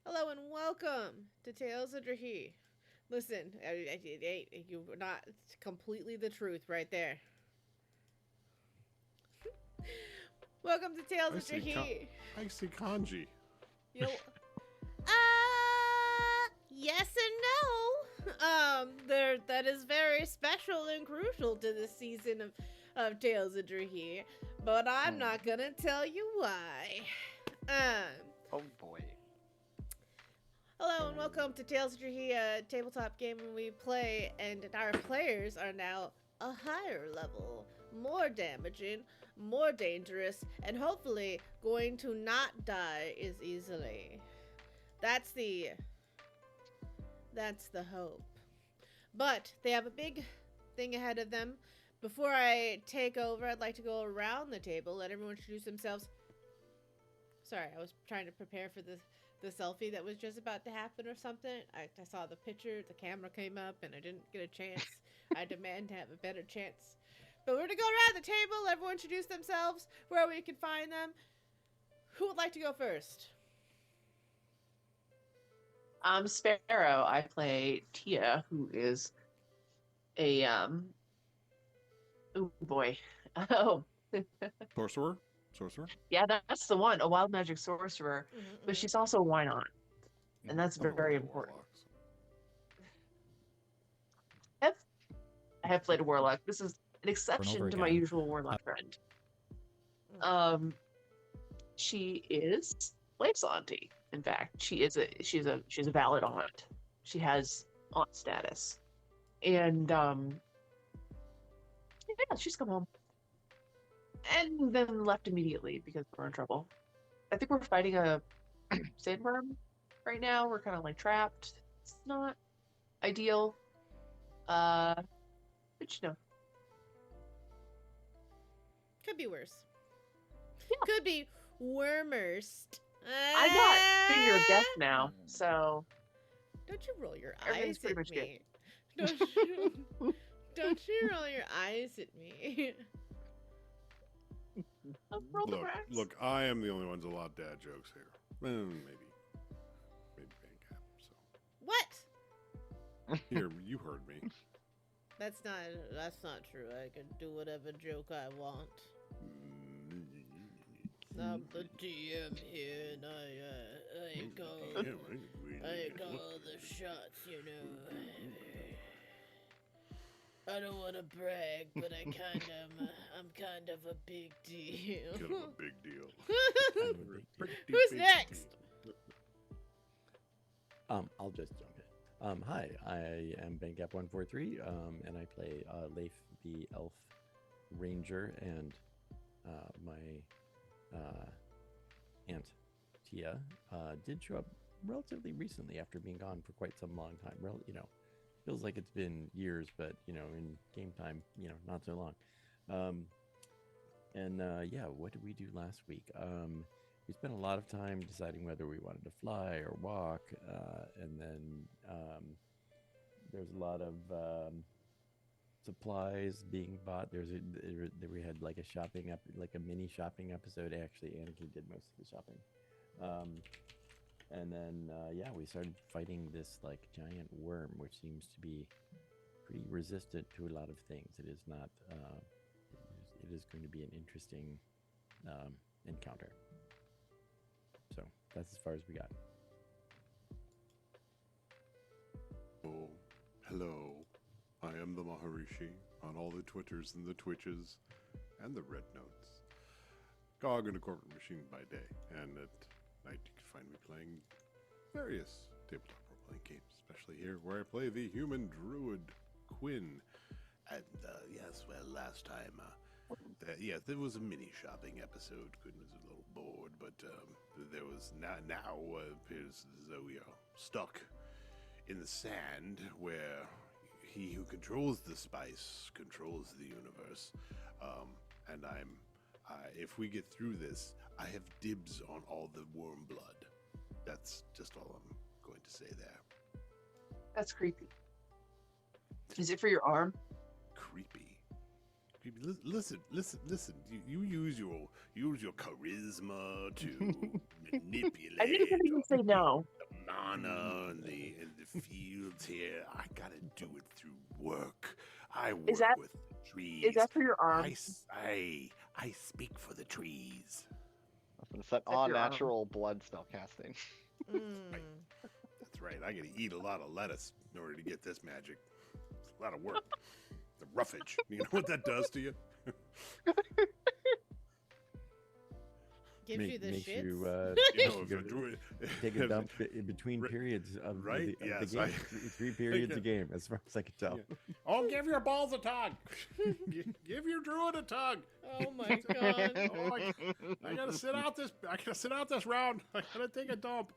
Hello and welcome to Tales of Dra'ih. Listen, you're not completely the truth right there. Welcome to Tales I of see. Dra'ih. I see kanji. You know, yes and no. There that is very special and crucial to this season of Tales of Dra'ih, but I'm not gonna tell you why. Um, Oh boy. Hello and welcome to Tales of Dra'ih, a tabletop game where we play, and our players are now a higher level, more damaging, more dangerous, and hopefully going to not die as easily. That's the that's the hope. But they have a big thing ahead of them. Before I take over, I'd like to go around the table, let everyone introduce themselves. Sorry, I was trying to prepare for the selfie that was just about to happen or something. I saw the picture, the camera came up, and I didn't get a chance. I demand to have a better chance. But we're gonna go around the table, everyone introduce themselves, where we can find them. Who would like to go first? I'm Sparrow. I play Tia, who is a oh boy. Oh Sorcerer? Sorcerer? yeah, that's the one, a wild magic sorcerer. But she's also a wine on, and that's I don't very know important. warlocks. I've, I have played a warlock. This is an exception to my again. usual warlock friend. Um she is Blake's auntie. In fact, she's a valid aunt. She has aunt status. And yeah, she's come home. And then left immediately because we're in trouble. I think we're fighting a sandworm right now. We're kind of like trapped. It's not ideal. But you know, Could be worse. yeah. Could be wormest. I got finger of death now, so Don't you roll your everything's eyes pretty at much good. me. Don't you, don't you roll your eyes at me. Roll the Look, racks. look, I am the only one who's allowed dad jokes here. Maybe Bandcap. So What? here, you heard me. That's not true. I can do whatever joke I want. I'm the DM here, and I call the shots. You know. I don't want to brag, but I'm kind of a big deal. Kind of a big deal. Who's next? I'll just jump in. Hi, I am Bangap143, and I play Leif the Elf Ranger, and my aunt Tia did show up relatively recently after being gone for quite some long time. Feels like it's been years, but in game time, not so long. Yeah, what did we do last week? We spent a lot of time deciding whether we wanted to fly or walk, and then there's a lot of supplies being bought. We had like like a mini shopping episode. Actually, Anakin did most of the shopping. And then we started fighting this like giant worm, which seems to be pretty resistant to a lot of things. It is not. It is going to be an interesting encounter. So that's as far as we got. Oh, hello. I am the Maharishi on all the Twitters and the Twitches and the Red Notes. Gog and a corporate machine by day, and at night you can find me playing various tabletop role-playing games, especially here where I play the human druid Quinn. And yes, well, last time, there was a mini shopping episode. Quinn was a little bored, but there was now appears as though we are stuck in the sand where he who controls the spice controls the universe. And if we get through this, I have dibs on all the worm blood. That's just all I'm going to say there. That's creepy. Is it for your arm? Creepy. Listen. You use your charisma to manipulate. I didn't even say no. mana and the fields here. I gotta do it through work. I work Is that- with the trees. Is that for your arm? I speak for the trees. I was gonna set That's all your arm. natural blood spell casting. Mm. That's right. I gotta eat a lot of lettuce in order to get this magic. It's a lot of work. The roughage. You know what that does to you? Gives you the makes shits. you You know, if you're doing take a dump in between Right- periods of right? the Yes, game. I- Three periods a game, as far as I can tell. Yeah. Oh, give your balls a tug. Give your druid a tug. Oh my god. Oh, I gotta sit out this. I gotta sit out this round. I gotta take a dump.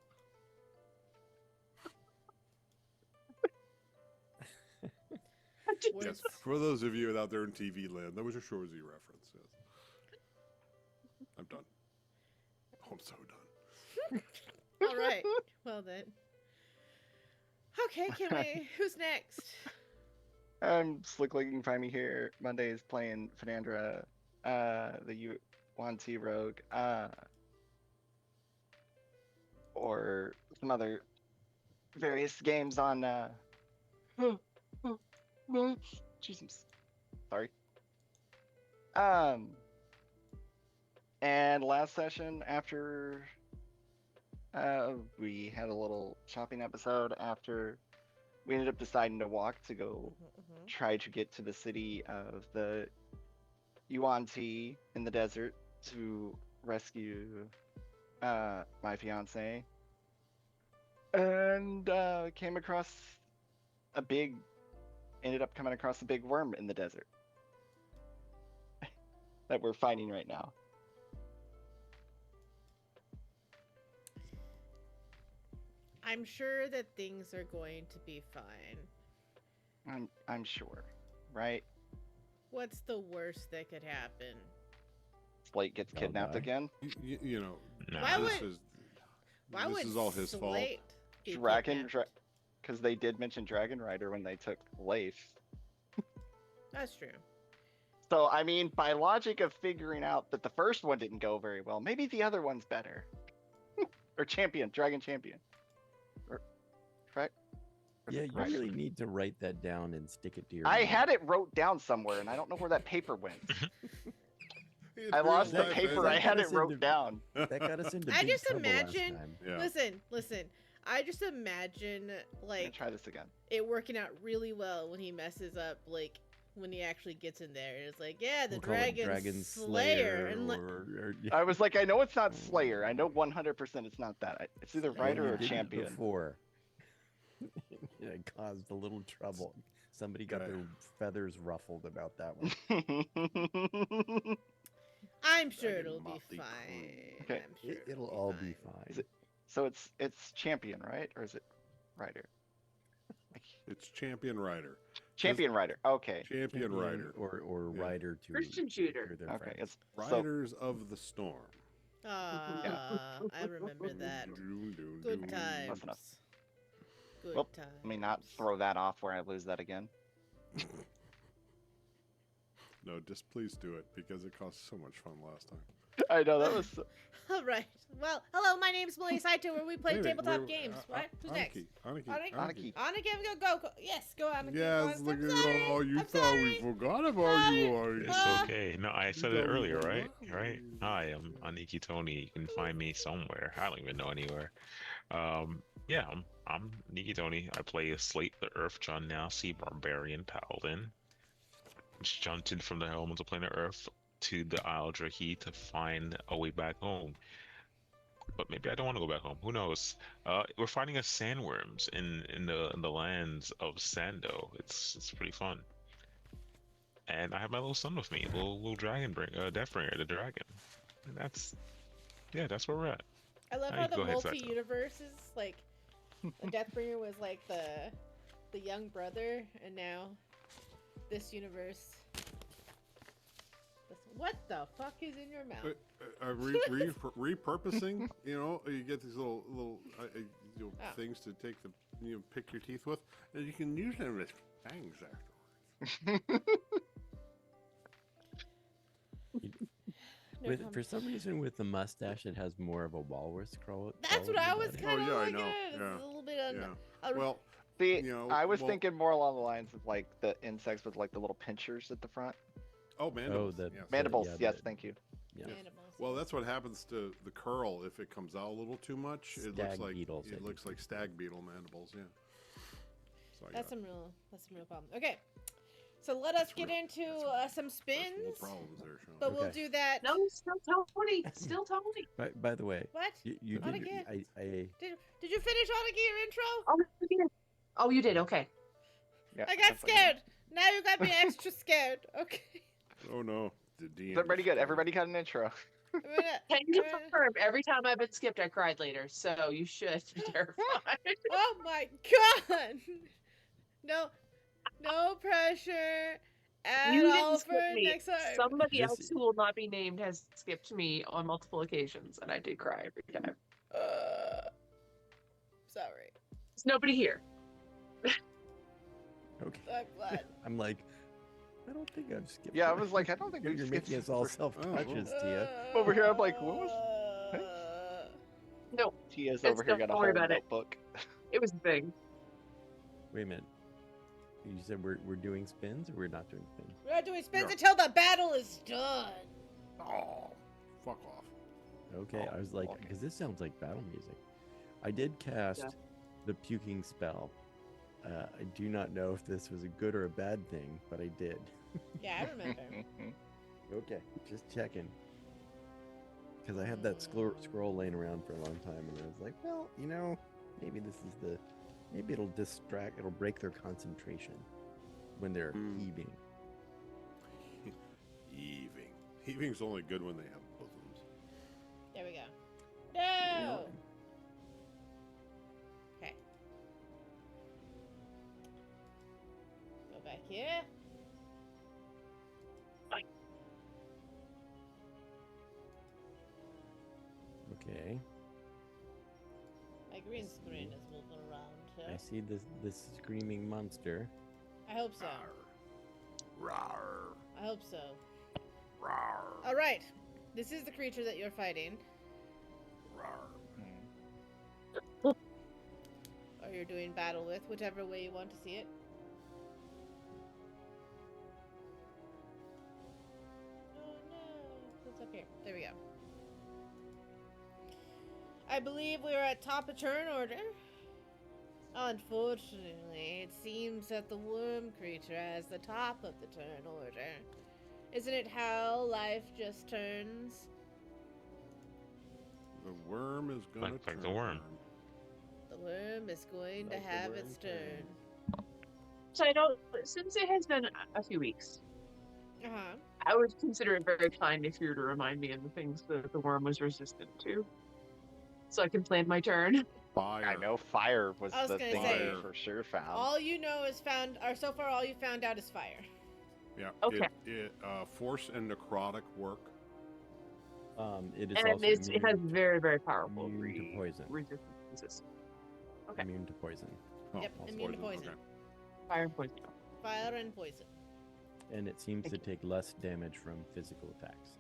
Words. Yes, for those of you out there in TV land, that was a Shorzy reference. Yes. I'm done. Oh, I'm so done. All right. Well then. Okay, can we? Who's next? Slickly, you can find me here Mondays playing Fenandra, the U1T Rogue, or some other various games on. Jesus, sorry. And last session after we had a little shopping episode after we ended up deciding to walk to go Mhm. try to get to the city of the Yuan-Ti in the desert to rescue my fiance, and ended up coming across a big worm in the desert that we're fighting right now. I'm sure that things are going to be fine. I'm sure, right? What's the worst that could happen? Slate gets I'll kidnapped die. again. You know, Why this would- is Why this would is all his fault. Slate be Dragon, kidnapped? because they did mention Dragon Rider when they took Leif. That's true. So, I mean, by logic of figuring out that the first one didn't go very well, maybe the other one's better. Or Dragon Champion. Or, correct? Or is Yeah, it you Rider? really need to write that down and stick it to your. I mind. had it wrote down somewhere, and I don't know where that paper went. In I lost real the life, paper. that- I had it That was wrote in down. That got us into I big just trouble last imagine- time. Yeah. Listen. I just imagine I'm gonna like try this again. it working out really well when he messes up, like when he actually gets in there. It's like, yeah, the We'll call it Dragon Slayer, and like, or I was like, I know it's not Slayer. I know 100% it's not that. It's either Slayer. Rider You or did it Champion. Before. It caused a little trouble. Somebody got Okay. their feathers ruffled about that one. I'm sure Dragon it'll be Motley fine. Crue. Okay. I'm sure It'll all be fine. Is it- So it's Champion, right? Or is it Rider? It's Champion Rider. Champion Rider. Okay. Champion Rider. or Yeah. rider to Christian shooter. to their Okay. friends. It's so Riders of the Storm. I remember that. Good Close times. enough. Good Well, times. let me not throw that off where I lose that again. No, just please do it because it caused so much fun last time. I know that was. All right. Well, hello. My name's Molly Saito, where we play Wait, wait, tabletop wait, games. What? Who's next? Aniki. Aniki. Annika, go. Yes, go Annika. Yes, I'm look at sorry. oh, you I'm thought we sorry. forgot about Sorry. you, are you? It's okay. No, I said it don't earlier, know right? what? Right? Hi, I'm Aniki Tony. You can find me somewhere. I don't even know anywhere. Yeah, I'm Niki Tony. I play a Slate the Earth John Nowsi Barbarian Paladin. Just jumped in from the elements of planet Earth to the Isle Dra'ih to find a way back home. But maybe I don't want to go back home. Who knows? We're fighting a sandworms in the lands of Sando. It's pretty fun. And I have my little son with me, little dragon Deathbringer, the dragon. And that's where we're at. I love Now how you the go ahead, Saito. multi-universe is like the Deathbringer was like the young brother, and now this universe. What the fuck is in your mouth? Repurposing, you know, you get these little Oh. things to take pick your teeth with, and you can use them as fangs afterwards. Here it For comes. some reason, with the mustache, it has more of a walrus That's what I was quality kind of Oh, yeah, I looking know, at. It's yeah, a little bit on. Yeah. Well, See, you know, I was well- thinking more along the lines of like the insects with like the little pinchers at the front. oh, mandibles. the- yes. Mandibles, yeah, yes, the- thank you. Yeah. animals. Well, that's what happens to the curl if it comes out a little too much. It looks Stag like beetles, I it looks think. like stag beetle mandibles. Yeah. So, That's yeah, some real problem. Okay, so let us That's get real- into some that's spins, real problems there, Sean. but we'll Okay. do that. No, still Tony. Still Tony. By the way, What? you Not did. again. I Did you finish on your intro? Oh, you did. Oh, you did. Okay. Yeah, I got that's like- scared. Now you got me extra scared. Okay. Oh no, the DM. Is everybody good? Everybody got an intro. I'm gonna- Can I'm you gonna- confirm? Every time I've been skipped, I cried later. So you should be terrified. Oh my god! No pressure at You all didn't for skip me. next time. Somebody Just- else who will not be named has skipped me on multiple occasions, and I did cry every time. Sorry. There's nobody here. Okay. I'm glad. I'm like, I don't think I've skipped. Yeah, I it. was like, I don't think You're, we've you're skipped making us you all before. self-conscious, Tia. Over here, I'm like, what was- No, Tia's It's over here don't got a worry whole about it. notebook. it was big. Wait a minute. You said we're doing spins or we're not doing spins? We're not doing spins Yeah. until the battle is done. Oh, fuck off. Okay, Oh, I was like, okay. because this sounds like battle music. I did cast Yeah. the puking spell. I do not know if this was a good or a bad thing, but I did. Yeah, I remember. Okay, just checking. Because I had that scroll laying around for a long time, and I was like, well, you know, maybe this is the, maybe it'll distract, it'll break their concentration when they're Hmm. heaving. Heaving. Heaving's only good when they have bosoms. There we go. You No. know? Okay. Go back here. Okay, My green screen is moving around I here. see this screaming monster. I hope so. Rawr. I hope so. Rawr. All right. This is the creature that you're fighting, Rawr. or you're doing battle with, whichever way you want to see it. Oh no! What's up here? There we go. I believe we are at top of turn order. Unfortunately, it seems that the worm creature has the top of the turn order. Isn't it how life just turns? The worm is gonna Like turn. the worm. The worm is going Like to the have worm its turn. So I know since it has been a few weeks, Uh-huh. I would consider it very kind if you were to remind me of the things that the worm was resistant to, so I can plan my turn. Fire. I know fire was I was the gonna thing say- we for sure found. All you know is found, or so far all you found out is fire. Yeah. Okay. Force and necrotic work. It is And also it has immune, very, very powerful immune to poison. resistance. Okay. Immune to poison, Oh, Yep, all immune to poison. Okay. Fire and poison. Fire and poison. and it seems to Thank take less damage from physical attacks.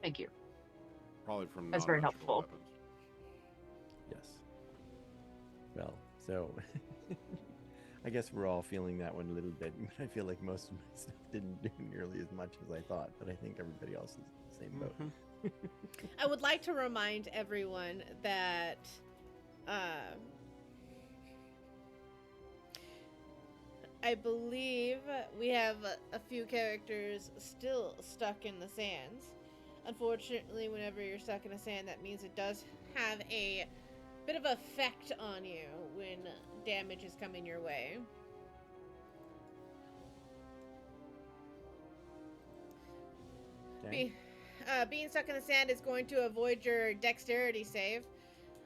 Thank you. Probably from That's very non-magical helpful. weapons. Yes. Well, so I guess we're all feeling that one a little bit. I feel like most of my stuff didn't do nearly as much as I thought, but I think everybody else is in the same boat. Mhm. I would like to remind everyone that I believe we have a few characters still stuck in the sands. Unfortunately, whenever you're stuck in the sand, that means it does have a bit of effect on you when damage is coming your way. Okay. Being stuck in the sand is going to avoid your dexterity save.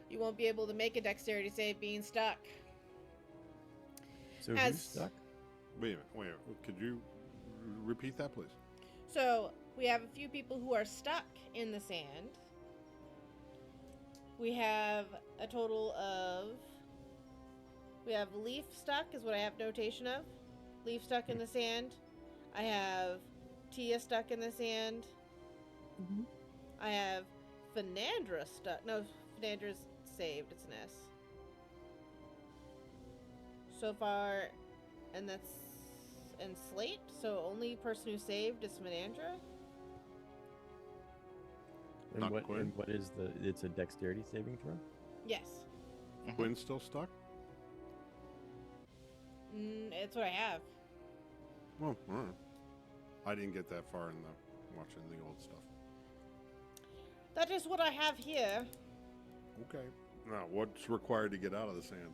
You won't be able to make a dexterity save being stuck. So as- Wait who's stuck? a minute. Wait a minute. Could you repeat that, please? So we have a few people who are stuck in the sand. We have a total of. We have Leaf stuck, is what I have notation of. Leaf stuck in the sand. I have Tia stuck in the sand. I have Fernandra stuck. No, Fernandra's saved. It's an S. So far, and that's and Slate. So only person who saved is Fernandra. And Not what? Quinn. And what is the? It's a dexterity saving throw. Yes. Quinn's still stuck? It's what I have. Oh, all right. I didn't get that far in the watching the old stuff. That is what I have here. Okay. Now, what's required to get out of the sand?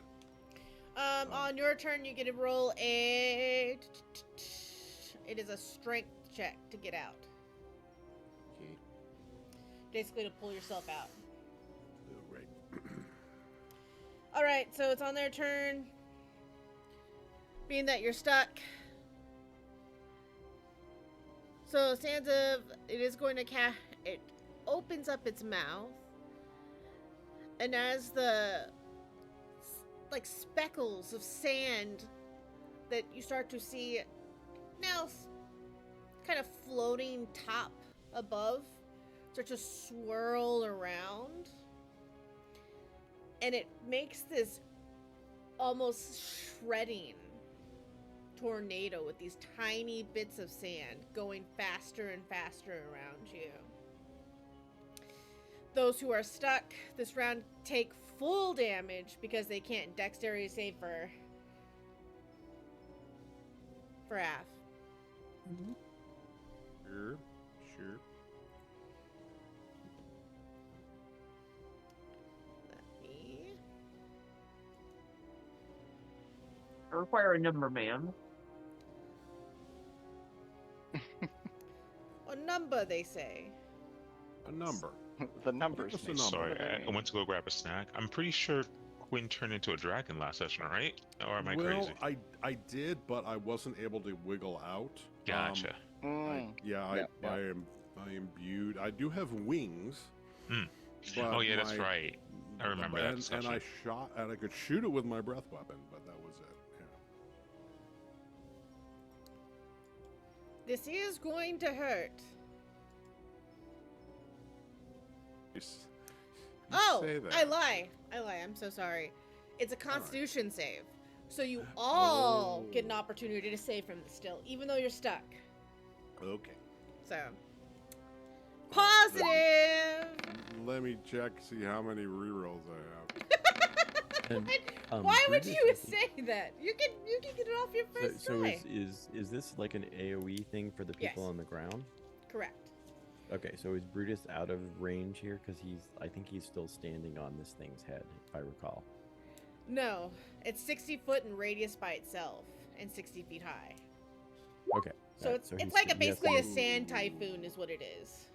On your turn, you get to roll a. It is a strength check to get out. Okay. Basically, to pull yourself out. Oh, right. All right, so it's on their turn. Being that you're stuck. So Sansa, it is going to it opens up its mouth, and as the like speckles of sand that you start to see now kind of floating top above start to swirl around, and it makes this almost shredding tornado with these tiny bits of sand going faster and faster around you. Those who are stuck this round take full damage because they can't dexterity save for half. Sure. Sure. Let me. I require a number, ma'am. A number, they say. A number. The numbers. What's the make number? Sorry, what they I mean. went to go grab a snack. I'm pretty sure Quinn turned into a dragon last session, right? Or am I Well, crazy? I did, but I wasn't able to wiggle out. Gotcha. Mm. I Yeah. am imbued. I do have wings. Hmm. But Oh yeah, that's my- right. I remember that and discussion. I shot, and I could shoot it with my breath weapon, but that was it. Yeah. This is going to hurt. You Oh, say that. I lie. I'm so sorry. It's a Constitution save. So you all get an Oh. opportunity to save from this still, even though you're stuck. Okay. So. Positive! Let me check, see how many rerolls I have. And, Why would Brutus, you I think- say that? You can get it off your first So try. is this like an AOE thing for the people Yes. on the ground? Correct. Okay, so is Brutus out of range here? Because I think he's still standing on this thing's head, if I recall. No, it's 60 foot in radius by itself and 60 feet high. Okay. So alright, it's he's- like he has basically a to- sand typhoon is what it is.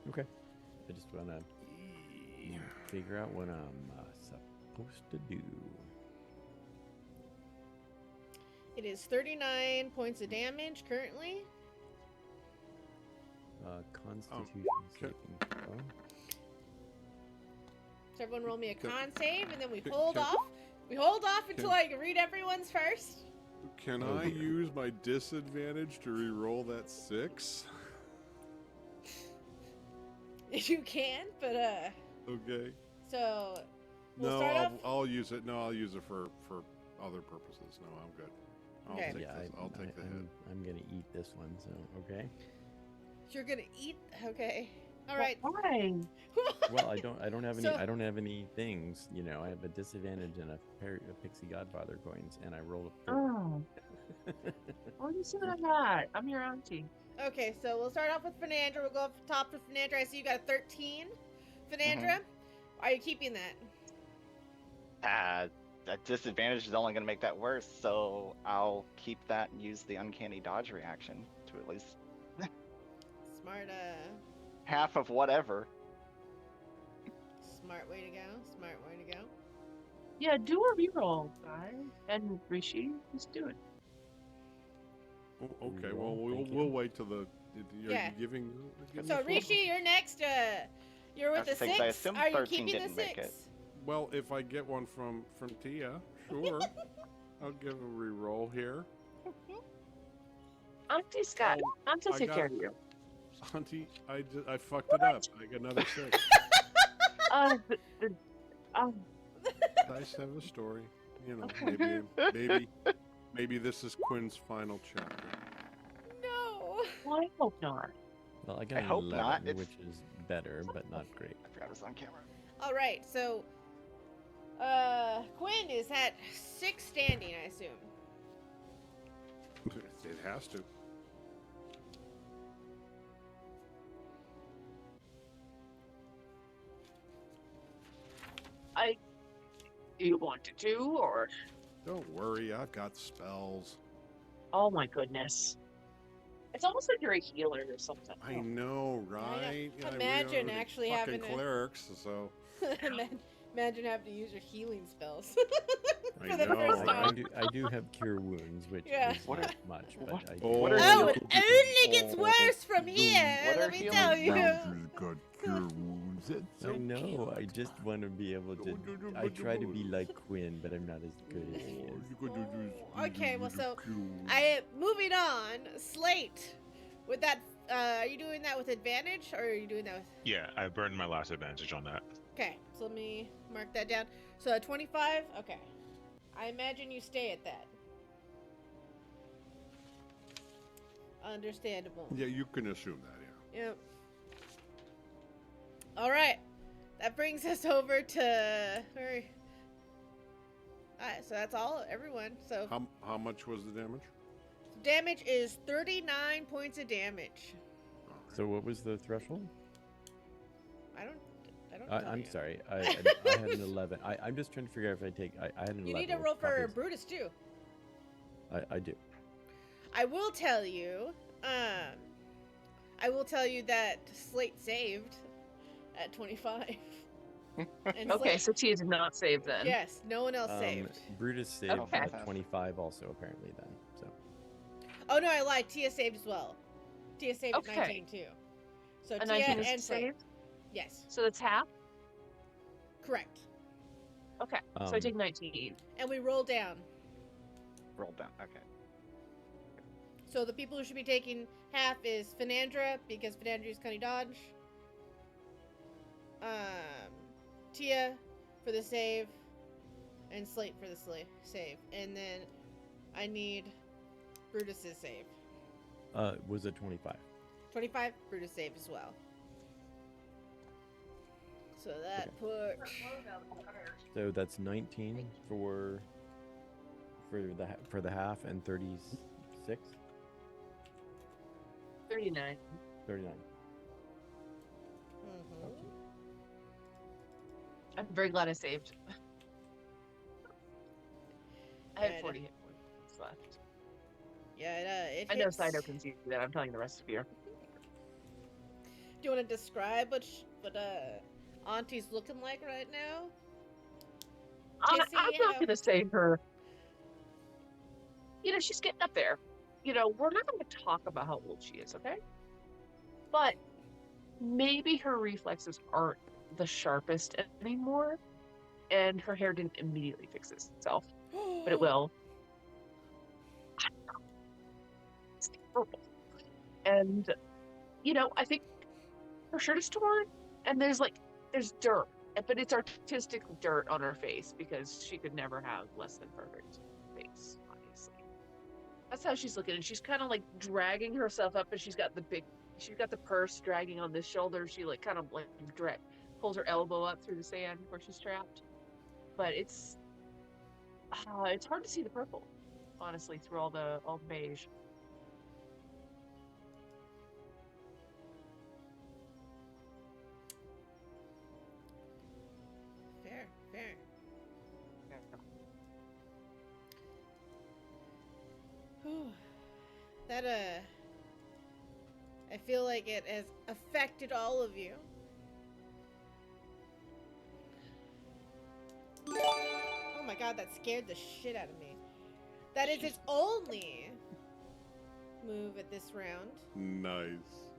Okay. I just wanna figure out what I'm supposed to do. It is 39 points of damage currently. Constitution can- saving throw. So everyone roll me a Can- con save, and then we can- hold can- off. We hold off until I read everyone's first. Can Oh, I dear. use my disadvantage to re-roll that 6? You can, but Okay. so we'll No, start off. I'll use it. No, I'll use it for other purposes. No, I'm good. I'll Okay. take Yeah, this. I'll take the hit. I'm gonna eat this one. So okay. You're gonna eat. Okay. All right. Why? Well, I don't have any. So- I don't have any things. You know, I have a disadvantage and a pair of Pixie Godfather coins, and I rolled a 4. Oh, what is it I got? I'm your auntie. Okay, so we'll start off with Fernandra. We'll go up top with Fernandra. I see you got a 13. Fernandra, are you keeping that? That disadvantage is only going to make that worse, so I'll keep that and use the uncanny dodge reaction to at least Smart, half of whatever. smart way to go. Smart way to go. Yeah, do a reroll, guy. And Rishi, just do it. Oh, okay. Re-roll, Well, thank you. we'll wait till the. Are Yeah. you giving? So Rishi, you're next. You're with the That's six. I 6. assume Are you 13 keeping the didn't make 6? it. Well, if I get one from Tia, sure. I'll give a re-roll here. Auntie Scott, Auntie I take got- care of you. Auntie, I fucked it up. I got another 6. Uh, th- th- um, Dice have a story. You know, Okay. maybe this is Quinn's final chapter. No. well, I hope not. Well, I I got an hope 11, not. It's- which is better, but not great. I forgot it was on camera. All right, so Quinn is at 6 standing, I assume. It has to. Do you want to do, or? Don't worry, I've got spells. Oh my goodness. It's almost like you're a healer or something. I know, right? Yeah, we imagine are actually fucking having a- clerics, so Imagine having to use your healing spells I for the know, first right? time. I do have cure wounds, which Yeah. is What not much, but what- I do. what are Oh, you- it only gets worse from here. What are Let me healing tell you. Rangers got cure wounds. It's I know. I just want to be able to. I try to be like Quinn, but I'm not as good as he is. Okay, well, so moving on. Slate, with that, are you doing that with advantage, or are you doing that with? Yeah, I burned my last advantage on that. Okay, so let me mark that down. So 25. Okay, I imagine you stay at that. Understandable. Yeah, you can assume that. Yep. All right, that brings us over to. Alright, so that's all, everyone. So Yeah. How much was the damage? damage is 39 points of damage. So what was the threshold? I don't. tell I'm you. sorry. I had an 11. I'm just trying to figure out if I take. I had an 11. You need to which roll for probably is- Brutus too. I do. I will tell you. I will tell you that Slate saved at 25. And Okay, Slate- so Tia did not save then. yes, no one else saved. Brutus saved Okay. at 25 also apparently then. So Oh no, I lied. Tia saved as well. Tia saved Okay. at 19 too. So A Tia 19 is and to Slate. save, Yes, so that's half. correct. Okay, so I Um, take 19. And we roll down. Roll down. Okay. So the people who should be taking half is Fenandra, because Fenandra used Cunning Dodge. Tia for the save, and Slate for the save. And then I need Brutus's save. was it 25? 25, Brutus save as well. So that put... So that's 19 for the half and 36, 39. 39. Mhm. I'm very glad I saved. I had Good. 40 hit points left. Yeah, it I know hits. Sido can see that. I'm telling the rest of you. Do you want to describe what Auntie's looking like right now? I'm Kissy, not how- going to say her. You know, she's getting up there. You know, we're not going to talk about how old she is, okay? But maybe her reflexes aren't the sharpest anymore, and her hair didn't immediately fix itself, but it will. I don't know. It's purple. And, you know, I think her shirt is torn, and there's dirt, but it's artistic dirt on her face because she could never have less than perfect face, obviously. That's how she's looking, and she's kind of like dragging herself up, and she's got the purse dragging on this shoulder. She like kind of like pulls her elbow up through the sand where she's trapped. But it's hard to see the purple, honestly, through all the beige. Fair, fair. Whew. That I feel like it has affected all of you. Oh my god, that scared the shit out of me. That is its only move at this round. Nice.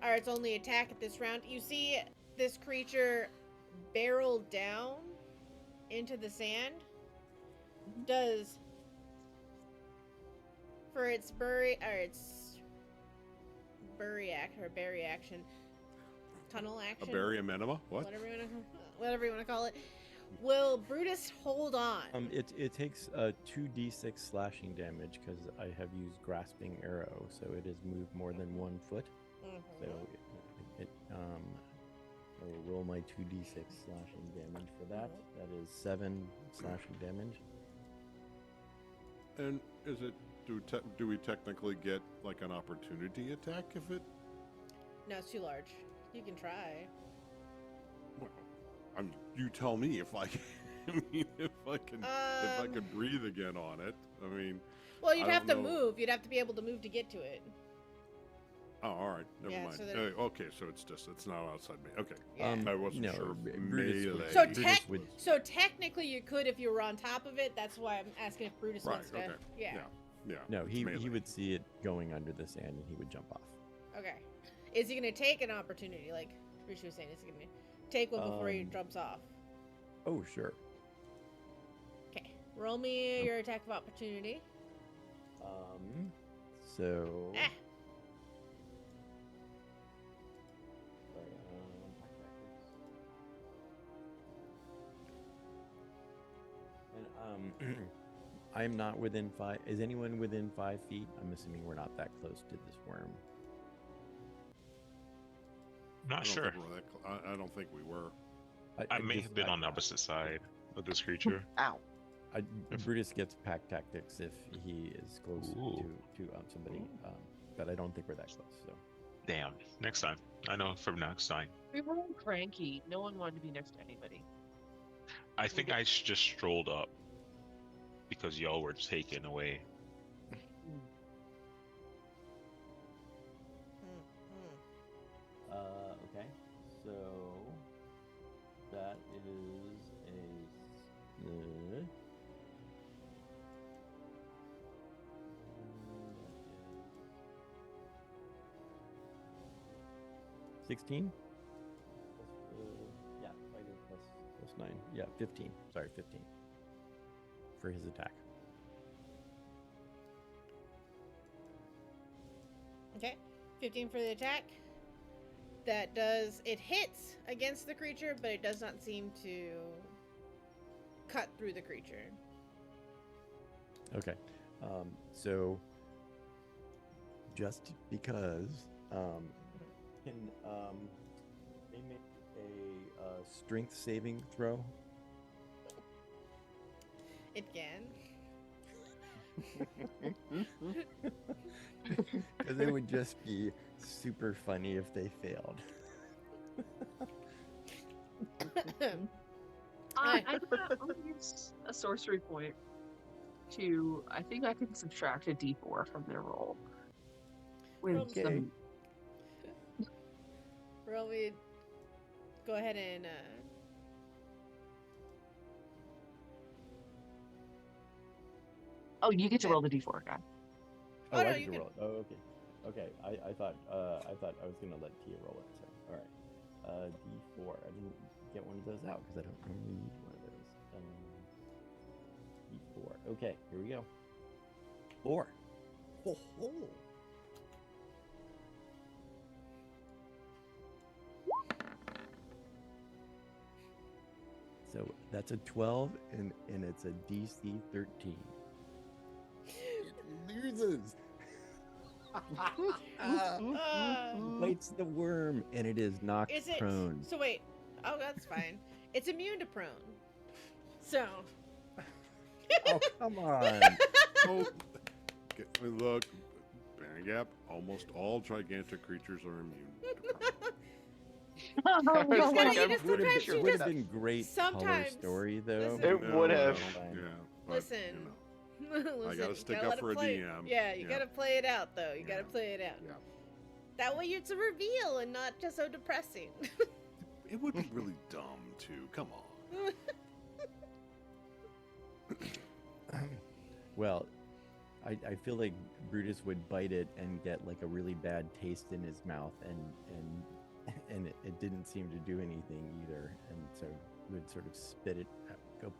Or its only attack at this round. You see this creature barrel down into the sand. Does for its burial action, or berry action, tunnel A action, berry amenema? What? whatever you want to call it. Will Brutus hold on? It takes 2d6 slashing damage because I have used grasping arrow, so it has moved more than 1 foot. So I will roll my 2d6 slashing damage for that. That is 7 slashing damage. And is it? Do we technically get like an opportunity attack if it? No, it's too large. You can try. Well, you tell me if I can. I mean, if I can breathe again on it. I mean. Well, you'd I have to don't know. move. You'd have to be able to move to get to it. Oh, all right. Never Yeah, mind. so there- Okay, so it's not outside me. Okay. Yeah. I wasn't no, sure. Brutus would- Melee. So Brutus would- So technically, you could if you were on top of it. That's why I'm asking if Brutus Right. wants to. Okay. Yeah. Yeah. No, it's he melee. would see it going under the sand and he would jump off. Okay. Is he gonna take an opportunity? Like Bruce was saying, is he gonna take one before he Um, jumps off? Oh, sure. Okay. Roll me your attack of opportunity. So. Ah. Sorry, and I'm not within 5. Is anyone within 5 feet? I'm assuming we're not that close to this worm. Not I don't sure. think we're that I don't think we were. I may have been on the opposite side of this creature. Ow. Brutus gets pack tactics if he is close Ooh. to somebody, but I don't think we're that close. So Damn. Next time. I know from next time. We were all cranky. No one wanted to be next to anybody. I think I just strolled up because y'all were taken away. okay, so that is a 16. Yeah, fighting plus 9. Yeah, 15. Sorry, 15 for his attack. Okay. 15 for the attack. That does. It hits against the creature, but it does not seem to cut through the creature. Okay, so just because, can they make a strength saving throw? It can. Because it would just be super funny if they failed. I'm gonna use a sorcery point to. I think I can subtract a d4 from their roll. With Okay. some- Roll me. Go ahead and. Oh, you get to roll the d4, guy. Oh, Oh, no, I you can can- roll it. Oh, okay. Okay, I thought I was gonna let Tia roll it. So, all right. D4. I didn't get one of those out because I don't normally use one of those. D4. Okay, here we go. 4. Ho ho. So that's a 12, and it's a DC 13. It loses. Bites the worm, and it is knocked Is it? prone. So wait. Oh, that's fine. It's immune to prone. So. Oh, come on. Oh, look, Gap. Almost all gigantic creatures are immune to prone. You Like, just- I sometimes wouldn't you sure It what would have just- been great sometimes- color story, though. listen. It would have. Yeah. But, Listen. Listen, gotta you stick gotta up let it for a play. DM. Yeah, you Yeah. gotta play it out, though. You gotta Yeah. play it out. Yeah. That way it's a reveal and not just so depressing. It would be really dumb too. Come on. Well, I feel like Brutus would bite it and get like a really bad taste in his mouth, and it didn't seem to do anything either, and so would sort of spit it out, go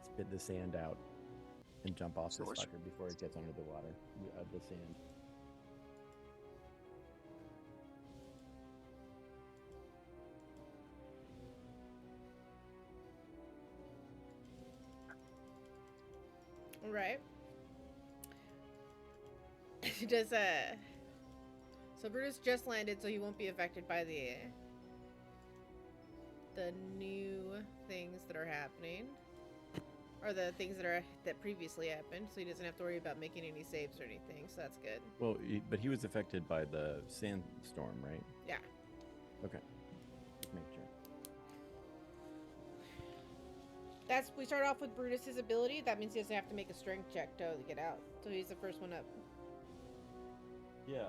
spit the sand out, and jump off this Sorcery. fucker before it gets under the water, the sand. Right. Does so Brutus just landed, so he won't be affected by the new things that are happening, or the things that previously happened. So he doesn't have to worry about making any saves or anything. So that's good. Well, but he was affected by the sandstorm, right? Yeah. Okay. Just make sure. We start off with Brutus's ability. That means he doesn't have to make a strength check to get out. So he's the first one up. Yeah.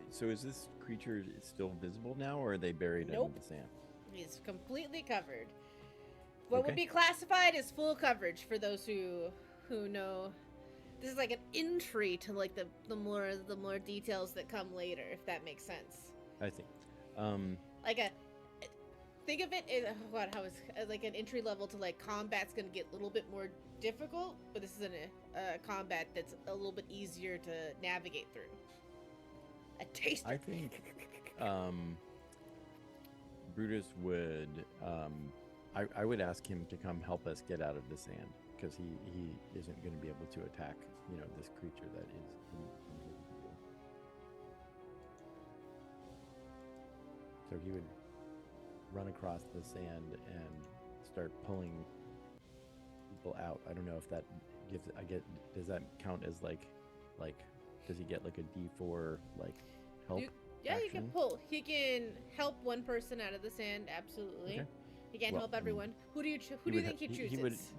So is this creature still visible now, or are they buried Nope. in the sand? He's completely covered. What would Okay. be classified as full coverage for those who know. This is like an entry to like the more details that come later, if that makes sense. I see. Like think of it as like an entry level to like combat's gonna get a little bit more difficult, but this is a combat that's a little bit easier to navigate through. A taste. I think Brutus would. I would ask him to come help us get out of the sand, because he isn't going to be able to attack, this creature that is in his view. So he would run across the sand and start pulling people out. I don't know if that does that count as like does he get like a D4 like help? Yeah, he action? can pull. He can help one person out of the sand. Absolutely. Okay. He can't Well, help everyone. Who do you he would think he he- chooses?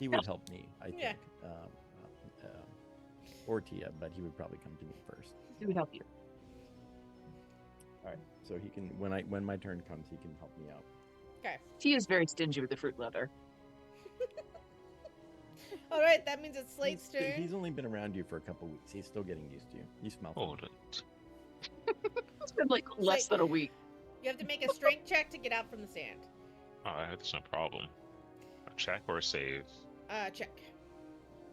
he would help me, I think. Yeah. Or Tia, but he would probably come to me first. He would help you. All right. So he can when my turn comes, he can help me out. Okay. He is very stingy with the fruit leather. All right, that means it's Slate's turn. He's only been around you for a couple weeks. He's still getting used to you. You smell. Hold it. It's been like less than a week. You have to make a strength check to get out from the sand. Oh, that's no problem. A check or a save? Check.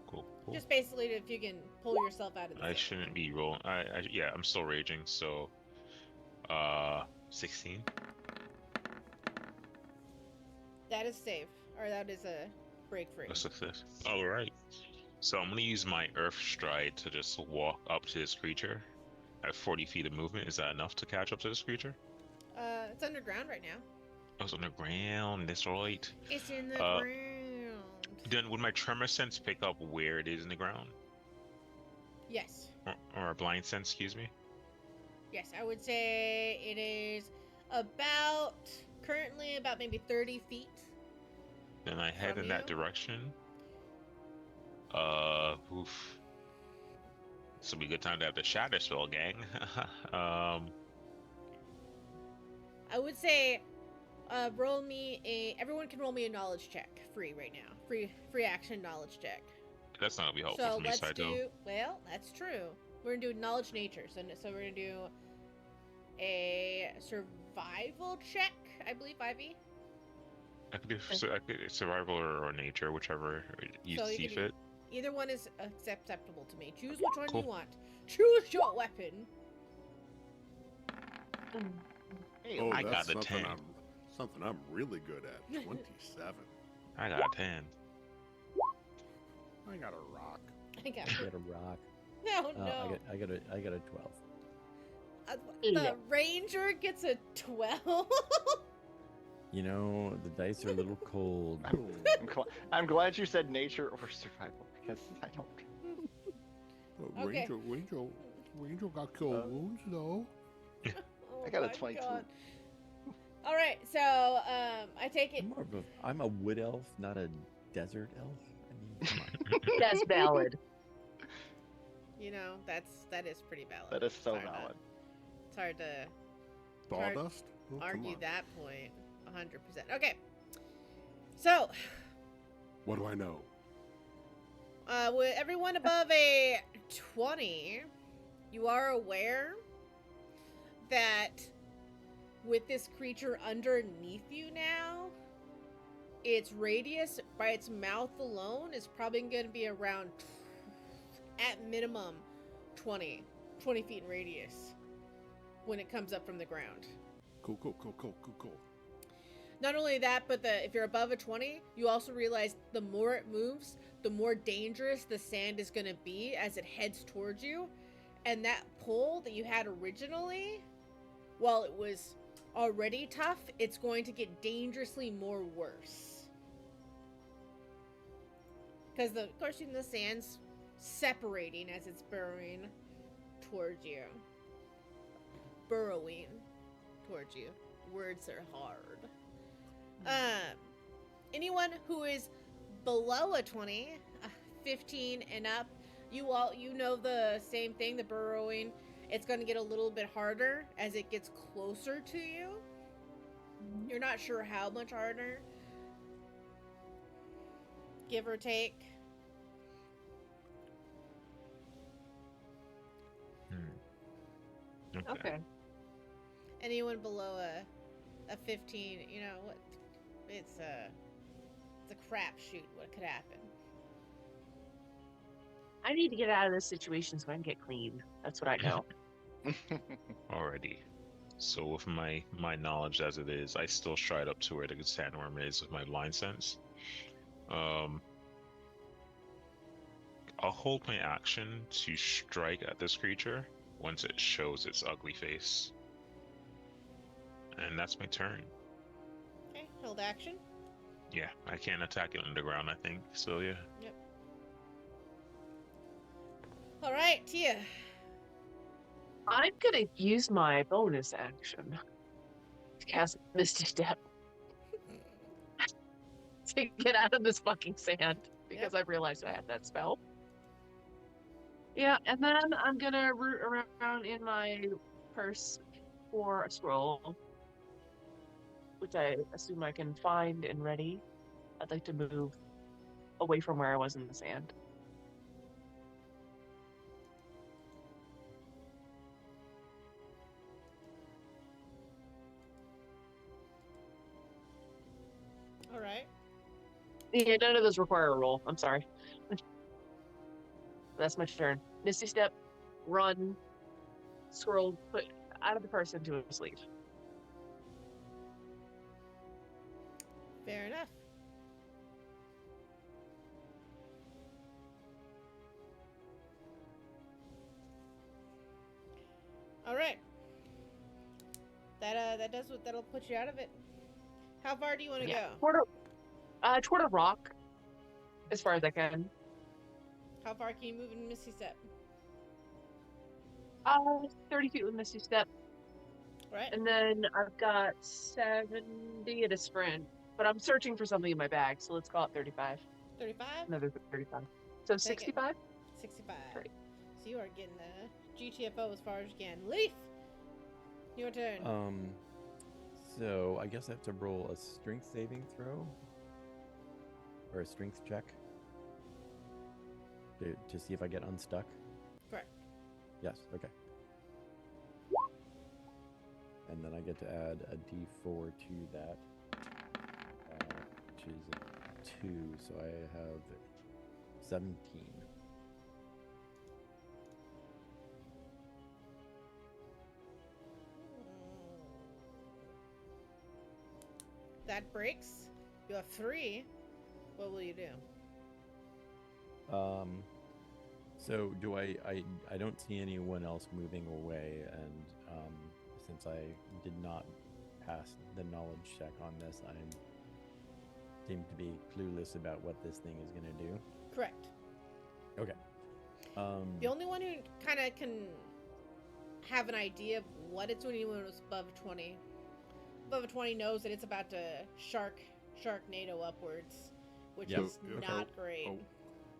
Cool. Just basically if you can pull yourself out of the I sand. shouldn't be rolling. Yeah, I'm still raging. So, 16. That is safe, or that is a break free. A success. All right. So I'm gonna use my Earth Stride to just walk up to this creature. I have 40 feet of movement. Is that enough to catch up to this creature? It's underground right now. Oh, it's on the ground. That's right. It's in the Uh, ground. Then would my tremor sense pick up where it is in the ground, Yes. or a blind sense? Excuse me. Yes, I would say it is currently about maybe 30 feet. Then I head From in that you? direction. Oof. This will be a good time to have the shatter spell, gang. I would say everyone can roll me a knowledge check free right now. Free action knowledge check. That's not gonna be helpful So for me, let's Saito. do, well, that's true. We're gonna do knowledge nature. So we're gonna do a survival check, I believe, Ivy. I could do survival or nature, whichever you So you see can- fit. Either one is acceptable to me. Choose which one Cool. you want. Choose your weapon. Hey, Oh, I that's got a 10. something I'm really good at. 27. I got a 10. I got a rock. I got I got a rock. no, Oh, no. I got a 12. The Yeah. ranger gets a 12. The dice are a little cold. I'm glad you said nature or survival, because I don't. Okay. Ranger got cold wounds, though. Oh I got a my 22. God. All right, so I take it. I'm a wood elf, not a desert elf. I mean, come on. That's valid. That is pretty valid. That is so It's hard to- valid. It's hard to Sawdust? Oh, come argue on. that point 100%. Okay. So, What do I know? with everyone above a 20, you are aware that with this creature underneath you now, its radius by its mouth alone is probably going to be around, at minimum, 20 feet in radius when it comes up from the ground. Cool. Not only that, but if you're above a 20, you also realize the more it moves, the more dangerous the sand is going to be as it heads towards you. And that pull that you had originally, while it was already tough, it's going to get dangerously more worse. Because, of course, the sand's separating as it's burrowing towards you. Burrowing towards you. Words are hard. Anyone who is below a 20, 15 and up, you know the same thing, the burrowing. It's going to get a little bit harder as it gets closer to you. You're not sure how much harder. Give or take. Okay. Anyone below a 15, you know what? It's a crapshoot. What could happen? I need to get out of this situation so I can get clean. That's what I know. Alrighty. So with my knowledge as it is, I still stride up to where the sandworm is with my blind sense. I'll hold my action to strike at this creature once it shows its ugly face. And that's my turn. Okay, hold action. Yeah, I can't attack it underground, I think. So yeah. Yep. All right, Tia. I'm gonna use my bonus action to cast Misty Step to get out of this fucking sand because I realized I had that spell. Yeah, and then I'm gonna root around in my purse for a scroll, which I assume I can find and ready. I'd like to move away from where I was in the sand. All right. Yeah, none of those require a roll. I'm sorry. That's my turn. Misty Step, run, scroll, put out of the purse into a sleeve. Fair enough. All right. That'll put you out of it. How far do you want to go? Toward a rock, as far as I can. How far can you move in Misty Step? 30 feet with Misty Step. Right. And then I've got 70 at a sprint. But I'm searching for something in my bag, so let's call it 35. 35? Another 35. So 65? 65. Great. So you are getting the GTFO as far as you can. Leaf! Your turn. So I guess I have to roll a strength saving throw? Or a strength check? To see if I get unstuck? Correct. Yes, okay. And then I get to add a d4 to that, which is a 2, so I have 17. That breaks. You have 3. What will you do? So do I don't see anyone else moving away, and since I did not pass the knowledge check on this, I seem to be clueless about what this thing is going to do. Correct. Okay. The only one who kind of can have an idea of what it's doing, anyone who's above 20. Above 20 knows that it's about to Sharknado upwards, which Yep. is not great.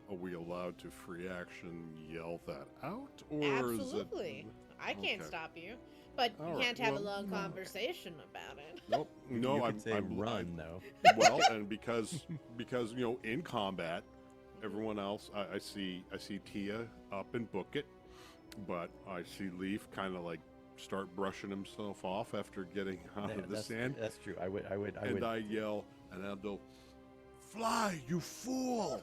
Are we allowed to free action yell that out? Or Absolutely. Is it... I can't Okay. stop you. But you All right, can't have a well, long no. conversation about it. Nope. No, you I'm could say run though. Well, and because in combat, everyone else, I see Tia up and book it, but I see Leaf kind of like start brushing himself off after getting out of the sand. That's true. I would. And I yell, and I'll go, "Fly, you fool!"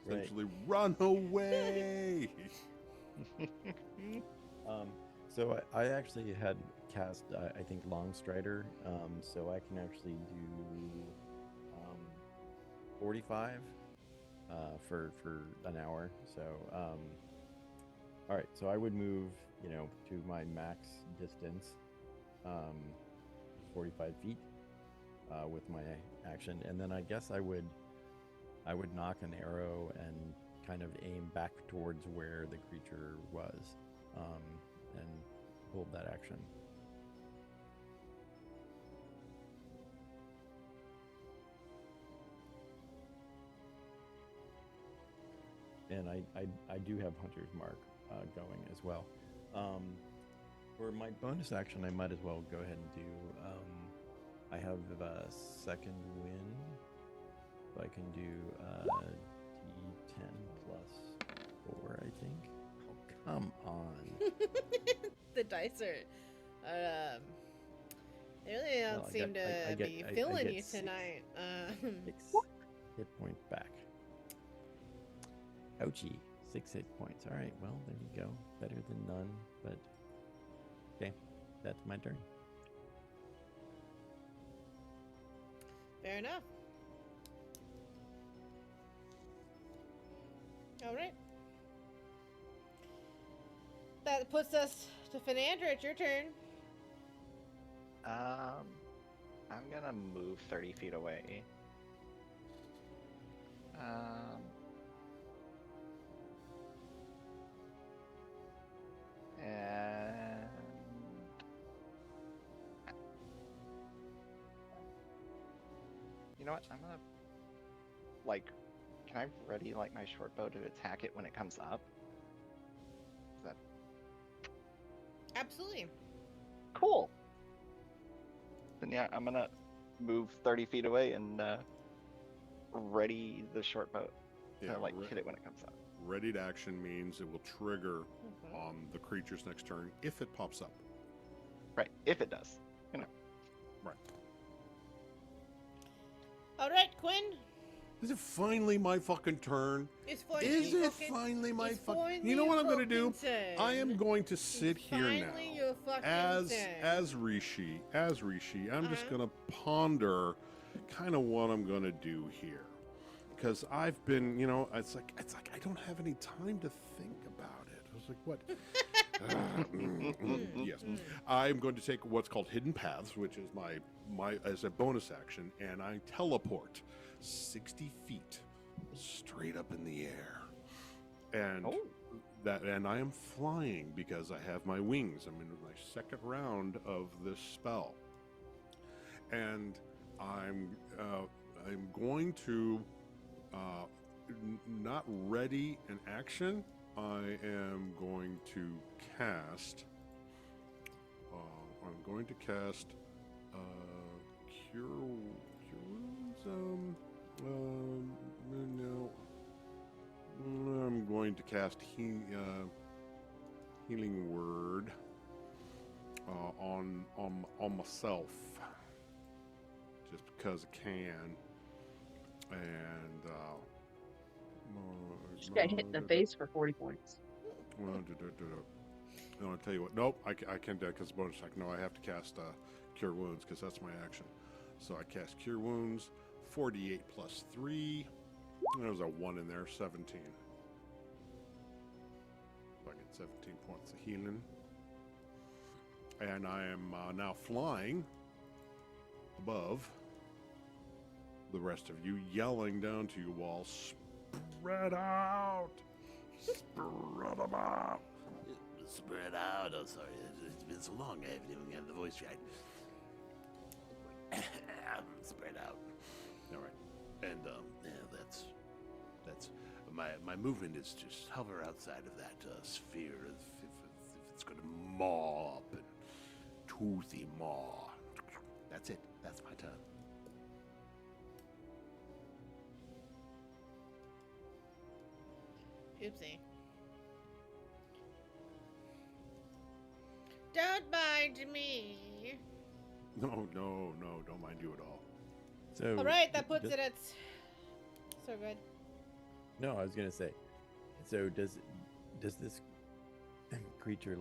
Essentially, run away. So I actually had cast, I think, Long Strider, so I can actually do 45 for an hour. So, all right, so I would move, to my max distance, um, 45 feet, with my action, and then I guess I would knock an arrow and kind of aim back towards where the creature was, and hold that action. And I do have Hunter's Mark going as well. For my bonus action, I might as well go ahead and do. I have second wind, so I can do D10 plus 4, I think. Oh, come on. The dice are they really don't Well, seem to be feeling you tonight. 6 hit points back. Ouchie. 6 hit points. All right, well, there you go. Better than none, but okay, that's my turn. Fair enough. All right. That puts us to Fernandra. It's your turn. I'm gonna move 30 feet away. And you know what? I'm gonna can I ready my short bow to attack it when it comes up? Is that Absolutely. cool? Then yeah, I'm gonna move 30 feet away and ready the short bow to hit it when it comes up. Ready to action means it will trigger on the creature's next turn if it pops up. Right, if it does. Right. All right, Quinn. Is it finally my fucking turn? It's Is it finally my fucking... You know what I'm going to do? I am going to sit here now as Rishi. I'm just going to ponder kind of what I'm going to do here. Because I've been, it's like I don't have any time to think about it. I was like, what? Yes. I'm going to take what's called Hidden Paths, which is my as a bonus action, and I teleport 60 feet straight up in the air. And and I am flying because I have my wings. I'm in my second round of this spell. And I'm going to not ready an action. I am going to cast. I'm going to cast Cure Wounds. No. I'm going to cast Healing Word on myself, just because I can. And just got hit in the face for 40 points. I'll tell you what. Nope, I can't do that because bonus action. No, I have to cast Cure Wounds because that's my action. So I cast Cure Wounds, 48 plus 3. There's a 1 in there, 17. So I get 17 points of healing. And I am now flying above the rest of you, yelling down to you all, spread out! Spread them out! Spread out. Oh, sorry. It's been so long. I haven't even got the voice right. Spread out. All right. And yeah, that's my movement is just hover outside of that sphere. If it's going to maw up and toothy maw. That's it. That's my turn. Oopsie. Don't mind me. No, don't mind you at all. So All right, that puts it at. So good. No, I was gonna say. So does this creature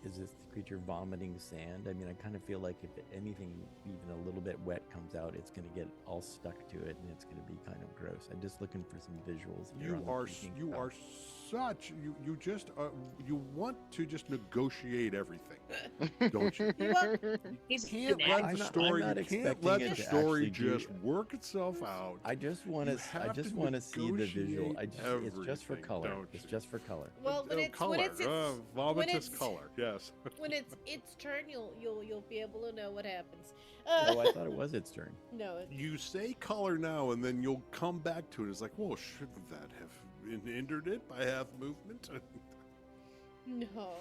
is this creature vomiting sand? I mean, I kind of feel like if anything even a little bit wet comes out, it's going to get all stuck to it, and it's going to be kind of gross. I'm just looking for some visuals here. You are such you just you want to just negotiate everything, don't you? He's Can't fanatic. let the I'm story. not You can't expecting let it the to story actually do just that. work itself out. I just want You to. have to see the visual. negotiate It's just for everything, color. don't It's you? just for color. Well, when it's color, when it's vomitous it's- color. Yes. when it's turn, you'll be able to know what happens. Oh, I thought it was its turn. No, You say color now, and then you'll come back to it. It's like, well, shouldn't that have hindered it by half movement? no,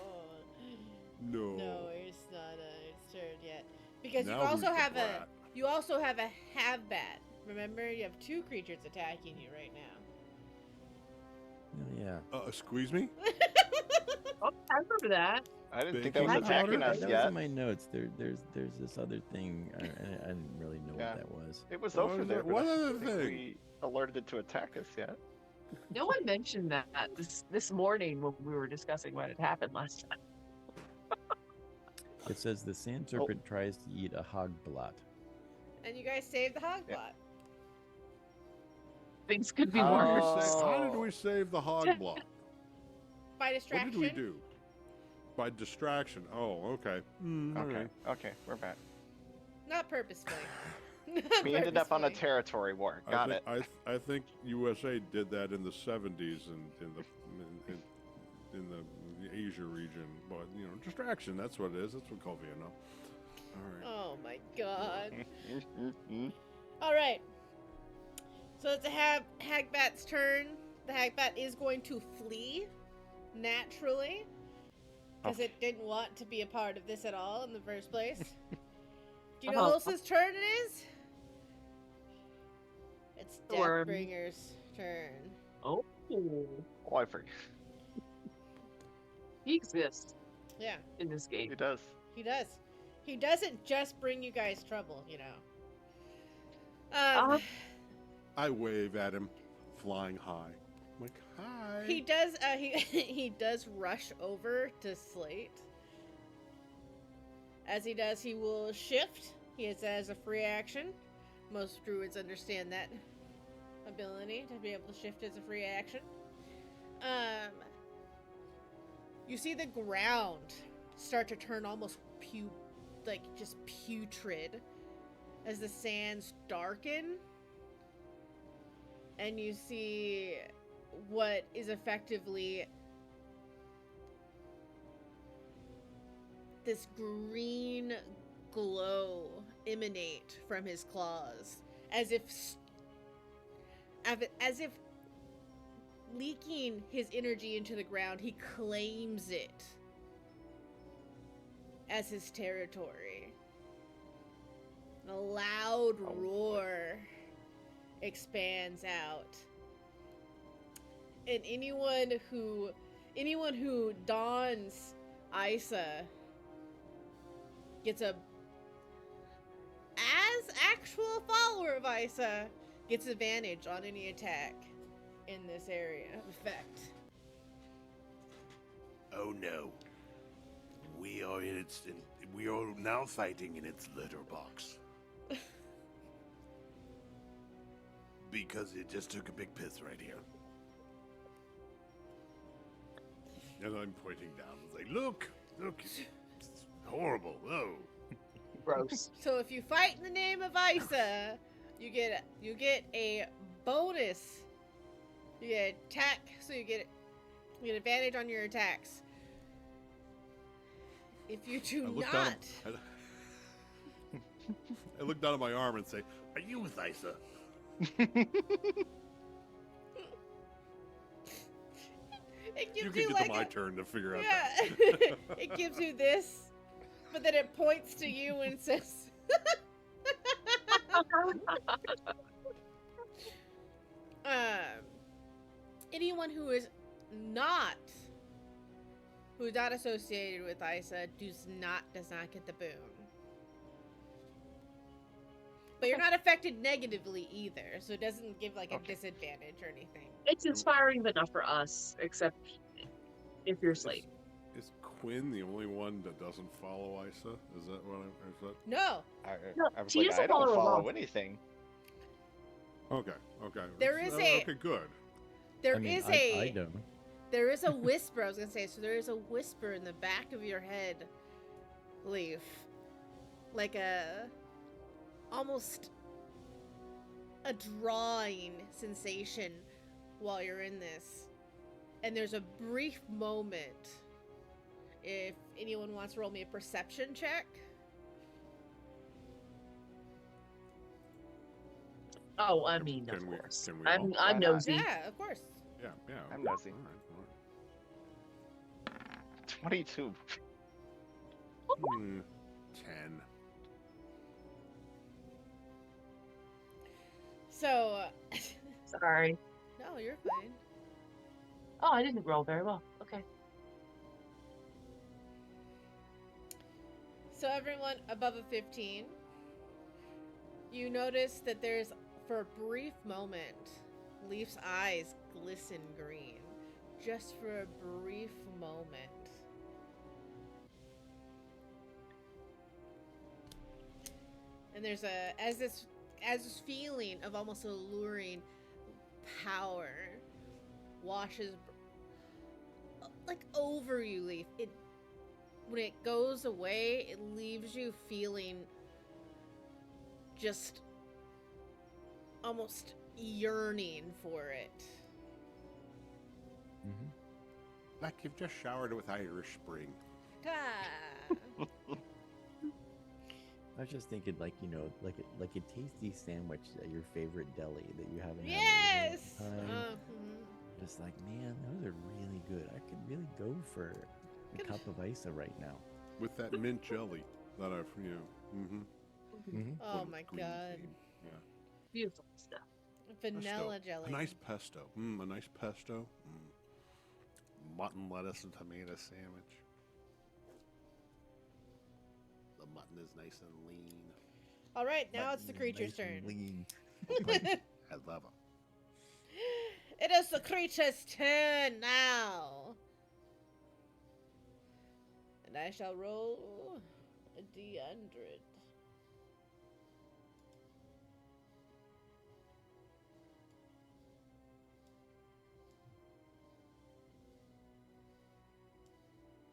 No. no, it's not its turn yet. Because Now you also who's the have brat? a have-bat. Remember, you have 2 creatures attacking you right now. Oh, yeah. Squeeze me? Oh, I remember that. I didn't think Baking that was powder? attacking us That was yet. in my notes. There's this other thing. I didn't really know Yeah. what that was. It was What over was there, it? but What I other don't think thing? we alerted it to attack us yet. No one mentioned that this morning when we were discussing what had happened last time. It says the sand serpent tries to eat a hogblot. And you guys saved the hogbot. Things could be Oh. worse. How did we save the hog block? By What distraction. did we do? By distraction. Oh, okay. All Okay, right. okay, we're back. Not purposefully. We ended up on a Purposefully. territory war. Got it. I think USA did that in the 70s in the Asia region. But distraction. That's what it is. That's what we call Vietnam. All right. Oh my god. All right. So it's a Hagbat's turn. The Hagbat is going to flee naturally because it didn't want to be a part of this at all in the first place. Do you know who else's turn it is? It's Worm. Deathbringer's turn. Oh, Oh, I forget. he exists Yeah, in this game. He does. he does. He doesn't just bring you guys trouble, Uh-huh. I wave at him, flying high. I'm like, hi. He does. He does rush over to Slate. As he does, he will shift. He has that as a free action. Most druids understand that ability to be able to shift as a free action. You see the ground start to turn almost just putrid as the sands darken. And you see what is effectively this green glow emanate from his claws, as if leaking his energy into the ground, he claims it as his territory. A loud roar expands out, and anyone who dons Isa gets as actual follower of Isa gets advantage on any attack in this area of effect. Oh no. We are we are now fighting in its litter box. Because it just took a big piss right here. And I'm pointing down. It's like, look, it's horrible. Oh. Gross. So if you fight in the name of Isa, you get a bonus. You get attack, so you get advantage on your attacks. If you do not, I look down at my arm and say, Are you with Isa? it you gives can you get like to my a, turn to figure out yeah. that. It gives you this, but then it points to you and says, anyone who's not associated with Isa does not get the boon. But you're not affected negatively either, so it doesn't give like a disadvantage or anything. It's inspiring, but not for us, except if you're asleep. Is Quinn the only one that doesn't follow Isa? Is that what is that? No, I was she like, doesn't I don't follow follow along. anything. Okay. There is a- Okay, good. there I mean, is I don't. there is a whisper. I was gonna say, so there is a whisper in the back of your head, Leaf, like almost a drawing sensation while you're in this, and there's a brief moment. If anyone wants to roll me a perception check. Oh, I mean, of Can we- course. can we I'm all- Why I'm not? nosy. Yeah, of course. Yeah. I'm nosy. All right. 22. 10. So, Sorry. no, you're fine. Oh, I didn't roll very well. Okay. So everyone above a 15, you notice that there's, for a brief moment, Leaf's eyes glisten green. Just for a brief moment. And there's as this feeling of almost alluring power washes like over you, Leaf. When it goes away, it leaves you feeling just almost yearning for it. Hmm. Like you've just showered with Irish Spring. Ah. I was just thinking, like, you know, like a tasty sandwich at your favorite deli that you haven't had Yes. in a long time. Mhm. Just like, man, those are really good. I could really go for a Good. cup of Isa right now. With that mint jelly that I've, Mm-hmm. Oh my god. Yeah. Beautiful stuff. Vanilla Pesto. jelly. A nice pesto. A nice pesto. Mutton, lettuce, and tomato sandwich. The mutton is nice and lean. All right, now it's the creature's turn. Lean. I love them. It is the creature's turn now. And I shall roll a D100.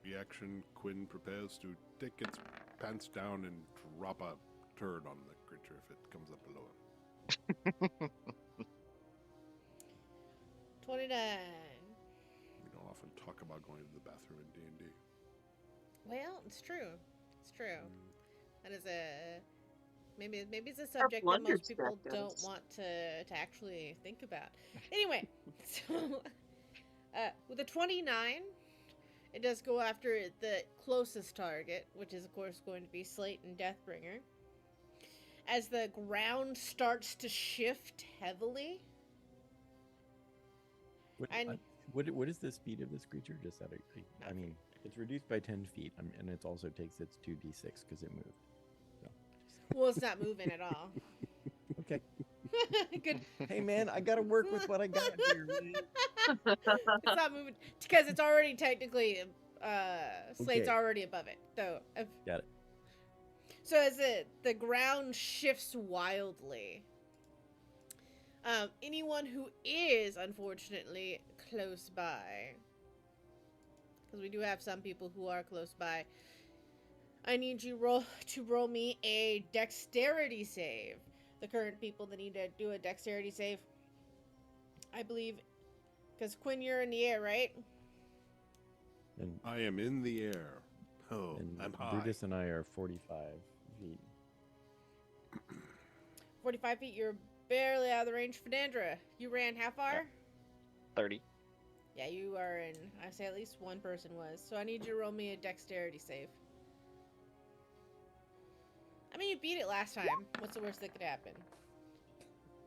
Reaction, Quinn prepares to take its pants down and drop a turd on the creature if it comes up below it. 29. We don't often talk about going to the bathroom in D&D. Well, it's true. It's true. Mm. That is a maybe it's a subject that blunder most people check don't does. want to actually think about. Anyway, so with a 29, it does go after the closest target, which is of course going to be Slate and Deathbringer. As the ground starts to shift heavily, And- What is the speed of this creature? Just out of, I mean, it's reduced by 10 feet, and it also takes its 2d6 because it moved. So. well, it's not moving at all. Okay. Good. Hey man, I gotta work with what I got here. Man. It's not moving because it's already technically Slate's Okay. already above it. So Got it. So as the ground shifts wildly, anyone who is unfortunately close by, because we do have some people who are close by, I need you to roll me a dexterity save. The current people that need to do a dexterity save, I believe, because Quinn, you're in the air, right? And, I am in the air. Oh, and I'm high. Brutus and I are 45 feet. 45 feet. You're barely out of the range. Fernandra, you ran how far? 30. Yeah, you are in. I say at least one person was. So I need you to roll me a dexterity save. I mean, you beat it last time. What's the worst that could happen?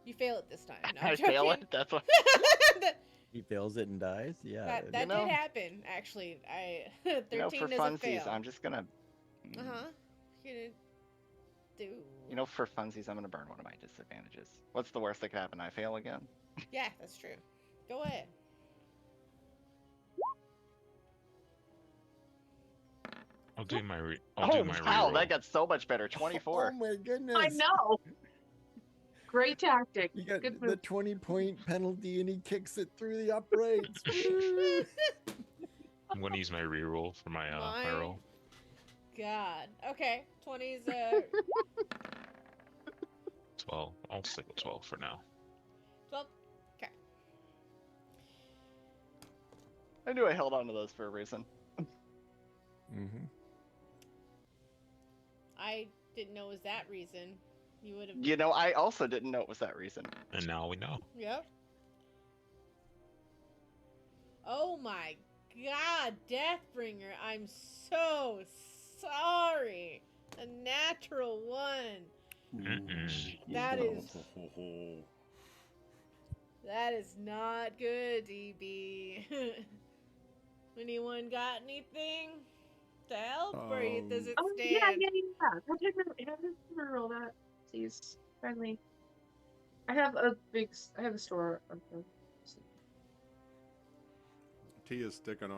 You fail it this time. No, I'm I fail joking. it. That's what. that He fails it and dies? Yeah. that You know- did happen, actually. 13 You know, for is a funsies, fail. I'm just gonna. Uh-huh. You didn't do... You know, for funsies, I'm gonna burn one of my disadvantages. What's the worst that could happen? I fail again. Yeah, that's true. Go ahead. do my Oh, wow, reroll. that got so much better. Oh 24. my goodness! I know. Great tactic. You got Good the move. 20-point penalty, and he kicks it through the uprights. Woo! I'm gonna use my reroll for my my roll. God. Okay. 20's 12. I'll stick with 12 for now. 12. Okay. I knew I held on to those for a reason. Mm-hmm. I didn't know it was that reason. You would have. You know, I also didn't know it was that reason. And now we know. Yep. Oh my God, Deathbringer! I'm so sorry. A natural one. Mm-mm. That is not good, DB. Anyone got anything to help, or does it Oh, stand? yeah. We'll take a roll that, please. Friendly. I have a store. Of them. Tia's sitting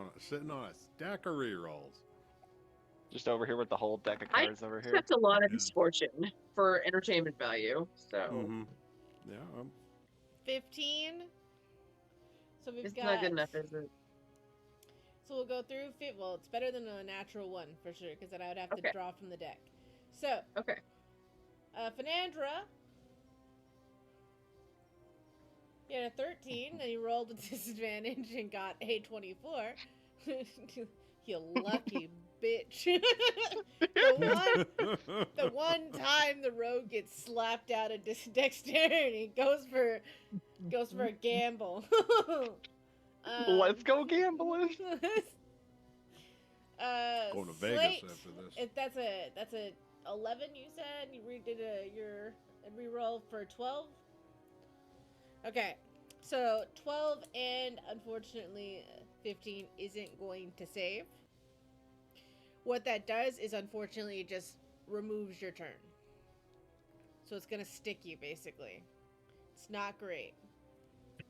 on a stack of rerolls. Just over here with the whole deck of I cards over here. expect a lot of Yeah. misfortune for entertainment value. So Mm-hmm. Yeah. 15. So we've it's got. not good enough, is it? So we'll go through. Well, it's better than a natural one for sure, because then I would have to Okay. draw from the deck. So, Okay. Fernandra. He had a 13, and he rolled with disadvantage and got a 24. You lucky bitch. The one time the rogue gets slapped out of dexterity goes for a gamble. Let's go gambling. Going to Vegas Slate, after this. If that's a 11, you said you redid your reroll for 12. Okay, so 12 and unfortunately 15 isn't going to save. What that does is unfortunately it just removes your turn. So it's gonna stick you basically. It's not great.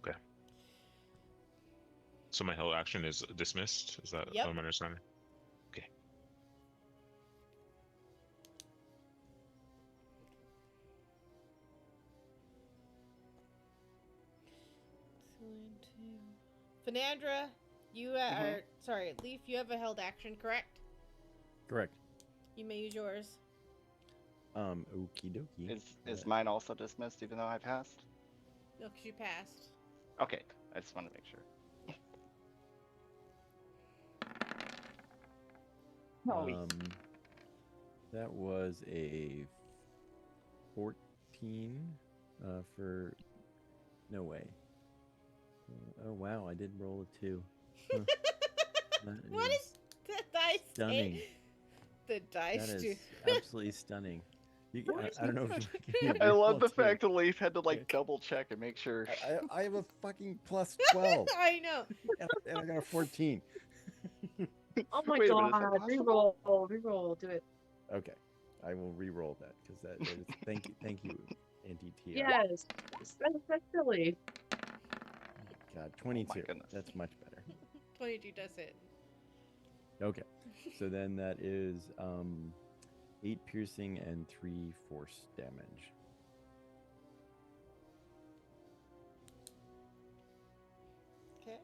Okay. So my whole action is dismissed. Is that Yep. what I'm understanding? Okay. Fernandra, you are sorry, Leaf. You have a held action, correct? Correct. You may use yours. Okie dokie. Is mine also dismissed even though I passed? No, because you passed. Okay, I just want to make sure. That was a 14 for no way. Oh wow, I did roll a 2. Huh. What is the dice? stunning? The dice. That do- is absolutely stunning. I don't know if you can I love reroll the too. fact that Leaf had to like Okay. double check and make sure. I have a fucking plus 12 I know. and I got a 14. Oh my Wait a minute, is god! that possible? Reroll, do it. Okay, I will re-roll that because that is thank you, Anti-TR. Yes, that's silly. God, 22. goodness. That's much better. 22 does it. Okay, so then that is 8 piercing and 3 force damage. Okay.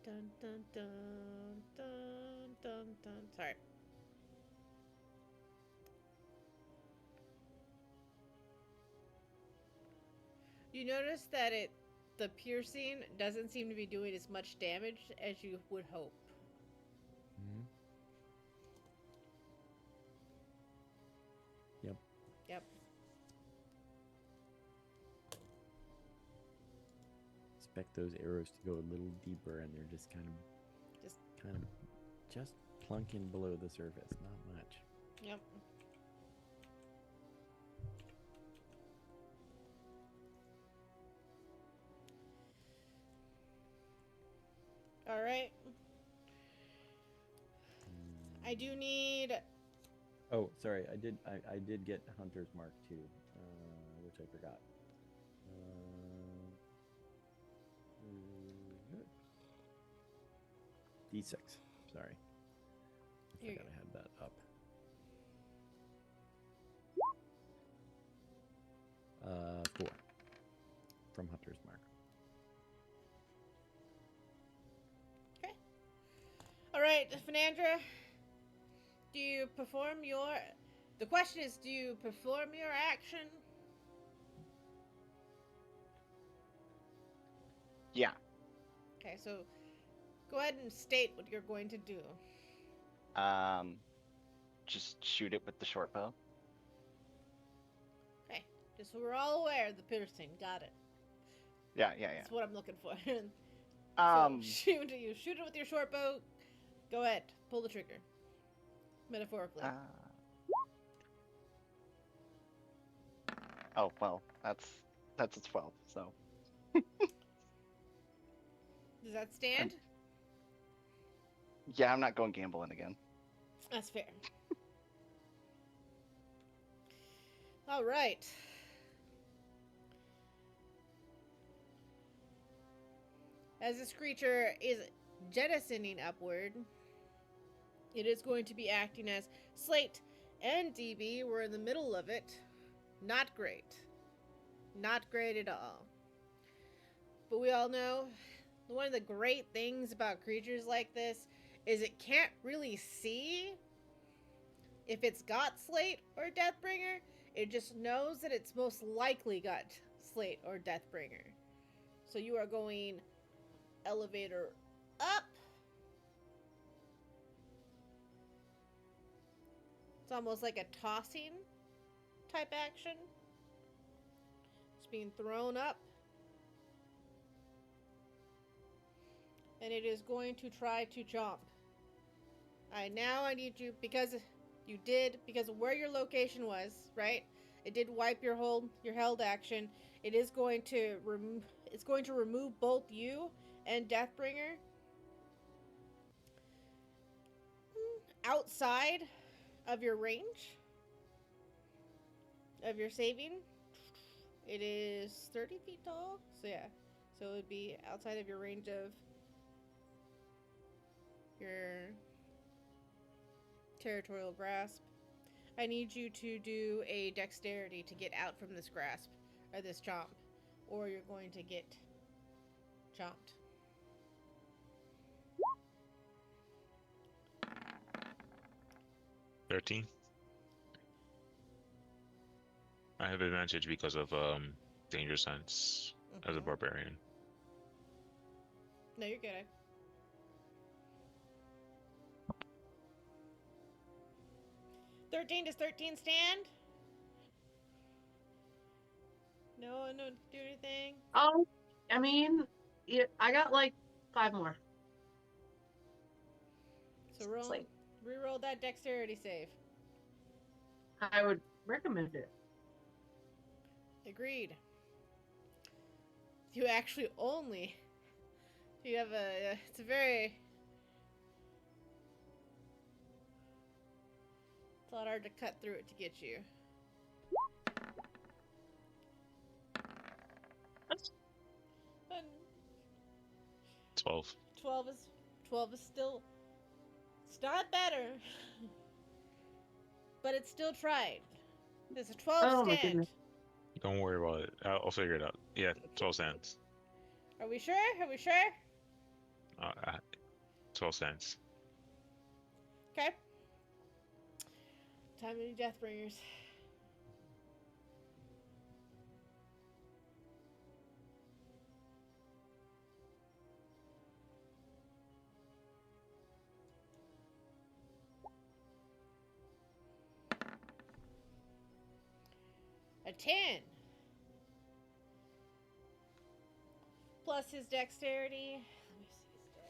Dun dun dun dun dun dun. Sorry. You notice that the piercing doesn't seem to be doing as much damage as you would hope. Mhm. Yep. Yep. Expect those arrows to go a little deeper, and they're just just plunking below the surface. Not much. Yep. All right. I do need. Oh, sorry. I did get Hunter's Mark too, which I forgot. D6. Sorry. I Here you forgot I had that up. 4 from Hunter's Mark. Okay. All right, Fernandra. Do you perform your? The question is, do you perform your action? Yeah. Okay, so go ahead and state what you're going to do. Just shoot it with the short bow. Okay, just so we're all aware, the piercing. Got it. Yeah. That's what I'm looking for. Um. So shoot it with your short bow. Go ahead, pull the trigger. Metaphorically. Oh well, that's a 12. So. Does that stand? Yeah, I'm not going gambling again. That's fair. All right. As this creature is jettisoning upward, it is going to be acting as Slate and DB. We're in the middle of it. Not great. Not great at all. But we all know one of the great things about creatures like this is it can't really see if it's got Slate or Deathbringer. It just knows that it's most likely got Slate or Deathbringer. So you are going elevator up. It's almost like a tossing type action. It's being thrown up. And it is going to try to jump. Alright, now I need you, because of where your location was, right? It did wipe your held action. It is going to remove both you and Deathbringer outside of your range of your saving. It is 30 feet tall, so yeah. So it would be outside of your range of your territorial grasp. I need you to do a dexterity to get out from this grasp, or this chomp, or you're going to get chomped. $13. I have advantage because of danger sense as a barbarian. No, you're good. 13, does 13 stand? No, no, do anything. Oh, I mean, yeah, I got like 5 more. So Like, re-roll that dexterity save. I would recommend it. Agreed. You actually only. You have a. It's a very. It's a lot hard to cut through it to get you. And 12. 12 is still. It's not better. But it's still tried. There's a 12 Oh my stand. goodness. Don't worry about it. I'll figure it out. Yeah, 12 cents. Are we sure? 12 cents. Okay. Time to do Deathbringers. A 10. Plus his dexterity. Let me see his dex.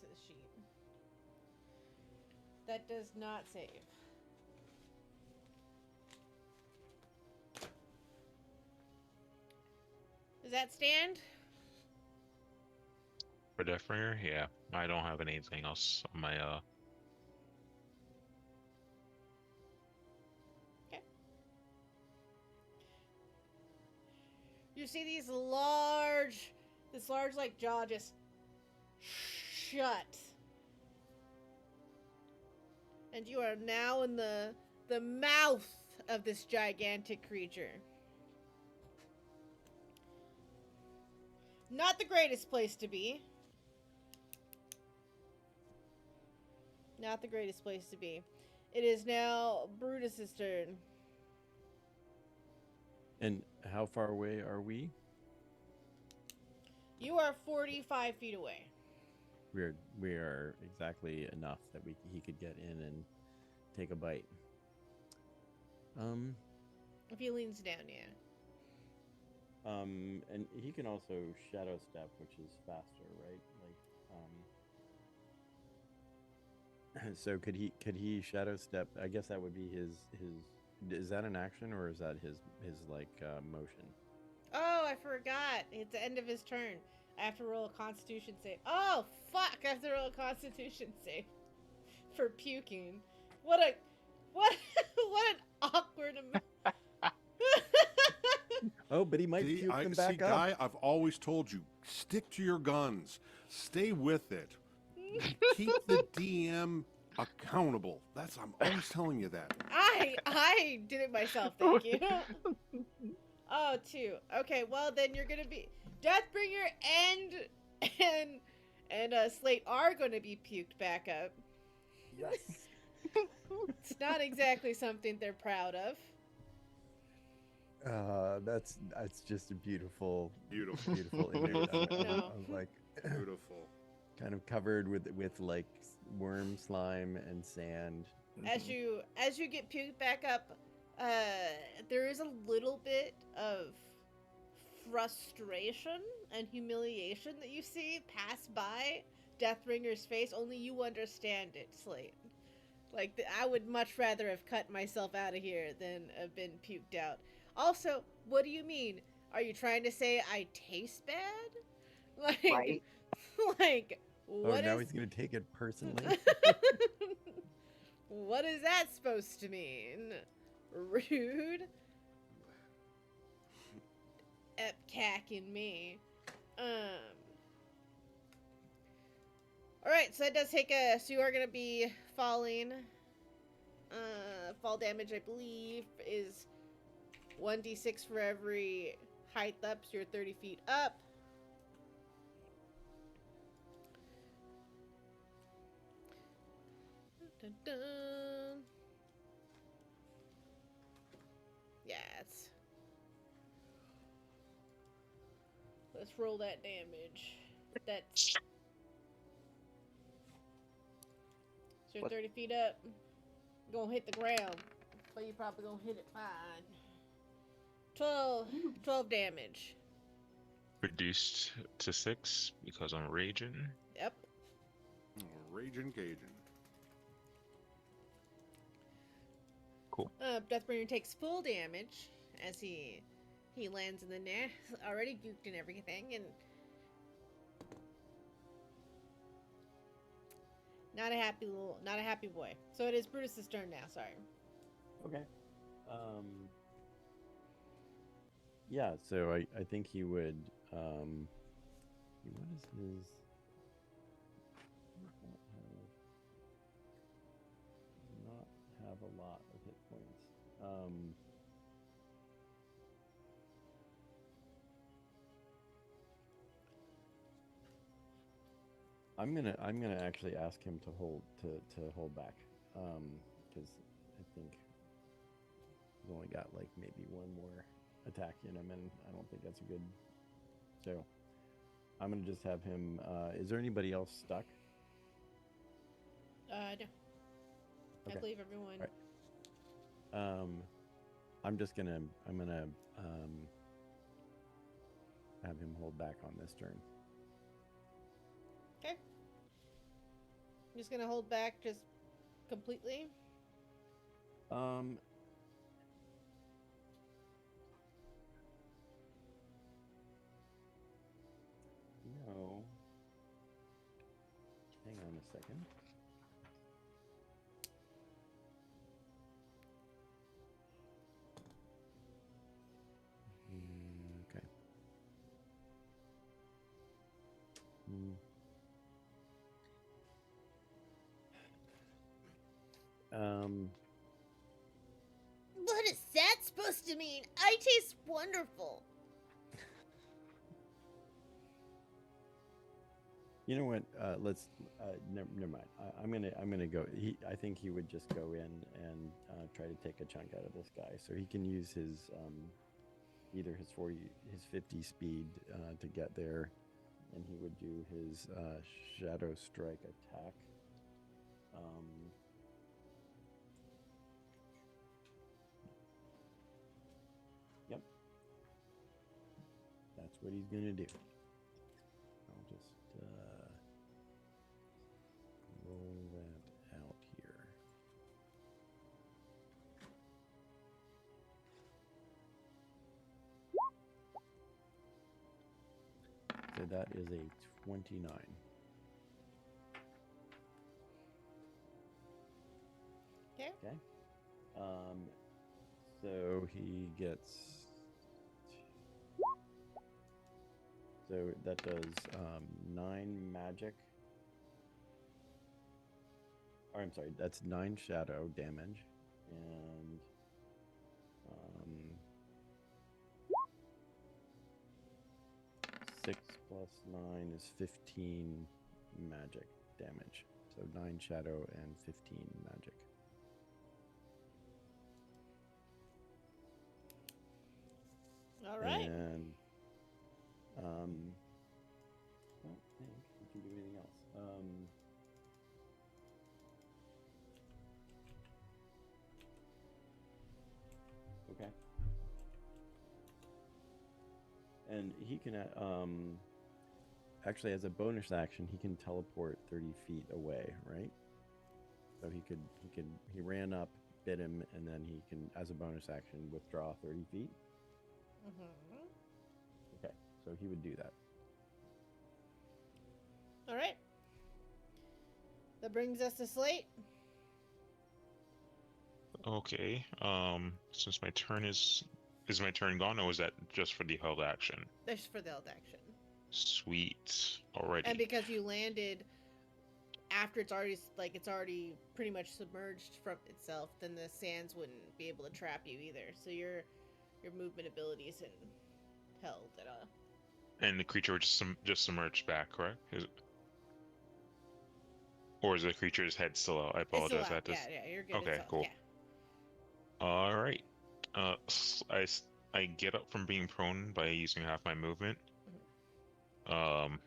weaknesses sheet. That does not save. Does that stand? For Deathbringer, yeah. I don't have anything else on my Okay. You see this large like jaw just shut. And you are now in the mouth of this gigantic creature. Not the greatest place to be. Not the greatest place to be. It is now Brutus's turn. And how far away are we? You are 45 feet away. We are exactly enough that he could get in and take a bite. If he leans down, yeah. And he can also shadow step, which is faster, right? Like, so could he shadow step? I guess that would be his. Is that an action or is that his motion? Oh, I forgot. It's the end of his turn. I have to roll a Constitution save. Oh, fuck! I have to roll a Constitution save for puking. What an awkward amount. Oh, but he might puke them back up. Guy, I've always told you, stick to your guns. Stay with it. Keep the DM accountable. I'm always telling you that. I did it myself, thank you. Oh, 2. Okay, well then you're gonna be Deathbringer and Slate are gonna be puked back up. Yes. It's not exactly something they're proud of. That's just a beautiful Beautiful. image. No. I'm like Beautiful. kind of covered with like worm slime and sand. As you get puked back up, there is a little bit of frustration and humiliation that you see pass by Deathbringer's face. Only you understand it, Slate. Like, I would much rather have cut myself out of here than have been puked out. Also, what do you mean? Are you trying to say I taste bad? Like, Right. like, what now is... he's gonna take it personally. What is that supposed to mean? Rude? Epcack in me. Alright, so that does take a... So you are going to be falling. Fall damage, I believe, is 1d6 for every height up, so you're 30 feet up. Dun, dun, dun. Yeah, it's... Let's roll that damage. That's... So you're 30 feet up. You're gonna hit the ground. But you're probably gonna hit it fine. 12 damage. reduced to 6 because I'm raging. Yep. Raging Cajun. Cool. Deathbringer takes full damage as he lands in the net, already gooped and everything, and not a happy boy. So it is Brutus's turn now. Sorry. Okay. Yeah, so I think he would what is his not have a lot of hit points. I'm gonna actually ask him to hold back, because I think he's only got like maybe one more attack in him, and I don't think that's a good. So I'm gonna just have him. Is there anybody else stuck? No. Okay. I believe everyone. Right. I'm gonna have him hold back on this turn. Okay. Just gonna hold back just completely. Um, no. Hang on a second. Okay. Mm. Um, What is that supposed to mean? I taste wonderful. you know what? Let's. Never mind. I'm gonna go. I think he would just go in and try to take a chunk out of this guy, so he can use his either his 50 speed to get there, and he would do his shadow strike attack. Yep, that's what he's gonna do. I'll just roll that out here. So that is a 29. Okay. Okay. So he gets. So that does 9 magic. Or I'm sorry, that's 9 shadow damage, and 6 plus 9 is 15 magic damage. So 9 shadow and 15 magic. All right. And I don't think we can do anything else. Okay. And he can actually, as a bonus action, he can teleport 30 feet away, right? So he ran up, bit him, and then he can, as a bonus action, withdraw 30 feet. Mm-hmm. Okay, so he would do that. All right. That brings us to Slate. Okay. Since my turn is my turn gone, or was that just for the held action? That's for the held action. Sweet. Already. And because you landed after it's already pretty much submerged from itself, then the sands wouldn't be able to trap you either. So your movement ability isn't held at all. And the creature would just submerge back, correct? Or is the creature's head still out? I apologize. It's still out. Yeah, you're good. Okay, It's cool. Yeah. All right. I get up from being prone by using half my movement. And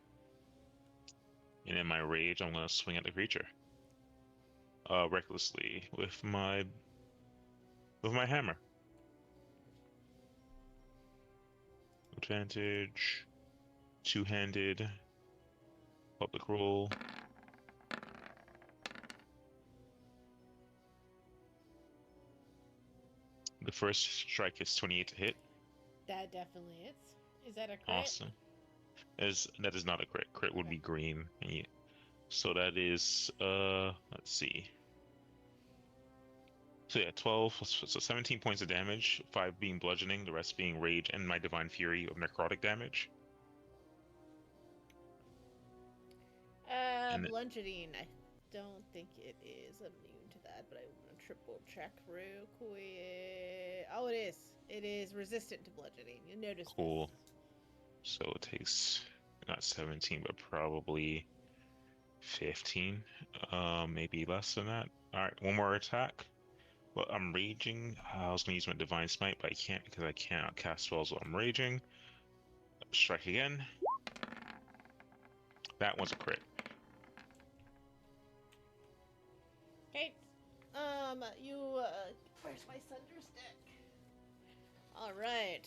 in my rage, I'm gonna swing at the creature. Recklessly with my hammer. Advantage. Two-handed. Public roll. The first strike is 28 to hit. That definitely is. Is that a crit? Awesome. That is not a crit. Crit would be green. Yeah. So that is let's see. So yeah, 12, so 17 points of damage, 5 being bludgeoning, the rest being rage and my divine fury of necrotic damage. Bludgeoning. I don't think it is immune to that, but I want to triple check real quick. Oh, it is. It is resistant to bludgeoning. You notice. Cool. So it takes not 17, but probably 15, maybe less than that. All right, one more attack. Well, I'm raging. I was gonna use my divine smite, but I can't because I cannot cast spells while I'm raging. Strike again. That one's a crit. Okay. Where's my thunder stick? All right.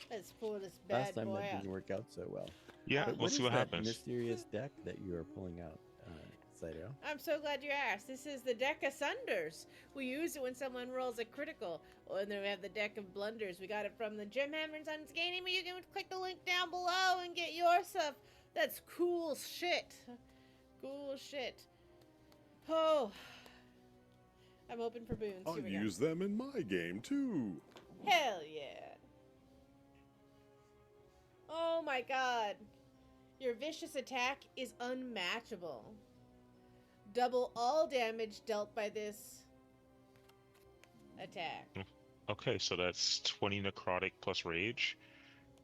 Let's pull this bad Last time boy that out. didn't work out so well. Yeah, But we'll see what is that happens. mysterious deck that you are pulling out? Saito. I'm so glad you asked. This is the deck of Sunders. We use it when someone rolls a critical. Oh, and then we have the deck of Blunders. We got it from the Jim Hammer and Sons Gaming. You can click the link down below and get your stuff. That's cool shit. Cool shit. Oh. I'm open for boons. I'll Here we go. use them in my game too. Hell yeah. Oh my god. Your vicious attack is unmatchable. Double all damage dealt by this attack. Okay, so that's 20 necrotic plus rage.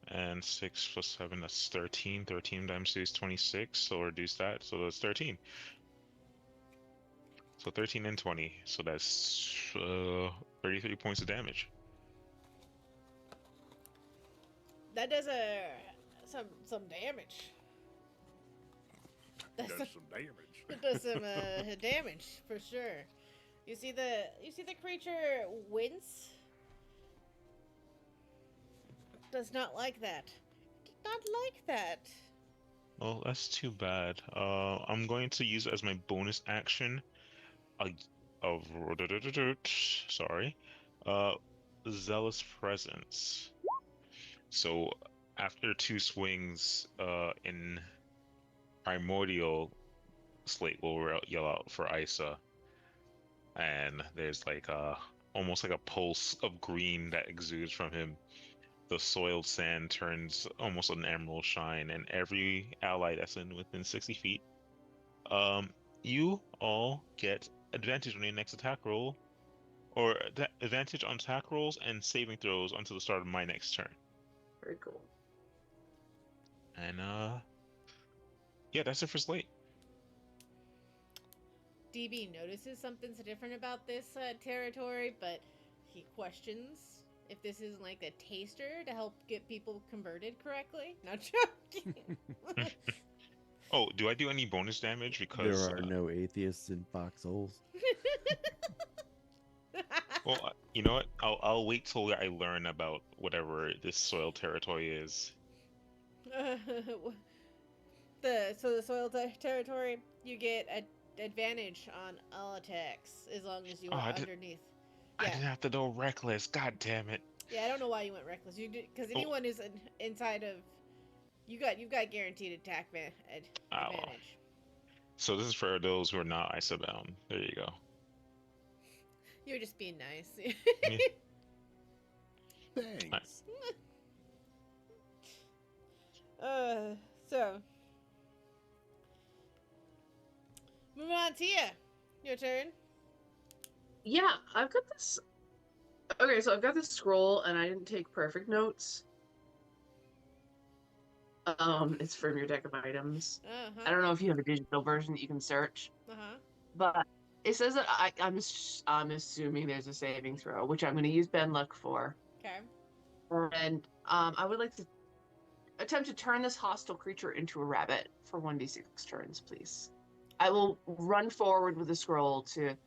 And 6 plus 7, that's 13. 13 times 2 is 26, so reduce that, so that's 13. So 13 and 20, so that's 33 points of damage. That does some damage. Does some damage. It does some damage for sure. You see the creature wince? Does not like that. Did not like that. Well, that's too bad. I'm going to use it as my bonus action. Sorry. Zealous Presence. So after 2 swings, in Primordial, Slate will yell out for Isa, and there's like almost like a pulse of green that exudes from him. The soiled sand turns almost an emerald shine, and every ally that's within 60 feet, you all get advantage on your next attack roll, or advantage on attack rolls and saving throws until the start of my next turn. Very cool. And yeah, that's it for Slate. DB notices something's different about this territory, but he questions if this isn't like a taster to help get people converted correctly. Not joking. Oh, do I do any bonus damage? Because There are no atheists in foxholes. well, you know what? I'll wait till I learn about whatever this soil territory is. The soil territory, you get advantage on all attacks as long as you are underneath. I Yeah. didn't have to go reckless. God damn it! Yeah, I don't know why you went reckless. You did because anyone who's inside of you've got guaranteed attack advantage. So this is for those who are not ISA bound. There you go. You're just being nice. Yeah. Thanks. So moving on, Tia. Your turn. Yeah, I've got this. Okay, so I've got this scroll, and I didn't take perfect notes. It's from your deck of items. I don't know if you have a digital version that you can search, but it says that I'm assuming there's a saving throw, which I'm going to use Ben Luck for. Okay. And I would like to attempt to turn this hostile creature into a rabbit for 1d6 turns, please. I will run forward with the scroll to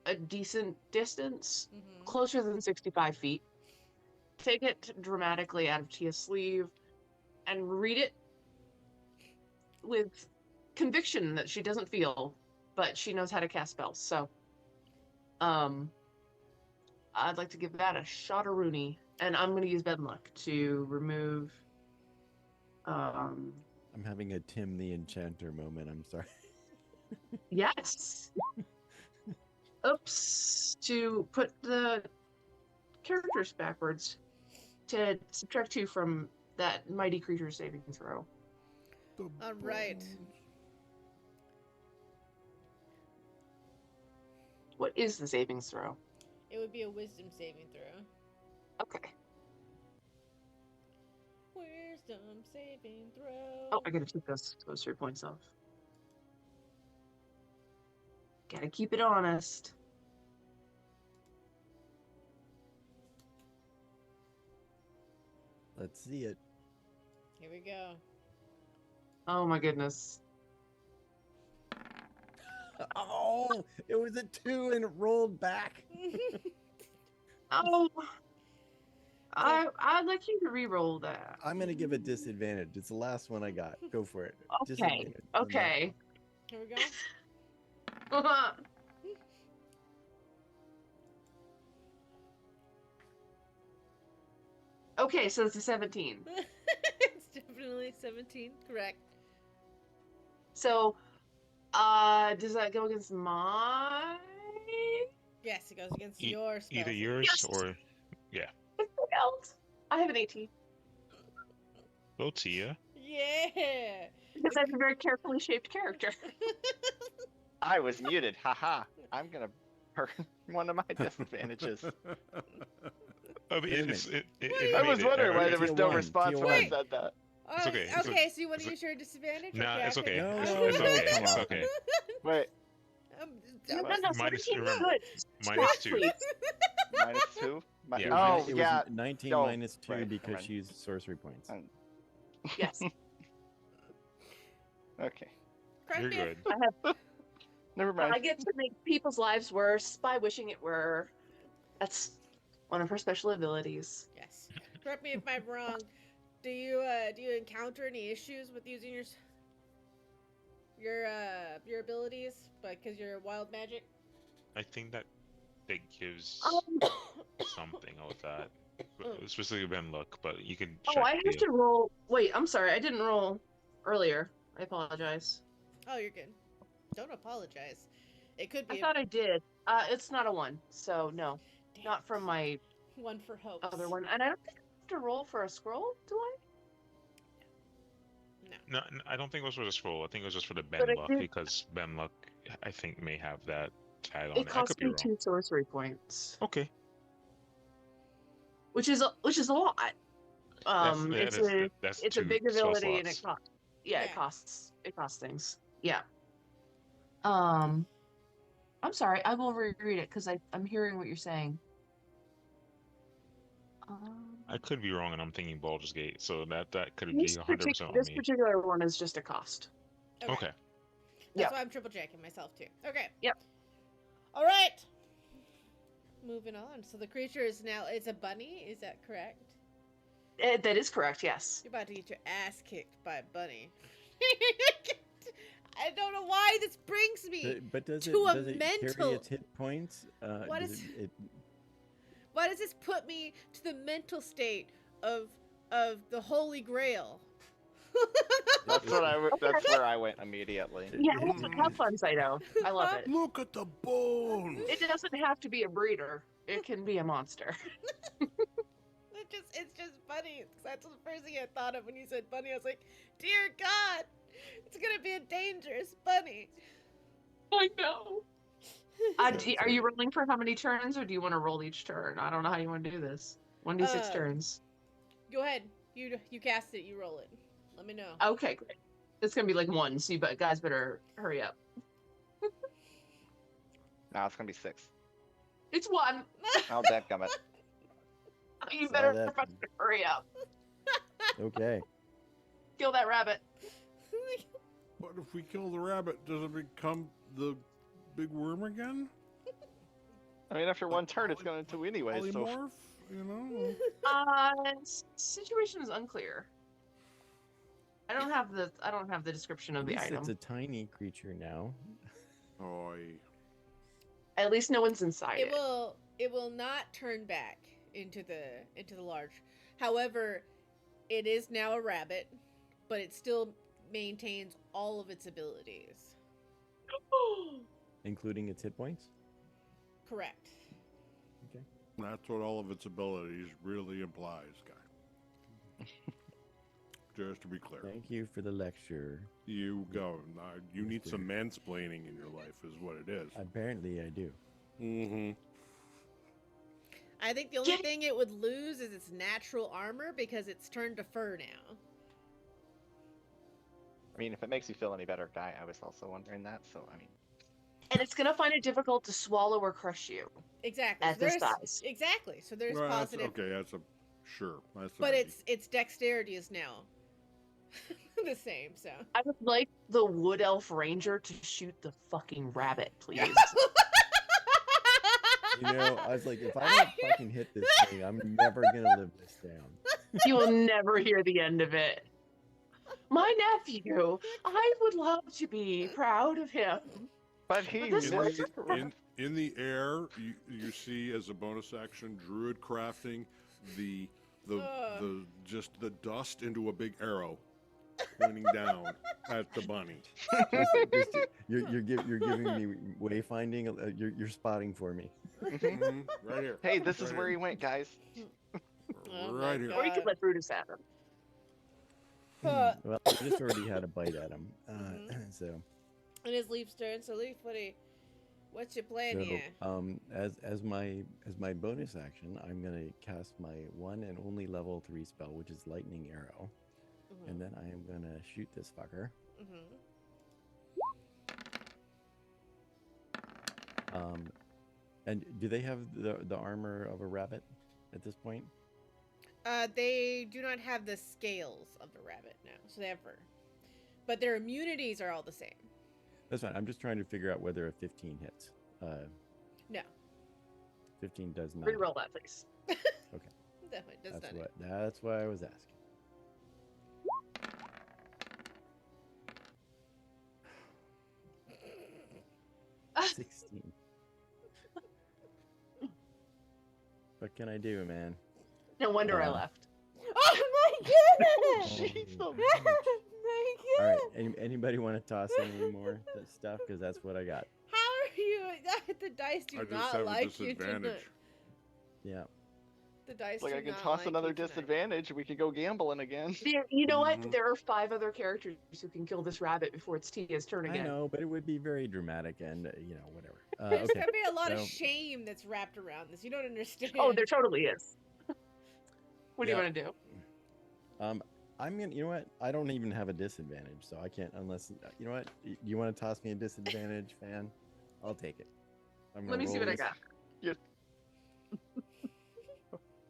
a decent distance, closer than 65 feet. Take it dramatically out of Tia's sleeve and read it with conviction that she doesn't feel, but she knows how to cast spells. So, I'd like to give that a shot of Rooney, and I'm going to use Ben Luck to remove. I'm having a Tim the Enchanter moment. I'm sorry. Yes. Oops. To put the characters backwards, to subtract 2 from that mighty creature saving throw. All right. What is the saving throw? It would be a wisdom saving throw. Okay. Wisdom saving throw. Oh, I gotta take those 3 points off. Gotta keep it honest. Let's see it. Here we go. Oh my goodness. Oh, it was a 2 and it rolled back. Oh. I'd like you to re-roll that. I'm gonna give a disadvantage. It's the last one I got. Go for it. Okay. Disadvantage. Okay. Here we go. Okay, so it's a 17. It's definitely 17. Correct. So, does that go against my? Yes, it goes against E- your spell. Either save. yours Yes! or yeah. It failed. I have an 18 Go Tia. Yeah. because I have a very carefully shaped character. I was muted. Haha. I'm gonna burn one of my disadvantages. I mean, Wait a I made was it. wondering why Okay. there was Tier no one, response tier when I one. said that. It's okay, it's Okay, so you want it's to use your disadvantage? Nah, okay, it's I can- okay. No, It's, no, it's no, okay. come It's on. okay. Wait, Um, No, I'm- no, Minus- 17 is remember, good. minus Swap, 2. please. -2? Yeah. It was, Oh, it was yeah. 19 No, minus 2 right, because never mind. she used sorcery points. Yes. Okay. correct You're me if- good. Never mind. I get to make people's lives worse by wishing it were. That's one of her special abilities. Yes. Correct me if I'm wrong. Do you encounter any issues with using your abilities, because you're wild magic? I think that it gives Um, something with that. Oh. Especially Ben look, but you can oh, check I have the- to roll. Wait, I'm sorry. I didn't roll earlier. I apologize. Oh, you're good. Don't apologize. It could I be thought I did. It's not a 1, so no. Damn Not it. from my One for hope. other one. And I don't think I have to roll for a scroll, do I? No, I don't think it was for the scroll. I think it was just for the But Ben I luck did- because Ben luck, I think, may have that tag on It it. I cost could be me wrong. 2 sorcery points, Okay. which is a lot. That's It's a two big spell ability, and it slots. costs. Yeah. It costs things. Yeah. I'm sorry. I will reread it because I'm hearing what you're saying. I could be wrong, and I'm thinking Baldur's Gate, so that could be This 100% on this me. particular one is just a cost. Okay. That's Yeah. why I'm triple checking myself too. Okay. Yep. All right. Moving on. So the creature is now, it's a bunny. Is that correct? That is correct. Yes. You're about to get your ass kicked by a bunny. I don't know why this brings me. But does to a it mental- carry its hit points? What does is- it Why does this put me to the mental state of the Holy Grail? That's where I went immediately. Yeah. Have fun, Saito. I love it. Look at the bones. It doesn't have to be a breeder. It can be a monster. It's just funny. 'Cause that's the first thing I thought of when you said bunny. I was like, dear God, it's gonna be a dangerous bunny. I know. Are you rolling for how many turns, or do you want to roll each turn? I don't know how you want to do this. 1d6 turns. Go ahead. You cast it. You roll it. Let me know. Okay, great. It's gonna be like 1, so you guys better hurry up. Now it's gonna be 6. It's 1. Oh, dadgummit. You Saw better that. fucking hurry up. okay? Kill that rabbit. What if we kill the rabbit? Does it become the big worm again? I mean, after one turn, it's going to anyway. So Polymorph? You know? Situation is unclear. I don't have the description of At the least item. it's a tiny creature now. Oi. At least no one's inside It will not turn back into the large. However, it is now a rabbit, but it still maintains all of its abilities. Including its hit points? Correct. Okay. That's what all of its abilities really implies, guy. Just to be clear. Thank you for the lecture. You go. Now, you need some mansplaining in your life, is what it is. Apparently I do. Mm-hmm. I think the only thing it would lose is its natural armor because it's turned to fur now. I mean, if it makes you feel any better, guy, I was also wondering that. So I mean, And it's gonna find it difficult to swallow or crush you. Exactly. At So this there's- size. Exactly. So there's Well, that's, positive. okay, that's a sure. That's But an its dexterity is now the same. So. I would like the wood elf ranger to shoot the fucking rabbit, please. You know, I was like, if I don't fucking hit this thing, I'm never gonna live this down. You will never hear the end of it. My nephew, I would love to be proud of him. But he this In missed. in the air, you see as a bonus action, Druid crafting the just the dust into a big arrow, pointing down at the bunny. Just you're giving me wayfinding. You're spotting for me. Mhm. Right here. Hey, this is Right where here. he went, guys. Oh my Right here. Or you could let Brutus have him. Well, I just already had a bite at him, so It is Leaf's turn. So Leaf, what's your plan here? as my bonus action, I'm gonna cast my one and only level 3 spell, which is Lightning Arrow, and then I am gonna shoot this fucker. And do they have the armor of a rabbit at this point? They do not have the scales of the rabbit now, so they have fur. But their immunities are all the same. That's fine. I'm just trying to figure out whether a 15 hits. No. 15 does not. Reroll that, please. Okay. Definitely does not. That's why I was asking. Ah. 16. What can I do, man? No wonder I left. Oh my goodness! Jesus. Oh my All right. goodness! Anybody want to toss any more stuff? Because that's what I got. How are you? The dice do I just not have a like you disadvantage. tonight. Yeah. The dice Like do I can not toss like another you tonight. disadvantage. We could go gambling again. You know what? Mhm. There are 5 other characters who can kill this rabbit before it's Tia's turn I again. know, but it would be very dramatic and, whatever. There's Okay. gonna be a lot of so- shame that's wrapped around this. You don't understand. Oh, there totally is. What do you Yeah. want to do? I'm gonna. You know what? I don't even have a disadvantage, so I can't unless. You know what? You want to toss me a disadvantage, fan? I'll take it. Let me see what I got.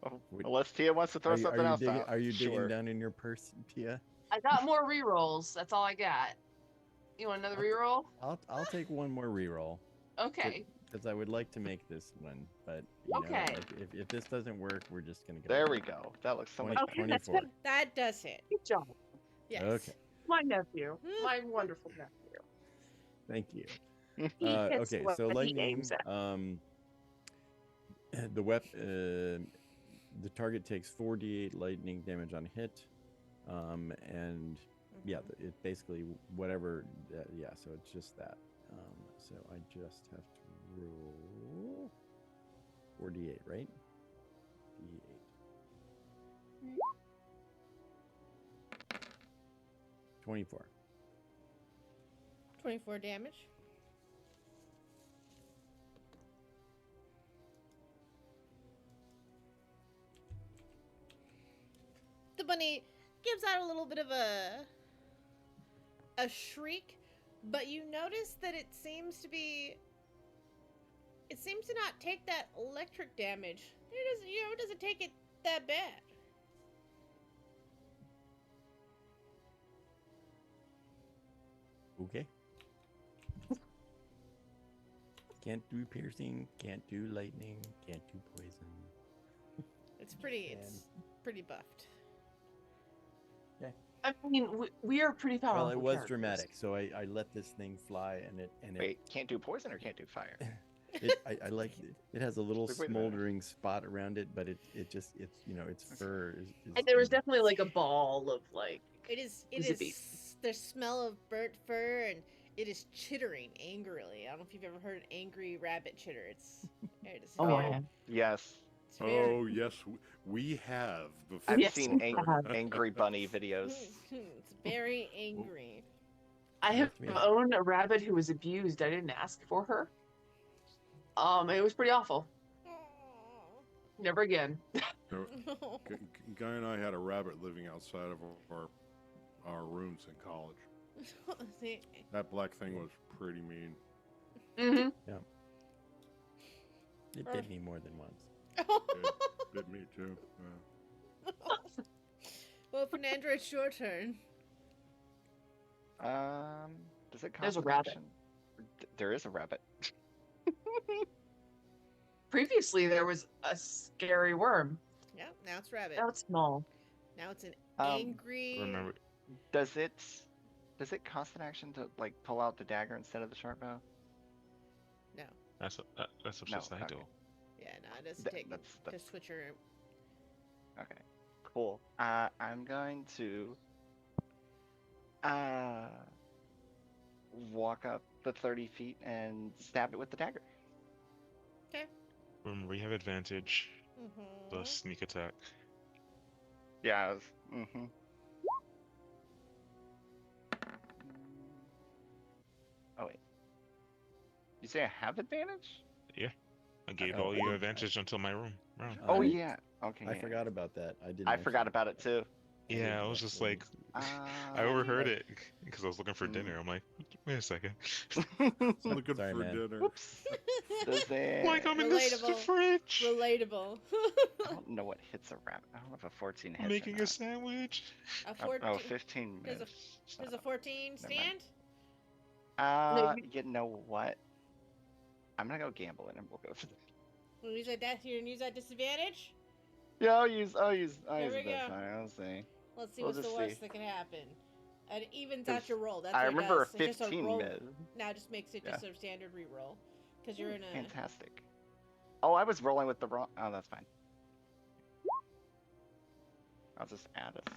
Oh, Would- unless Tia wants to throw something else digging, out. Are you digging Sure. down in your purse, Tia? I got more rerolls. That's all I got. You want another reroll? I'll take one more reroll Okay. because I would like to make this one, but you know, Okay. if this doesn't work, we're just gonna go. There we go. That looks so much 20, better. Okay, that's 24. good. That does hit. Good job. Yes. Okay. My nephew. My wonderful nephew. Thank you. He hits Okay, what so he lightning. aims at. The target takes 4d8 lightning damage on hit, and yeah, it basically whatever. Yeah, so it's just that. So I just have to roll 4d8, right? D8. 24. 24 damage. The bunny gives out a little bit of a shriek, but you notice that it seems to not take that electric damage. It doesn't take it that bad. Okay. Can't do piercing, can't do lightning, can't do poison. It's pretty buffed. I mean, we are pretty powerful. Well, it was characters. dramatic, so I let this thing fly, and it Wait, can't do poison or can't do fire? I like it. It has a little Wait a minute. smoldering spot around it, but it's fur is And there was definitely like a ball of like. It is Zippy. the smell of burnt fur, and it is chittering angrily. I don't know if you've ever heard an angry rabbit chitter. It is Oh, very, yeah. Yes. it's very, Oh yes, we have before. I've Yes, seen we have. angry bunny videos. it's very angry. I have Yeah. owned a rabbit who was abused. I didn't ask for her. It was pretty awful. Never again. Guy and I had a rabbit living outside of our rooms in college. See, That black thing was pretty mean. Mm-hmm. It bit me more than once. It bit me too. well, Fernandra, it's your turn. Does it cost There's a an rabbit. action? There is a rabbit. Previously, there was a scary worm. Yeah, now it's rabbit. Now it's small. Now it's an Um, angry. Remember, Does it cost an action to like pull out the dagger instead of the short bow? That's what No, I do. okay. Yeah, no, it doesn't Th- take that's to that's switch your. okay. Cool. I'm going to uh walk up the 30 feet and stab it with the dagger. Okay. Remember, we have advantage. The Mm-hmm. sneak attack. Yeah. Mm-hmm. Oh wait. You say I have advantage? Yeah, I gave Oh, all I you didn't. advantage until my round. Oh I yeah. Okay. I Yeah. forgot about that. I didn't. I forgot Actually, about it too. I Yeah, I didn't was just actually. like, I overheard But it because I was looking for mm. dinner. I'm like, wait a second. Looking Sorry, for man. dinner. Whoops. Does Like it? I'm in the Relatable. fridge. Relatable. I don't know what hits a rabbit. I don't know if a 14 I'm hits or making a not. sandwich. A Oh, 14. 15 Does a miss. does a 14 Never mind. stand? No, You know what? I'm gonna go gamble it and we'll go for the. We'll use that. You're gonna use that disadvantage. Yeah, I'll use There we it this go. time. I'll see. Let's see We'll what's the just worst see. that can happen. And it evens 'Cause out your roll. That's I what it remember a does. It's just a 15 roll. miss. Now it just makes it Yeah. just a standard reroll. Because you're in a. Fantastic. Oh, I was rolling with the wrong. Oh, that's fine. I'll just add it.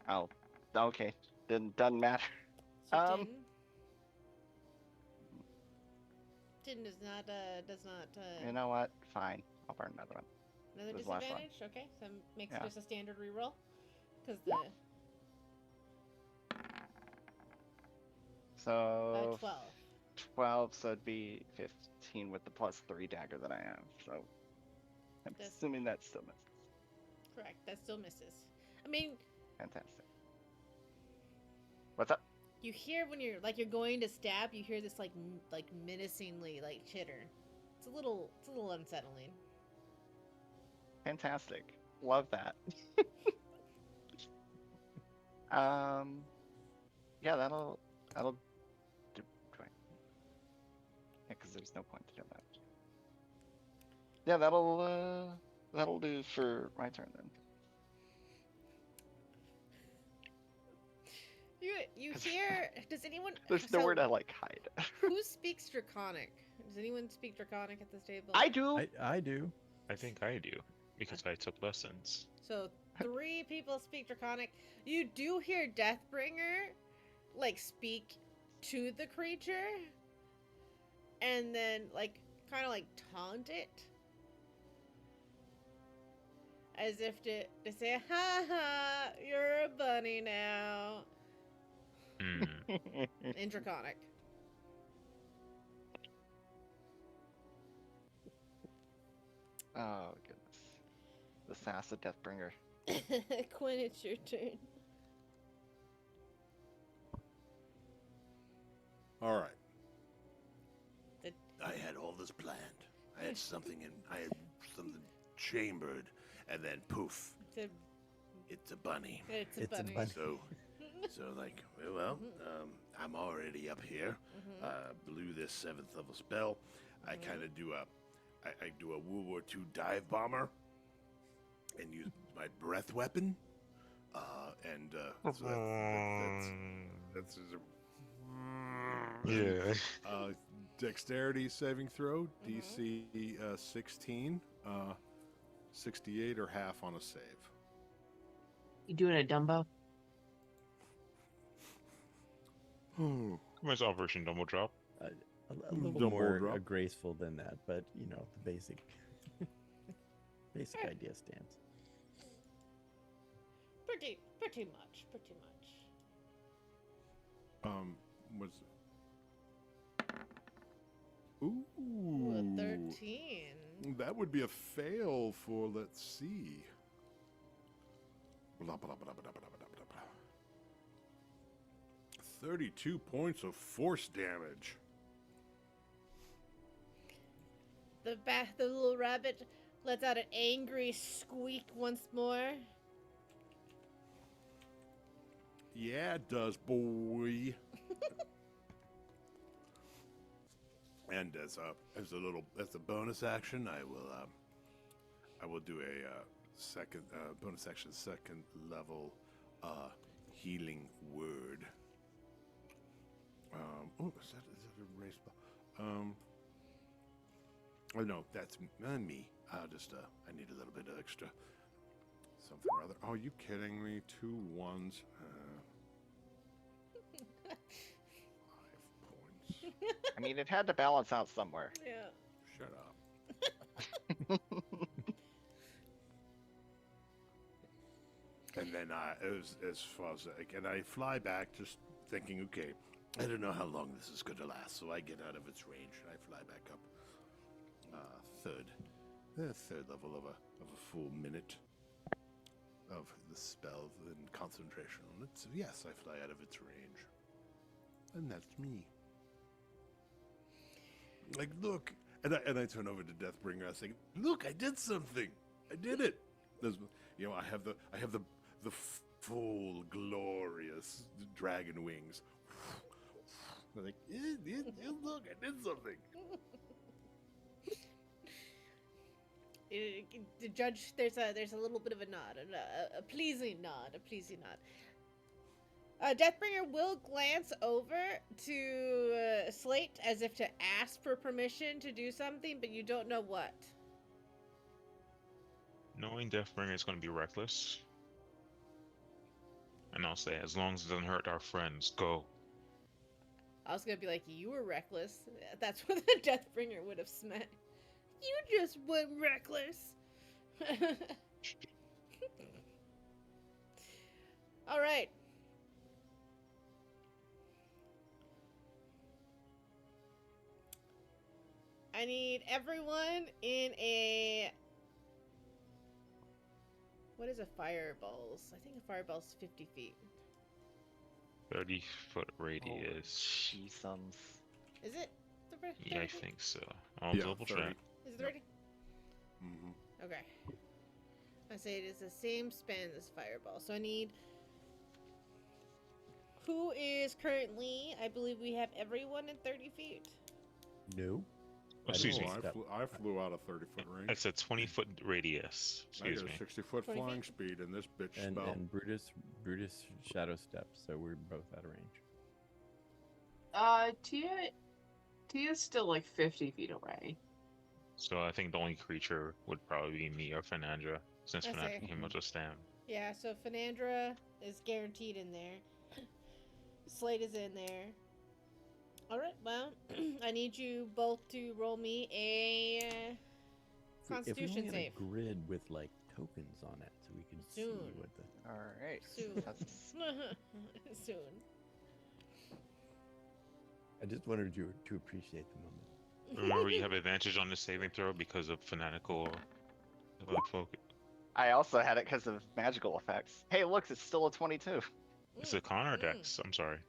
Oh, okay. Doesn't matter. So Um. Tin does not You know what? Fine. I'll burn another one. another This last one. disadvantage. Okay, so makes Yeah. it just a standard reroll. Because the So 12. 12, so it'd be 15 with the +3 dagger that I have. So I'm That's- assuming that still misses. Correct. That still misses. I mean, Fantastic. What's up? you hear when you're going to stab, you hear this like menacingly like chitter. It's a little unsettling. Fantastic. Love that. Yeah, that'll do. Yeah, because there's no point to do that. Yeah, that'll do for my turn then. You hear? Does anyone? There's so, nowhere to like hide. Who speaks Draconic? Does anyone speak Draconic at this table? I do. I do. I think I do because I took lessons. So 3 people speak Draconic. You do hear Deathbringer, like speak to the creature, and then like kind of like taunt it, as if to say, "Ha ha, you're a bunny now," Hmm. in Draconic. Oh goodness. The sass of Deathbringer. Quinn, it's your turn. All right. I had all this planned. I had something chambered, and then poof, it's a bunny. It's a It's a bunny. bunny. So like, well, I'm already up here. Blew this 7th level spell. I kind of do I do a World War II dive bomber, and use my breath weapon. So that's Yeah. Dexterity saving throw, DC 16, 68 or half on a save. You doing a Dumbo? Where's Operation Double Drop? A little Double more drop. graceful than that, but you know the basic idea stands. Pretty much. Was Ooh, Ooh, a 13. that would be a fail for, let's see. Blah, blah, blah, blah, blah, blah, blah, blah, blah. 32 points of force damage. The little rabbit lets out an angry squeak once more. Yeah, it does, boy. And as a bonus action, I will do a second bonus action, second level healing word. Is that a race spell? Oh no, that's me. I need a little bit of extra something or other. Oh, you kidding me? 2 1s. 5 points. I mean, it had to balance out somewhere. Yeah. Shut up. And then as far as and I fly back, just thinking, okay, I don't know how long this is going to last, so I get out of its range and I fly back up. Third level of a full minute of the spell and concentration on it. So yes, I fly out of its range, and that's me. Like, look, and I turn over to Deathbringer. I say, look, I did something. I did it. There's, I have the full glorious dragon wings. I'm like, look, I did something. The judge, there's a little bit of a nod, a pleasing nod, Deathbringer will glance over to Slate as if to ask for permission to do something, but you don't know what. Knowing Deathbringer is going to be reckless. And I'll say, as long as it doesn't hurt our friends, go. I was gonna be like, you were reckless. That's what the Deathbringer would have meant. You just went reckless. All right. I need everyone in a... What is a fireball's? I think a fireball's 50 feet. 30-foot radius. Jeezums. Is it? Yeah, I think so. I'll double 30. check. Is it 30? Mm-hmm. Okay. I say it is the same span as fireball. So I need... Who is currently... I believe we have everyone in 30 feet. No. Excuse me. I flew out a 30-foot range. It's a 20-foot radius. Excuse me. I got a 60-foot 20 flying feet? speed in this bitch And, spell. and Brutus shadow steps, so we're both out of range. Tia's still like 50 feet away. So I think the only creature would probably be me or Fernandra, since I Fernandra see. came with a stam. Yeah, so Fernandra is guaranteed in there. Slate is in there. Alright, well, I need you both to roll me a Constitution if we only save. had a grid with like tokens on it, so we can see Soon. what the. All right. Soon. That's- Soon. I just wanted you to appreciate the moment. Remember, you have advantage on the saving throw because of fanatical focus. I also had it because of magical effects. Hey, look, it's still a 22. It's a con or dex? I'm sorry.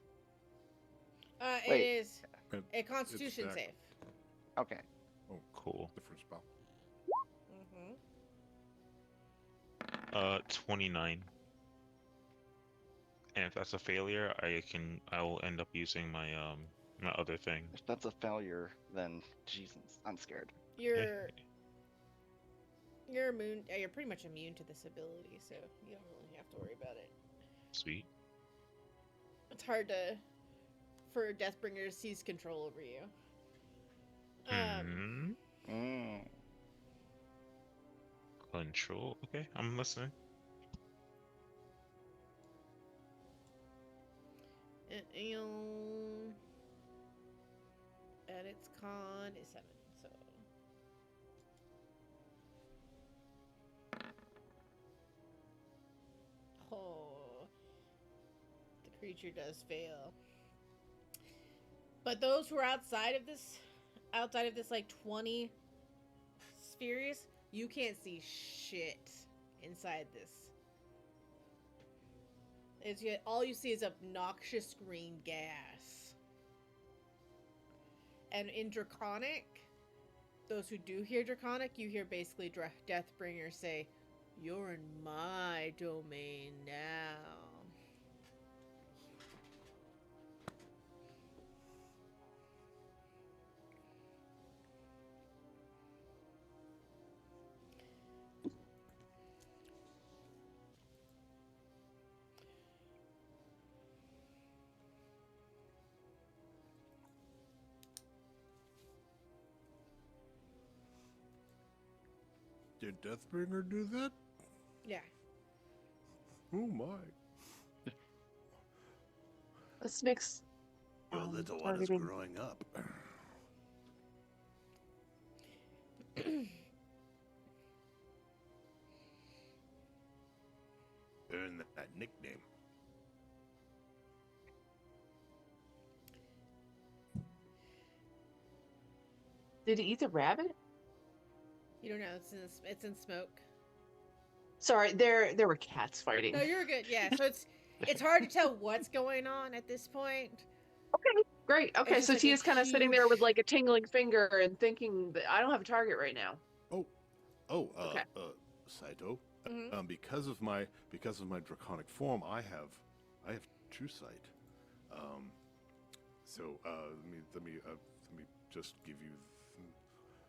It Wait. is a Constitution dex. save. Okay. Oh, Cool. different spell. 29. And if that's a failure, I will end up using my my other thing. If that's a failure, then Jesus, I'm scared. You're immune. You're pretty much immune to this ability, so you don't really have to worry about it. Sweet. It's hard for Deathbringer to seize control over you. Hmm. Control. Okay, I'm listening. And its con is 7, so. Oh. The creature does fail. But those who are outside of this like 20 spheres, you can't see shit inside this. All you see is obnoxious green gas. And in Draconic, those who do hear Draconic, you hear basically Deathbringer say, "You're in my domain now." Did Deathbringer do that? Yeah. Oh my. This makes Your little one is targeting. growing up. Earn that nickname. Did he eat the rabbit? You don't know. It's in smoke. Sorry, there were cats fighting. No, you're good. Yeah. So it's hard to tell what's going on at this point. Okay, great. Okay, just so like he a is kind of sitting there with like a tingling finger and thinking that I don't have a target right now. Okay. Saito. Mhm. Because of my draconic form, I have true sight. Let me just give you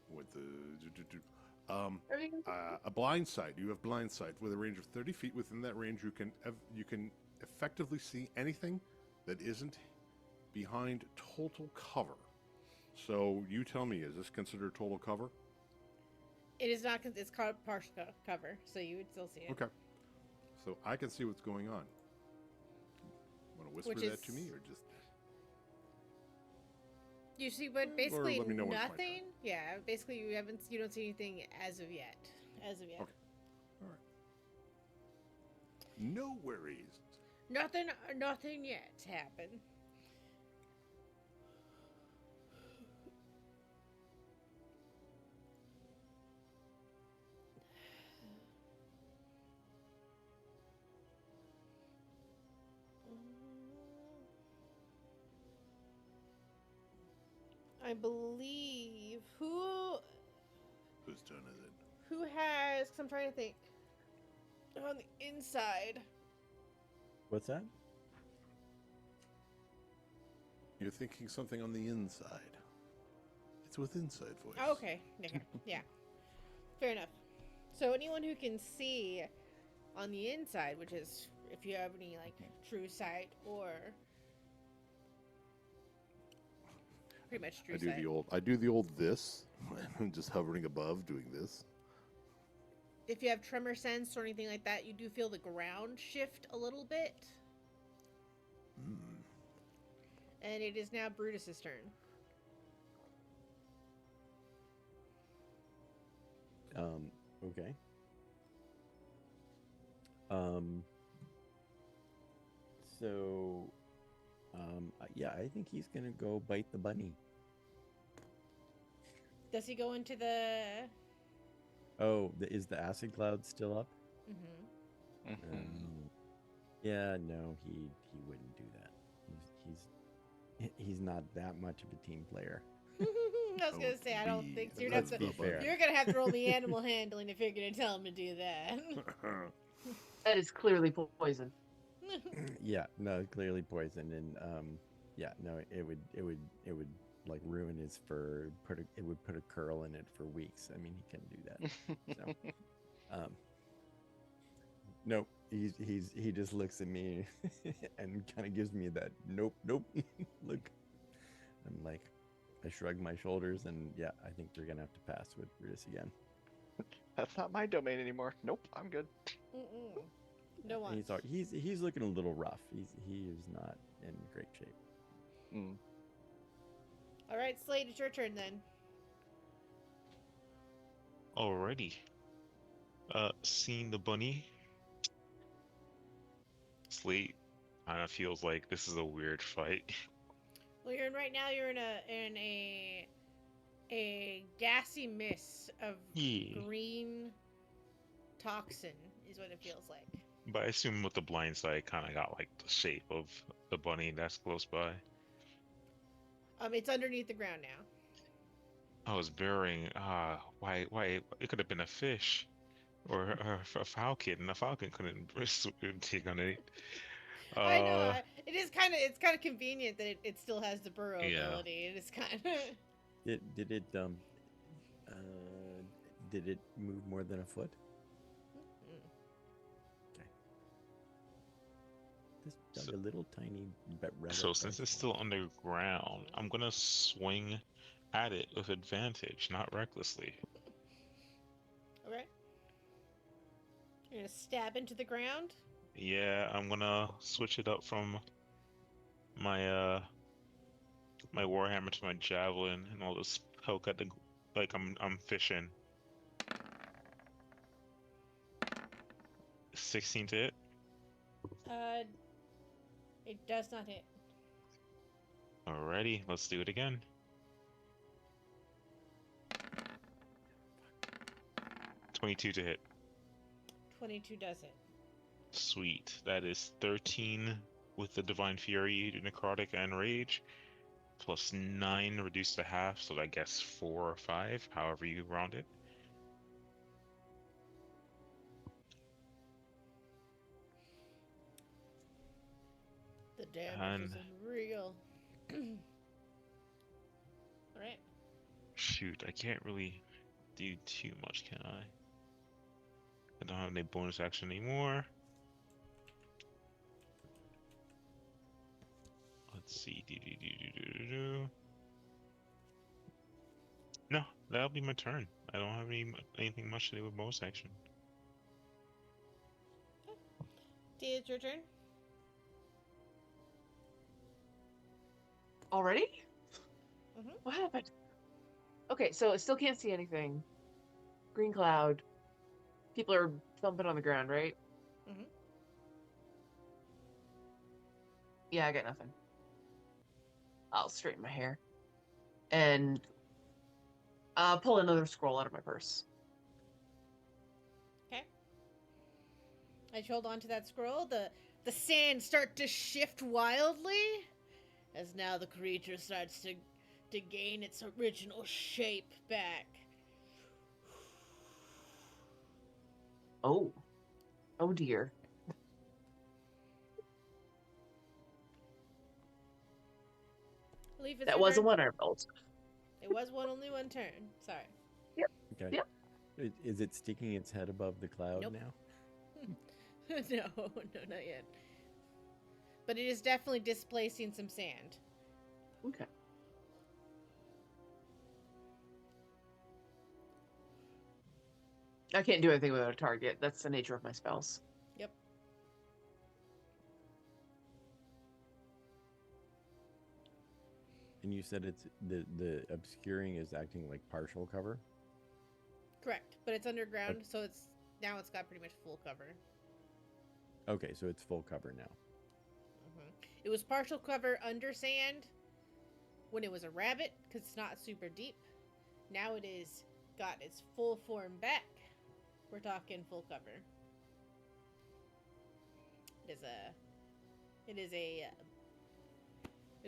what the a blind sight. You have blind sight with a range of 30 feet. Within that range, you can effectively see anything that isn't behind total cover. So you tell me, is this considered total cover? It is not. It's called partial cover, so you would still see it. Okay. So I can see what's going on. Want to whisper Which that to is- me, or just? You see, but basically let me know when it's my nothing. turn. Yeah, basically you don't see anything as of yet. As of yet. Okay. All right. No worries. Nothing yet happened. I believe Whose turn is it? who has. Cause I'm trying to think. On the inside. What's that? You're thinking something on the inside. It's with inside voice. Oh, okay. Okay. Yeah. Fair enough. So anyone who can see on the inside, which is if you have any like true sight or pretty much true sight. I do the old this. I'm just hovering above, doing this. If you have tremor sense or anything like that, you do feel the ground shift a little bit. And it is now Brutus's turn. Okay. So, yeah, I think he's gonna go bite the bunny. Does he go into the? Oh, is the acid cloud still up? Mm-hmm. Yeah, no, he wouldn't do that. He's not that much of a team player. I was gonna say I don't think so. Let's be fair. You're gonna have to roll me animal handling if you're gonna tell him to do that. That is clearly poison. Yeah, no, clearly poison, and yeah, no, it would like ruin his fur. It would put a curl in it for weeks. I mean, he couldn't do that. So, nope. He just looks at me and kind of gives me that nope look. I'm like, I shrug my shoulders, and yeah, I think we're gonna have to pass with Brutus again. That's not my domain anymore. Nope, I'm good. Mm-mm. No one. He's looking a little rough. He is not in great shape. All right, Slade, it's your turn then. Alrighty. Seeing the bunny. Slate kind of feels like this is a weird fight. Well, you're in a gassy mist of Yeah. green toxin is what it feels like. But I assume with the blind side, kind of got like the shape of the bunny that's close by. It's underneath the ground now. I was burying. Why? It could have been a fish, or a falcon. And a falcon couldn't take on it. I know. It's kind of convenient that it still has the burrow Yeah. ability. It is kind of. Did it move more than a foot? Just dug a little tiny rabbit. So since it's still underground, I'm gonna swing at it with advantage, not recklessly. Okay. You're gonna stab into the ground. Yeah, I'm gonna switch it up from my my warhammer to my javelin, and I'll just poke at the like I'm fishing. 16 to hit. Uh, it does not hit. Alrighty, let's do it again. 22 to hit. 22 does hit. Sweet. That is 13 with the Divine Fury, Necrotic, and Rage. Plus 9 reduced to half, so I guess 4 or 5, however you round it. The damage And is unreal. Alright. shoot, I can't really do too much, can I? I don't have any bonus action anymore. Let's see. No, that'll be my turn. I don't have anything much to do with bonus action. Tia, it's your turn. Already? Mhm. What happened? Okay, so I still can't see anything. Green cloud. People are thumping on the ground, right? Mhm. Yeah, I got nothing. I'll straighten my hair. And pull another scroll out of my purse. Okay. As you hold on to that scroll, the sand start to shift wildly, as now the creature starts to gain its original shape back. Oh. Oh dear. Leaf, it's That your was a turn. one I rolled. It was only one turn. Sorry. Okay. Yep. Is it sticking its head above the cloud Nope. now? No, not yet. But it is definitely displacing some sand. Okay. I can't do anything without a target. That's the nature of my spells. Yep. And you said it's the obscuring is acting like partial cover? Correct. But it's underground, so it's got pretty much full cover. Okay, so it's full cover now. It was partial cover under sand when it was a rabbit, because it's not super deep. Now it is got its full form back. We're talking full cover. It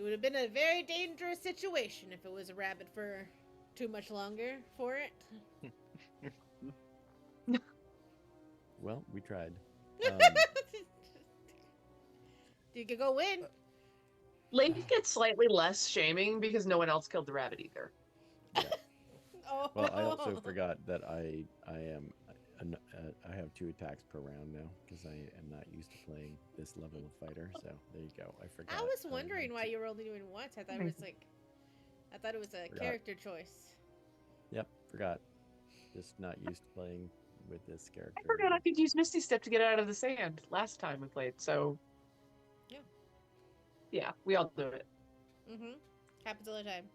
would have been a very dangerous situation if it was a rabbit for too much longer for it. Well, we tried. You could go win. Link gets slightly less shaming because no one else killed the rabbit either. Oh. Well, I also forgot that I have 2 attacks per round now because I am not used to playing this level of fighter. So there you go. I forgot. I was wondering why you were only doing once. I thought it was a Forgot. character choice. Yep, forgot. Just not used to playing with this character. I forgot I could use Misty Step to get out of the sand last time we played, so. Yeah. Yeah, we all do it. Happens all the time.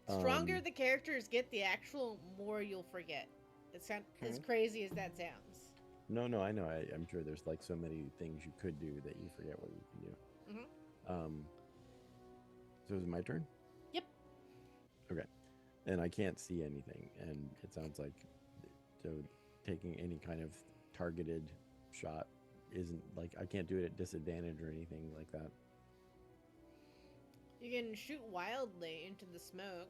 Stronger the characters get, the actual more you'll forget. It sounds as crazy as that sounds. No, I know. I'm sure there's like so many things you could do that you forget what you can do. So is it my turn? Yep. Okay. And I can't see anything, and it sounds like so taking any kind of targeted shot isn't like I can't do it at disadvantage or anything like that. You can shoot wildly into the smoke.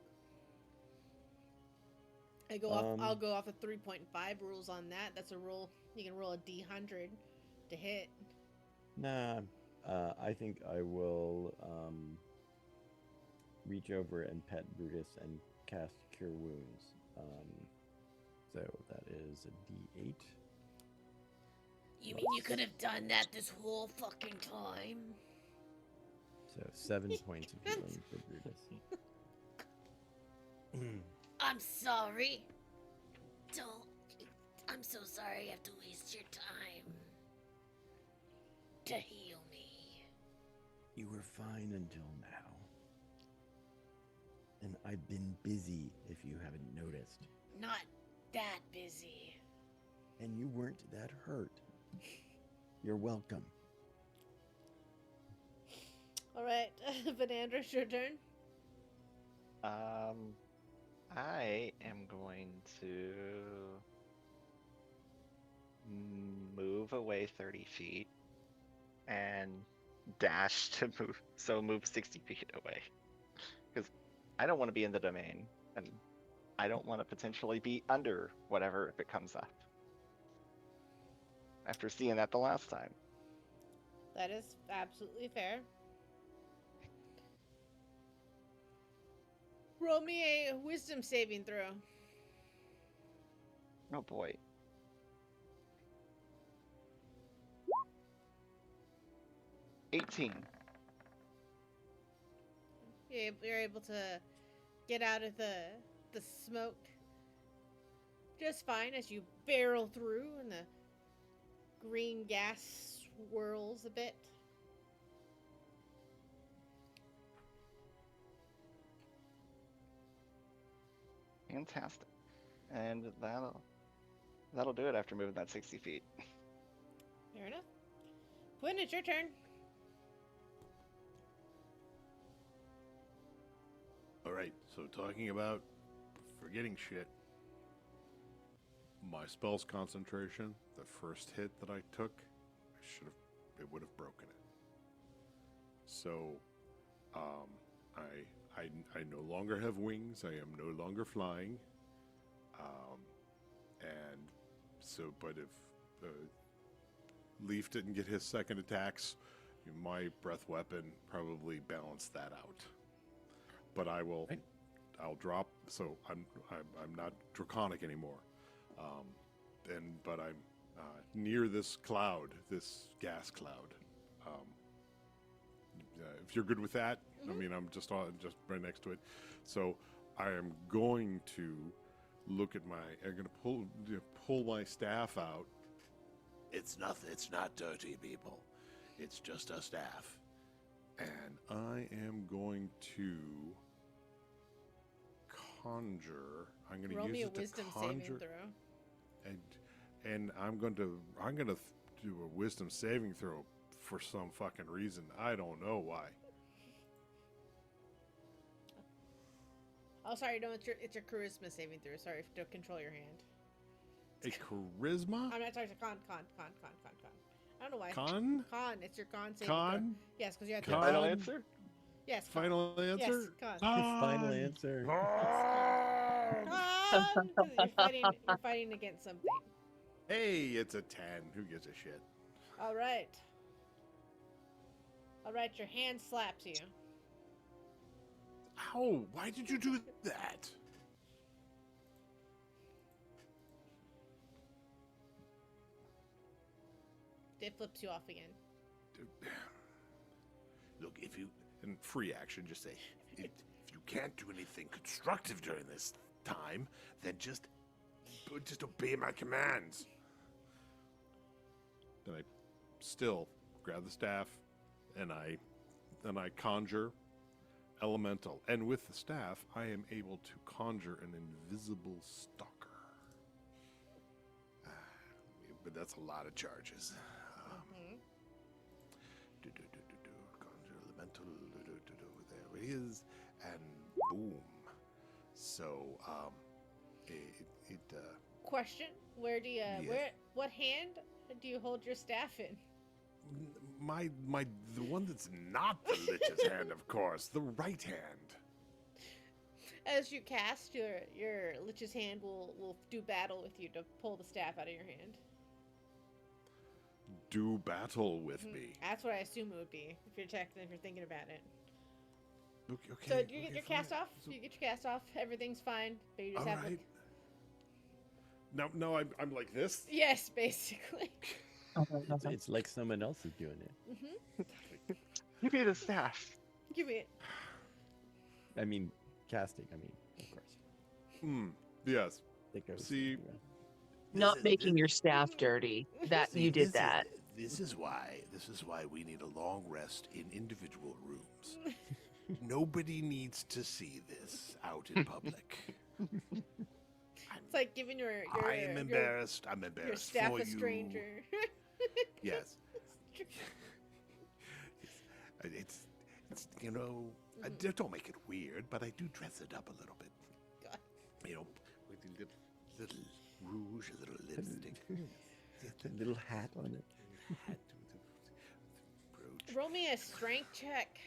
I'll go off of 3.5 rules on that. That's a roll. You can roll a D100 to hit. Nah, I think I will reach over and pet Brutus and cast Cure Wounds. So that is a D8. You mean you could have done that this whole fucking time? So 7 points of healing for Brutus. I'm sorry. I'm so sorry I have to waste your time to heal me. You were fine until now. And I've been busy, if you haven't noticed. Not that busy. And you weren't that hurt. You're welcome. All right, Vanandra, it's your turn. I am going to move away 30 feet and dash to move 60 feet away. Because I don't want to be in the domain, and I don't want to potentially be under whatever if it comes up. After seeing that the last time. That is absolutely fair. Roll me a wisdom saving throw. Oh boy. $18. You're able to get out of the smoke just fine as you barrel through and the green gas swirls a bit. Fantastic. And that'll do it after moving that 60 feet. Fair enough. Quinn, it's your turn. All right, so talking about forgetting shit. My spell's concentration, the first hit that I took, it would have broken it. So, I no longer have wings. I am no longer flying. And so, but if Leaf didn't get his second attacks, my breath weapon probably balanced that out. But I'll drop. So I'm not draconic anymore. But I'm near this cloud, this gas cloud. If you're good with that, I mean, I'm just right next to it. So I am going to look at I'm going to pull my staff out. It's nothing. It's not dirty, people. It's just a staff. And I am going to conjure. I'm going to Roll use me a it to wisdom conjure. saving throw. And I'm going to do a wisdom saving throw for some fucking reason. I don't know why. Oh, sorry, no, it's your charisma saving throw. Sorry, to control your hand. A charisma? I'm not sorry, it's a con. I don't know why. Con? Con, it's your con saving throw. Con? Yes, because you have to. Con? Final answer? Yes, con. Final answer? Yes, con. Final answer. Con! You're fighting against something. Hey, it's a 10. Who gives a shit? All right. Your hand slaps you. Ow, why did you do that? It flips you off again. Look, if you And free action, just say, if you can't do anything constructive during this time, then just obey my commands. then I still grab the staff and I conjure elemental. And with the staff, I am able to conjure an invisible stalker. But that's a lot of charges. Conjure elemental. There it is. And boom. So, Question: Where do you Yeah. what hand do you hold your staff in? The one that's not the Lich's hand, of course, the right hand. As you cast, your Lich's hand will do battle with you to pull the staff out of your hand. Do battle with me. That's what I assume it would be if you're thinking about it. Okay. So you get your fine. cast off. So- You get your cast off. Everything's fine, but you just all have right. No, I'm like this. yes, basically. It's like someone else is doing it. Give me the staff. Give me it. I mean, casting. I mean, of course. Yes. That goes See, not making your staff dirty. That See, you did that. This is why we need a long rest in individual rooms. Nobody needs to see this out in public. It's like giving your I am embarrassed. I'm your embarrassed staff for a you. stranger. Yes. It's you know, don't make it weird, but I do dress it up a little bit. God. You know, with a little rouge, a little lipstick. A little hat on it. Hat with the brooch. Roll me a strength check.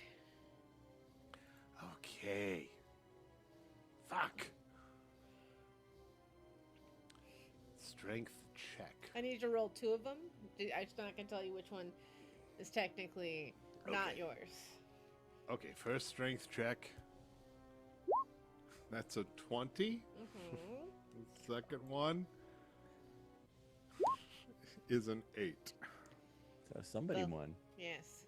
Okay. Fuck. Strength check. I need you to roll 2 of them. I'm just not gonna tell you which one is technically not Okay. yours. Okay, first strength check. That's a 20. Mm-hmm. The second one is an 8. So somebody Well- won. Yes.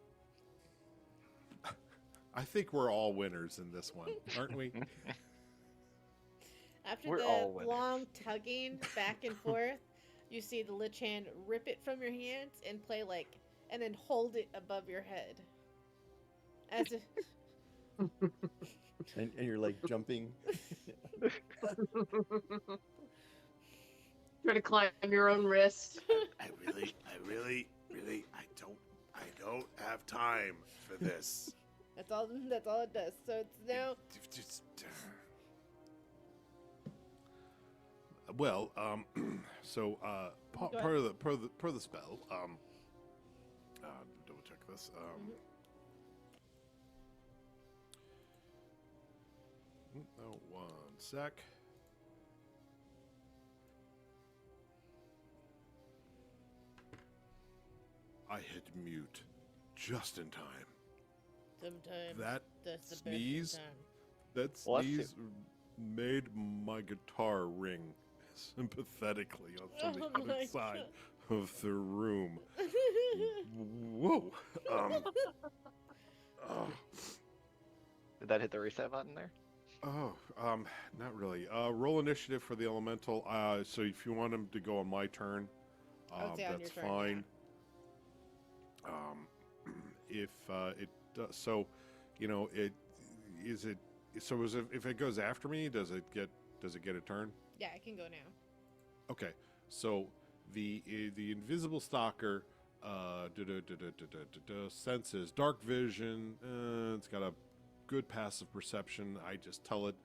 I think we're all winners in this one, aren't we? After We're the all winners. long tugging back and forth, you see the Lich Hand rip it from your hands and play and then hold it above your head. As if, And you're like jumping. Try to climb your own wrist. I really, I don't have time for this. that's all it does. So it's now Just, Well, so Go ahead. per the spell, double check this. Oh, one sec. I hit mute just in time. sometimes That that's the sneeze? best of time. That Bless you. sneeze made my guitar ring sympathetically on the Oh other my side of the room. Whoa. Oh, Did that hit the reset button there? not really. Roll initiative for the elemental. So if you want him to go on my turn, I would say on that's your turn, fine. If it does, so, you know, it is it. So if it goes after me, does it get a turn? Yeah, I can go now. Okay, so the invisible stalker senses dark vision. It's got a good passive perception. I just tell it,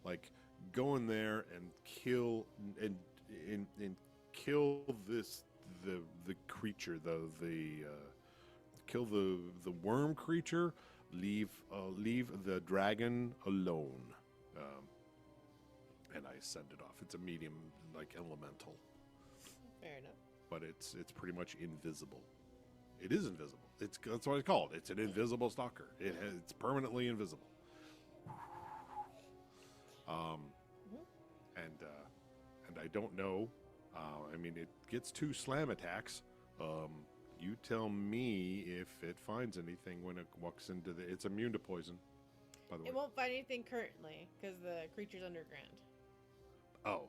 like, go in there and kill and kill the creature, kill the worm creature. Leave the dragon alone. And I send it off. It's a medium, like, elemental, Fair enough. but it's pretty much invisible. It is invisible. That's what it's called. It's an invisible stalker. It's permanently invisible. And I don't know. I mean, it gets 2 slam attacks. You tell me if it finds anything when it walks into the. It's immune to poison, by the way. It won't find anything currently because the creature's underground. Oh,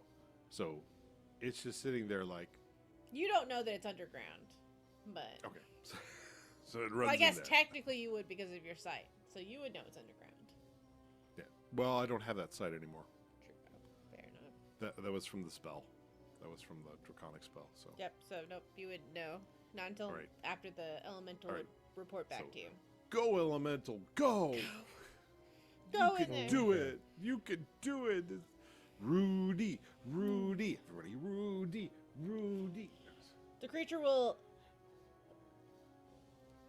so it's just sitting there like. You don't know that it's underground, but Okay. So it runs. well, I guess in there. technically you would because of your sight, so you would know it's underground. Yeah. Well, I don't have that sight anymore. True. Fair enough. That was from the spell. That was from the draconic spell. So. Yep. So nope, you would know not until Alright. after the elemental Alright. would report back So, to you. Go, elemental, go! Go you in can there. do it. You can do it. Rudy, Rudy, everybody, Rudy, Rudy. The creature will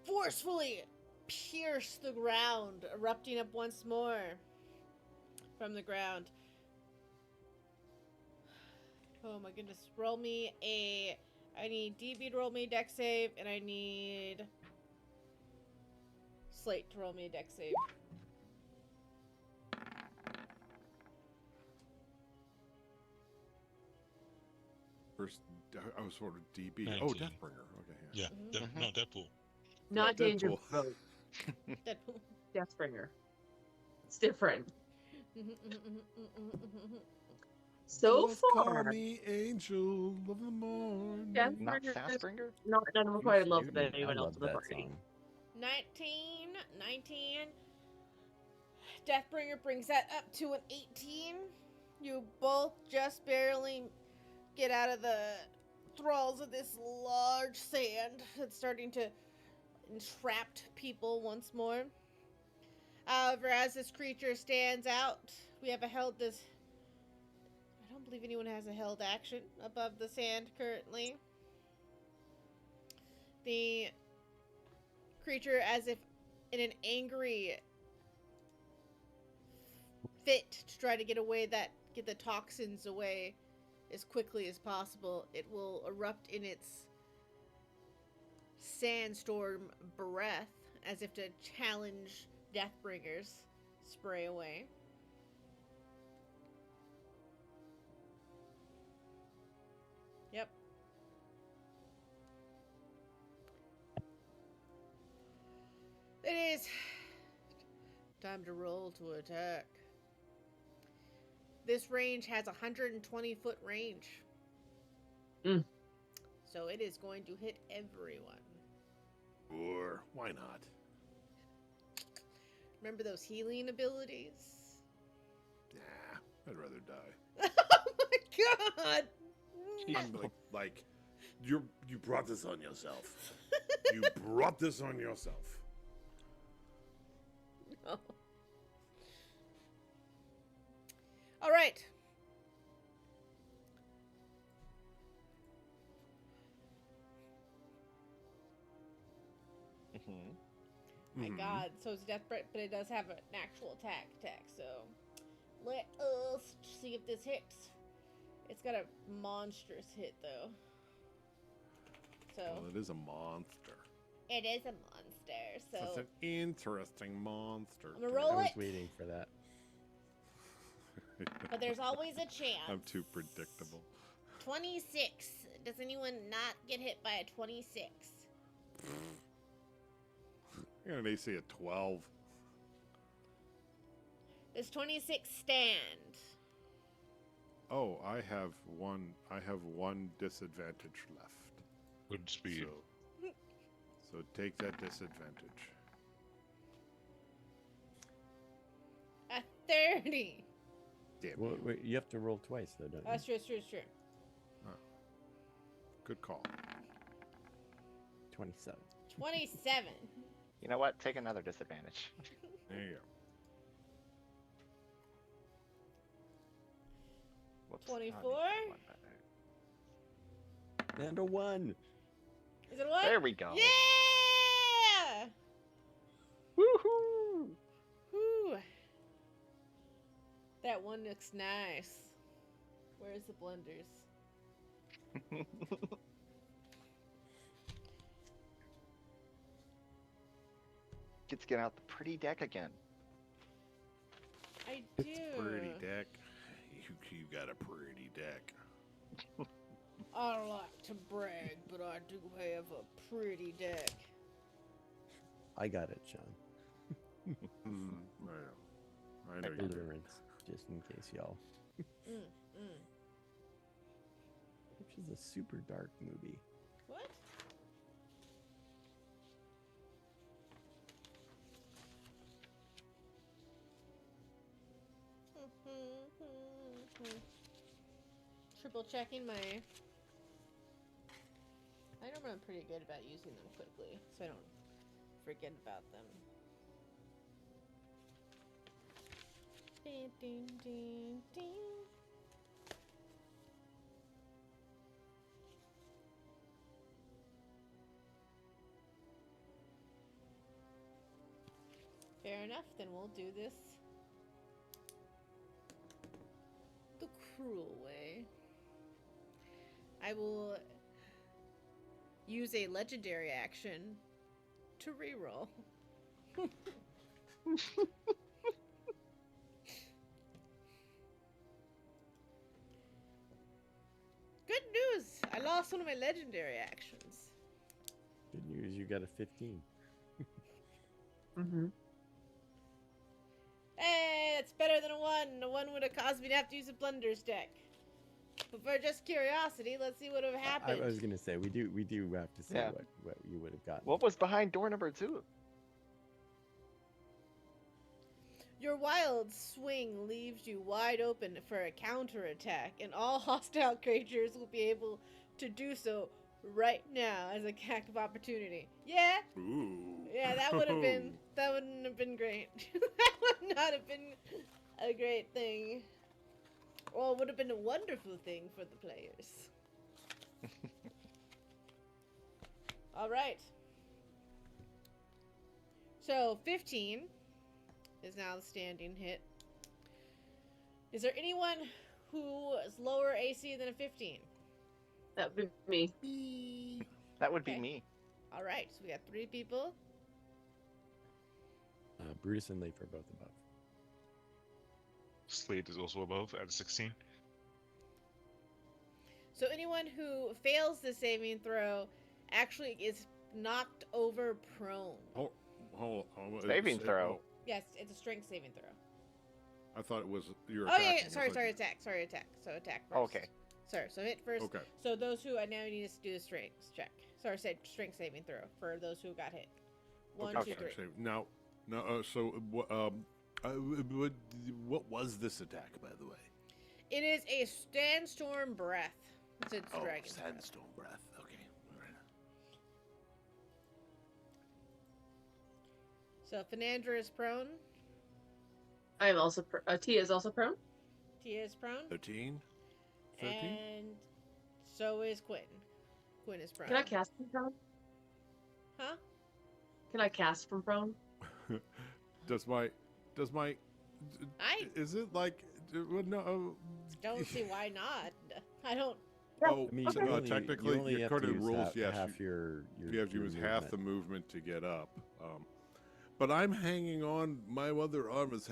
forcefully pierce the ground, erupting up once more from the ground. Oh my goodness. Roll me a. I need DB to roll me a dex save, and I need Slate to roll me a dex save. First, I was sort of DB. 19. Oh, Deathbringer. Okay, yeah. Yeah, Mhm. no, Deadpool. Not Deadpool. danger vote. Deadpool. Deathbringer. It's different. So Just call far, me Angel of the Morning. Not Deathbringer has Southbringer? not done You quite love should with me. I anyone else love in the that party. song. 19, 19. Deathbringer brings that up to an 18. You both just barely get out of the thralls of this large sand that's starting to entrap people once more. However, as this creature stands out, we have a held this. I don't believe anyone has a held action above the sand currently. The creature, as if in an angry fit to try to get the toxins away as quickly as possible, it will erupt in its sandstorm breath as if to challenge Deathbringer's spray away. Yep. It is time to roll to attack. This range has 120-foot range. So it is going to hit everyone. Or why not? Remember those healing abilities? Nah, I'd rather die. Oh my god! No. I'm like you brought this on yourself. You brought this on yourself. No. All right. My god, so it's death threat, but it does have an actual attack, so let us see if this hits. It's got a monstrous hit, though. So Well, it is a monster. it is a monster, so It's an interesting monster. I'm gonna roll I was it. waiting for that. But there's always a chance. I'm too predictable. 26. Does anyone not get hit by a 26? I got an AC at 12. Does 26 stand? Oh, I have one disadvantage left. Good speed. So take that disadvantage. A 30. Damn. Well, wait, you have to roll twice, though, don't you? That's true, it's true, it's true. Good call. 27. 27. You know what? Take another disadvantage. There you go. Whoops. 24? Oh, I need one better. And a 1. Is it what? There we go. Yeah! Woohoo! Whew. That one looks nice. Where's the blenders? Gets to get out the pretty deck again. I do. Pretty deck. You got a pretty deck. I don't like to brag, but I do have a pretty deck. I got it, Sean. I know. I know you do. Deliverance, just in case y'all. Which is a super dark movie. What? Triple checking my. I know I'm pretty good about using them quickly, so I don't forget about them. Ding, ding, ding, ding. Fair enough, then we'll do this the cruel way. I will use a legendary action to reroll. Good news! I lost one of my legendary actions. Good news, you got a 15. Mm-hmm. Hey, that's better than a 1. A 1 would have caused me to have to use a blunder's deck. But for just curiosity, let's see what would have I happened. was gonna say we do have to see Yeah. what you would have gotten. What was behind door number 2? Your wild swing leaves you wide open for a counterattack, and all hostile creatures will be able to do so right now as a attack of opportunity. Yeah, Ooh. yeah, that wouldn't have been great. That would not have been a great thing. Well, it would have been a wonderful thing for the players. All right. So 15 is now the standing hit. Is there anyone who is lower AC than a 15? That would be me. That would be Okay. me. All right, so we got 3 people. Brutus and Leaf are both above. Slade is also above at 16. So anyone who fails the saving throw actually is knocked over prone. Hold on. Saving throw. Yes, it's a strength saving throw. I thought it was your. Oh yeah, sorry, attack. So attack first. Okay. Sorry, so hit first. Okay. So those who I now need us to do the strength check. Sorry, said strength saving throw for those who got hit. One, Okay. two, three. Now, so what was this attack, by the way? It is a sandstorm breath. It's a Oh, dragon's breath. sandstorm breath. Okay. All right. So Fernandra is prone. I am also. Tia is also prone. Tia is prone. 13? 13? And so is Quinn. Quinn is prone. Can I cast from prone? Huh? Can I cast from prone? Does my I is it like no? don't see why not. I don't. Oh, I mean, so, you only technically, have according to to use rules, half, yes, half your you have to use half the movement to get up. But I'm hanging on. My other arm is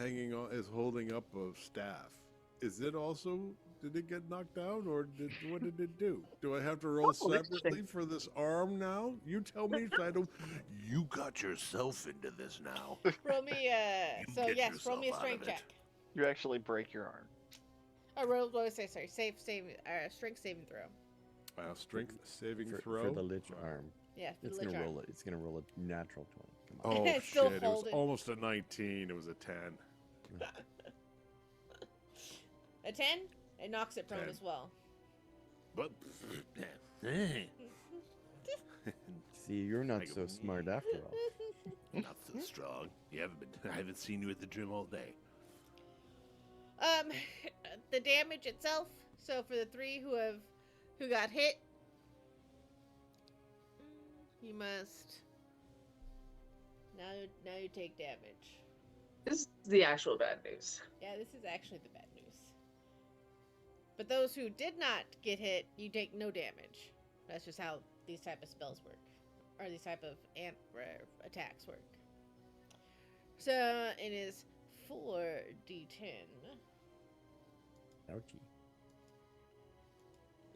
holding up a staff. Is it also? Did it get knocked down, or what did it do? Do I have to roll Oh, interesting. separately for this arm now? You tell me, so I don't. You got yourself into this now. Roll me You so get yes, roll me a yourself out strength of it. check. You actually break your arm. Oh, roll. What did I say? Sorry, strength saving throw. Strength saving for throw the lich arm. Yeah, for It's the gonna lich roll arm. it. It's gonna roll a natural 20. Come on. Oh It's still shit! It was holding. almost a 19. It was a 10. A 10? It knocks it prone 10. as well. But See, you're not Like so smart after all. not so strong. I haven't seen you at the gym all day. The damage itself. So for the 3 who got hit, you must now you take damage. This is the actual bad news. Yeah, this is actually the bad news. But those who did not get hit, you take no damage. That's just how these type of spells work, or these type of attacks work. So it is 4d10. Ouchie.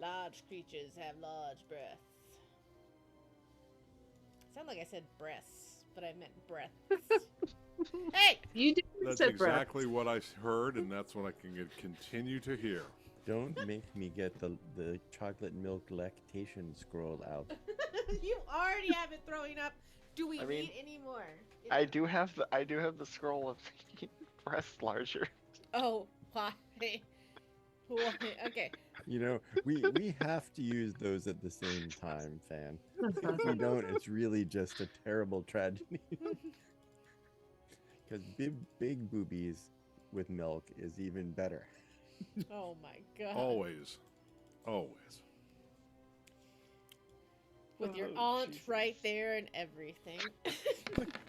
Large creatures have large breaths. Sound like I said breasts, but I meant breaths. Hey! You did That's say breath. exactly what I heard, and that's what I can continue to hear. Don't make me get the chocolate milk lactation scroll out. You already have it throwing up. Do we I mean, need any more? I do have the scroll of breast larger. Oh, why? Why? Okay. You know, we have to use those at the same time, fan. If we don't, it's really just a terrible tragedy. Because big boobies with milk is even better. Oh my god. Always. With your Oh, aunt Jesus. right there and everything.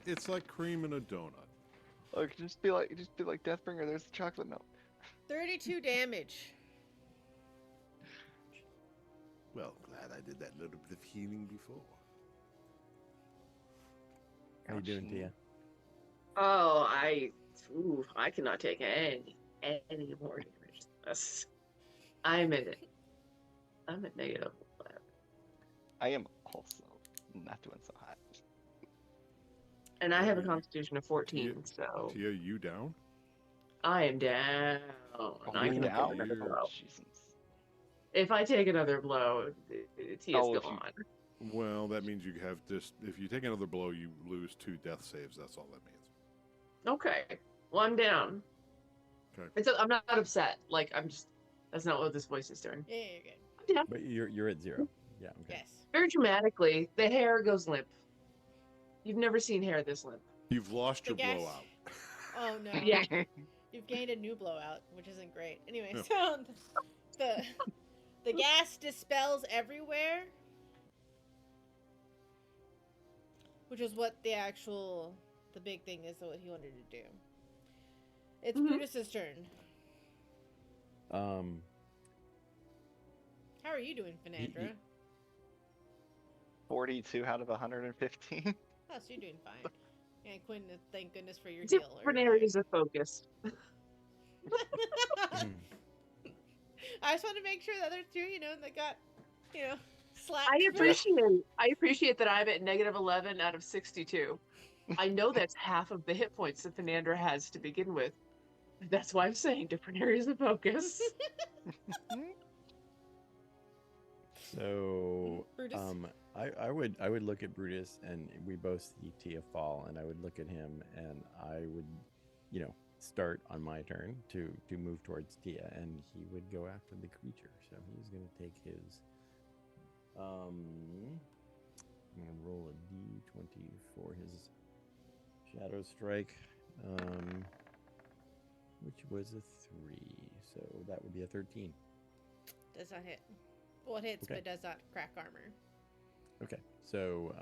It's like cream in a donut. Like just be like Deathbringer. There's the chocolate milk. 32 damage. Well, glad I did that little bit of healing before. How you doing, Tia? Oh, I cannot take any more damage. I'm at negative 11. I am also not doing so hot. And I have a constitution of 14, so Tia, you down? I am down. Oh, I you can down? make it Oh, well. Jesus. If I take another blow, Tia's Oh, if you- gone. Well, that means you have just. If you take another blow, you lose 2 death saves. That's all that means. Okay. Well, I'm down. Okay. I'm not upset. Like, I'm just. That's not what this voice is doing. Yeah, you're good. I'm down. But you're at 0. Yeah. Okay. Yes. Very dramatically, the hair goes limp. You've never seen hair this limp. You've lost The your gas- blowout. Oh no. Yeah. You've gained a new blowout, which isn't great. Anyway, Yeah. so the gas dispels everywhere, which is what the big thing is. What he wanted to do. It's Mhm. Brutus's turn. Um. How are you doing, Fenandra? 42 out of 115. Oh, so you're doing fine. And Quinn, thank goodness for your Different heal. areas of focus. I just want to make sure the other two, that got, slapped. I appreciate that I'm at -11 out of 62. I know that's half of the hit points that Fernandra has to begin with. That's why I'm saying different areas of focus. So, Brutus. I would look at Brutus, and we both see Tia fall, and I would look at him, and I would, start on my turn to move towards Tia, and he would go after the creature. So he's going to take his. I'm going to roll a d20 for his Shadow Strike, which was a 3. So that would be a 13. Does not hit. Well, it hits, Okay. but does not crack armor. Okay, so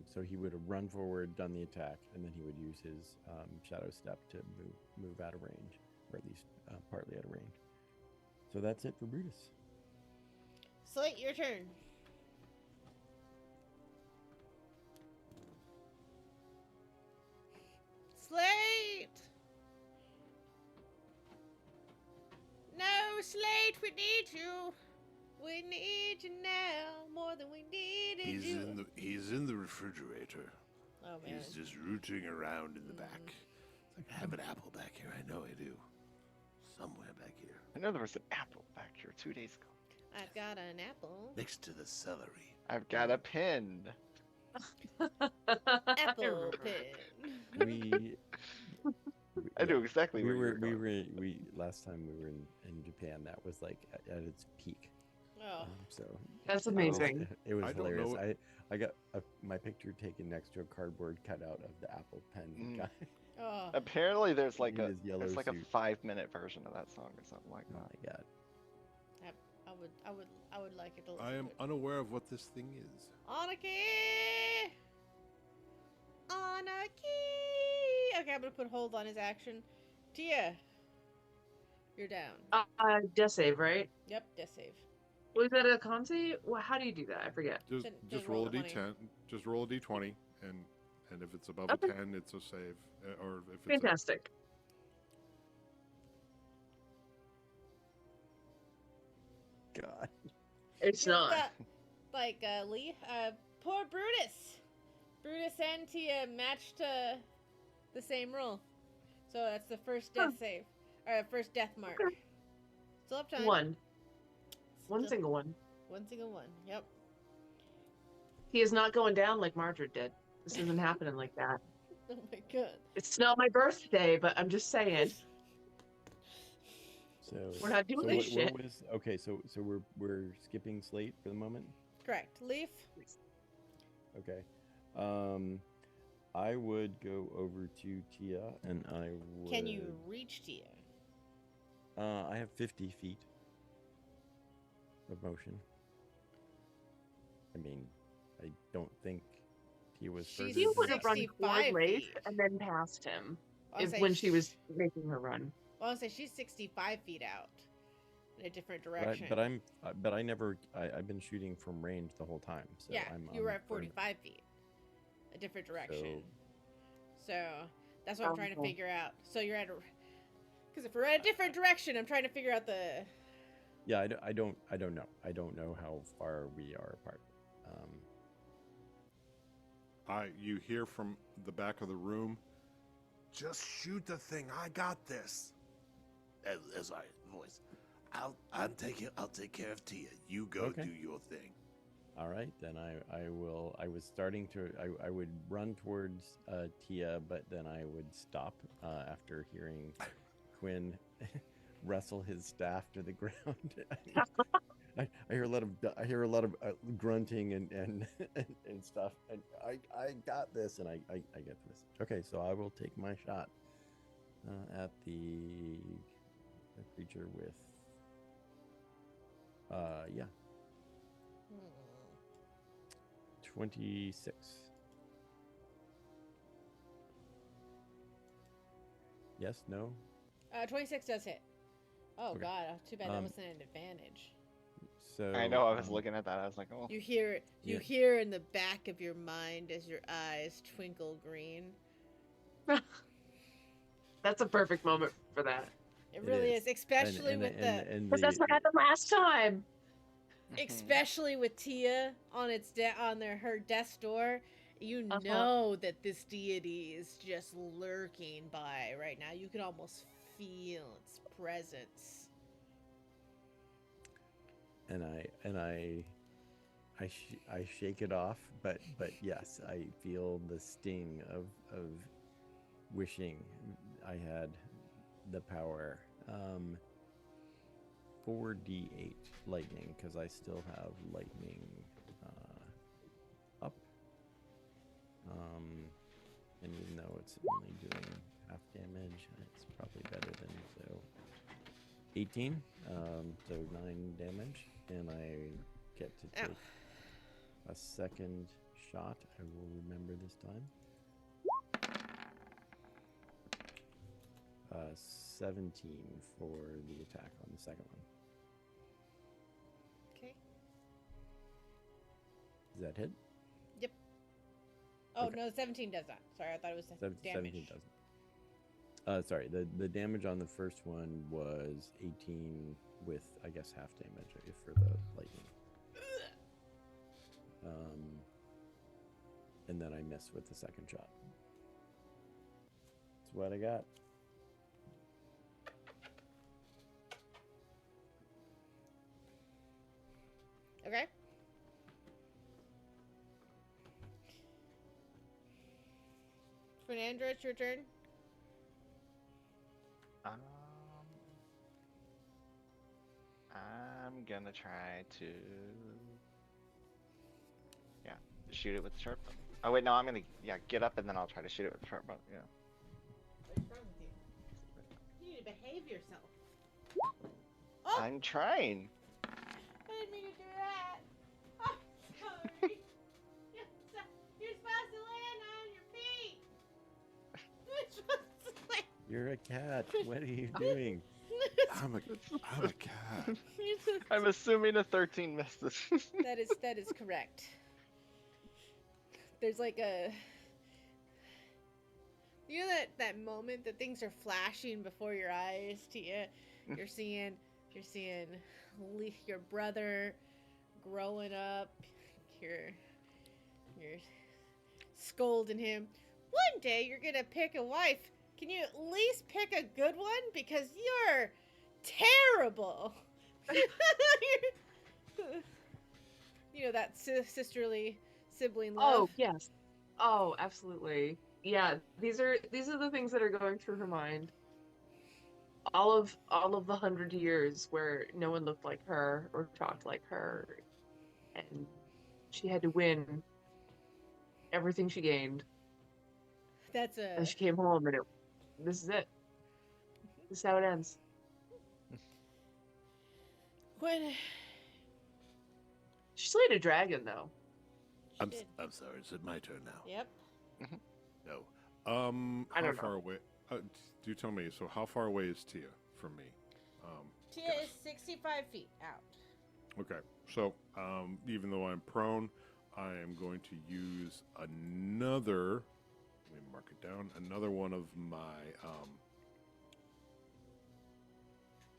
so he would have run forward, done the attack, and then he would use his Shadow Step to move out of range, or at least partly out of range. So that's it for Brutus. Slate, your turn. Slate! No, Slate, we need you. We need you now more than we needed you. He's in the refrigerator. Oh man. He's just rooting around in the back. It's like, I have an apple back here. I know I do. Somewhere back here. I know there was an apple back here 2 days ago. I've got an apple. Next to the celery. I've got a pin. Apple pin. We I knew exactly we where were you were going. last time we were in Japan. That was like at its peak. Oh. So That's amazing. it was I don't hilarious. know- I got my picture taken next to a cardboard cutout of the Apple Pen Mm. guy. Oh. Apparently, there's like In a his yellow there's like a suit. 5-minute version of that song or something like Oh that. my god. I would like it to listen I am to it. unaware of what this thing is. On a key! On a key! Okay, I'm gonna put hold on his action. Tia, you're down. Death save, right? Yep, death save. Was that a con save? Well, how do you do that? I forget. Just roll roll a the 20. d10. Just roll a d20, and if it's above Okay. a 10, it's a save. Or if it's Fantastic. God. It's You've not. got, like, Lee, poor Brutus. Brutus and Tia matched the same roll. So that's the first death save. Or first death mark. Okay. Still have time. One Still- single one. One single one. Yep. He is not going down like Margaret did. This isn't happening like that. Oh my god. It's not my birthday, but I'm just saying. So We're not doing so this shit. what was, okay, so we're skipping Slate for the moment. Correct. Leaf. Okay. I would go over to Tia, and I would. Can you reach Tia? I have 50 feet of motion. I mean, I don't think Tia was She's further. She He's would have run 65 forward Leif feet. and then past him I'll say when she was making her run. Well, I'll say she's 65 feet out in a different But, direction. but I never. I've been shooting from range the whole time. So yeah, I'm you were I'm at 45 feet, a different direction. So- So that's what I'm trying to Oh. figure out. So you're at a, because if we're at a different direction, I'm trying to figure out the. Yeah, I don't know. I don't know how far we are apart. You hear from the back of the room, just shoot the thing. I got this. As I voice. I'll take care of Tia. You go Okay. do your thing. All right, then I will. I was starting to. I would run towards Tia, but then I would stop after hearing Quinn wrestle his staff to the ground. I hear a lot of grunting and and stuff. And I got this, and I get this. Okay, so I will take my shot at the creature with yeah, Hmm. 26. Yes, no. 26 does hit. Oh Okay. god, too bad that Um, wasn't an advantage. So I know. I was looking at that. I was like, oh. You hear Yeah. in the back of your mind as your eyes twinkle green. That's a perfect moment for that. It really is, especially with Because that's what happened last time. especially with Tia on her death's door. You know that this deity is just lurking by right now. You can almost feel its presence. and I shake it off, but yes, I feel the sting of wishing I had the power. 4d8 lightning, because I still have lightning up. And even though it's only doing half damage, it's probably better than 18. So 9 damage, and I get to take a second shot. I will remember this time. 17 for the attack on the second one. Okay. Does that hit? Yep. Oh Okay. no, 17 does not. Sorry, I thought it was damage. 17 doesn't. Sorry, the damage on the first one was 18 with, I guess, half damage for the lightning. And then I miss with the second shot. That's what I got. Okay. Fernandra, it's your turn. I'm gonna try to, shoot it with the sharp bow. Oh wait, no, I'm gonna get up and then I'll try to shoot it with the sharp bow. Yeah. What's wrong with you? You need to behave yourself. Oh! I'm trying. I didn't mean to do that. I'm sorry. You're supposed to land on your feet. You're supposed to land. You're a cat. What are you doing? I'm a cat. I'm assuming a 13 misses. That is correct. There's like a, you know that moment that things are flashing before your eyes, Tia. You're seeing your brother growing up. You're scolding him. One day you're gonna pick a wife. Can you at least pick a good one? Because you're terrible. You know that sisterly sibling love. Oh yes. Oh, absolutely. Yeah, these are the things that are going through her mind. All of the 100 years where no one looked like her or talked like her, and she had to win everything she gained. That's And she came home, and this is it. This is how it ends. When She slayed a dragon, though. I'm sorry. Is it my turn now? Yep. No. I How don't far know. away? Do tell me. So, how far away is Tia from me? Tia is 65 feet out. Okay. So, even though I'm prone, I am going to use another. Let me mark it down. Another one of my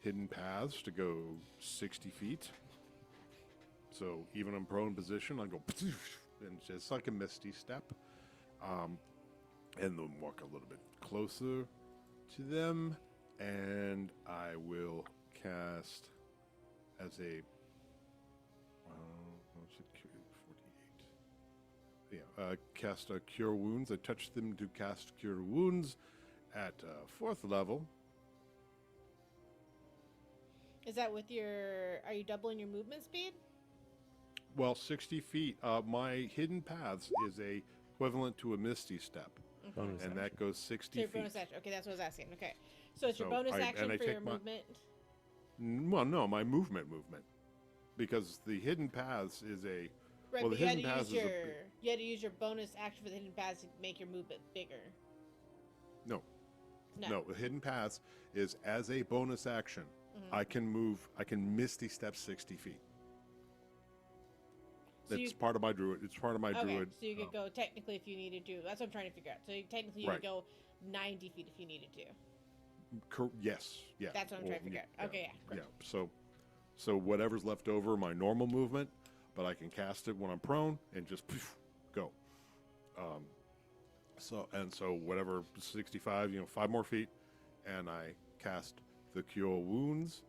hidden paths to go 60 feet. So even in prone position, I go and just like a misty step, and then walk a little bit closer to them, and I will cast as a what's it, 48. Yeah, cast Cure Wounds. I touch them to cast Cure Wounds at 4th level. Is that with your? Are you doubling your movement speed? Well, 60 feet. My hidden paths is a equivalent to a misty step, Bonus and that action. goes So 60 your feet. bonus action. Okay, that's what I was asking. Okay, so it's your So bonus I- action and I for your take my- movement. Well, no, my movement, because the hidden paths is a Right, well, but the you had hidden to paths use is your you had to use your bonus action for the hidden paths to make your movement bigger. no, No. no. The hidden paths is as a bonus action. Mhm. I can misty step 60 feet. So That's you- part of my druid. It's part of my Okay, druid. so you could go technically if you needed to. That's what I'm trying to figure out. So technically you Right. could go 90 feet if you needed to. Yes, yeah. That's what I'm trying to figure out. Okay, yeah. Yeah. So whatever's left over, my normal movement, but I can cast it when I'm prone and just poof, go. So whatever 65, 5 more feet, and I cast the Cure Wounds,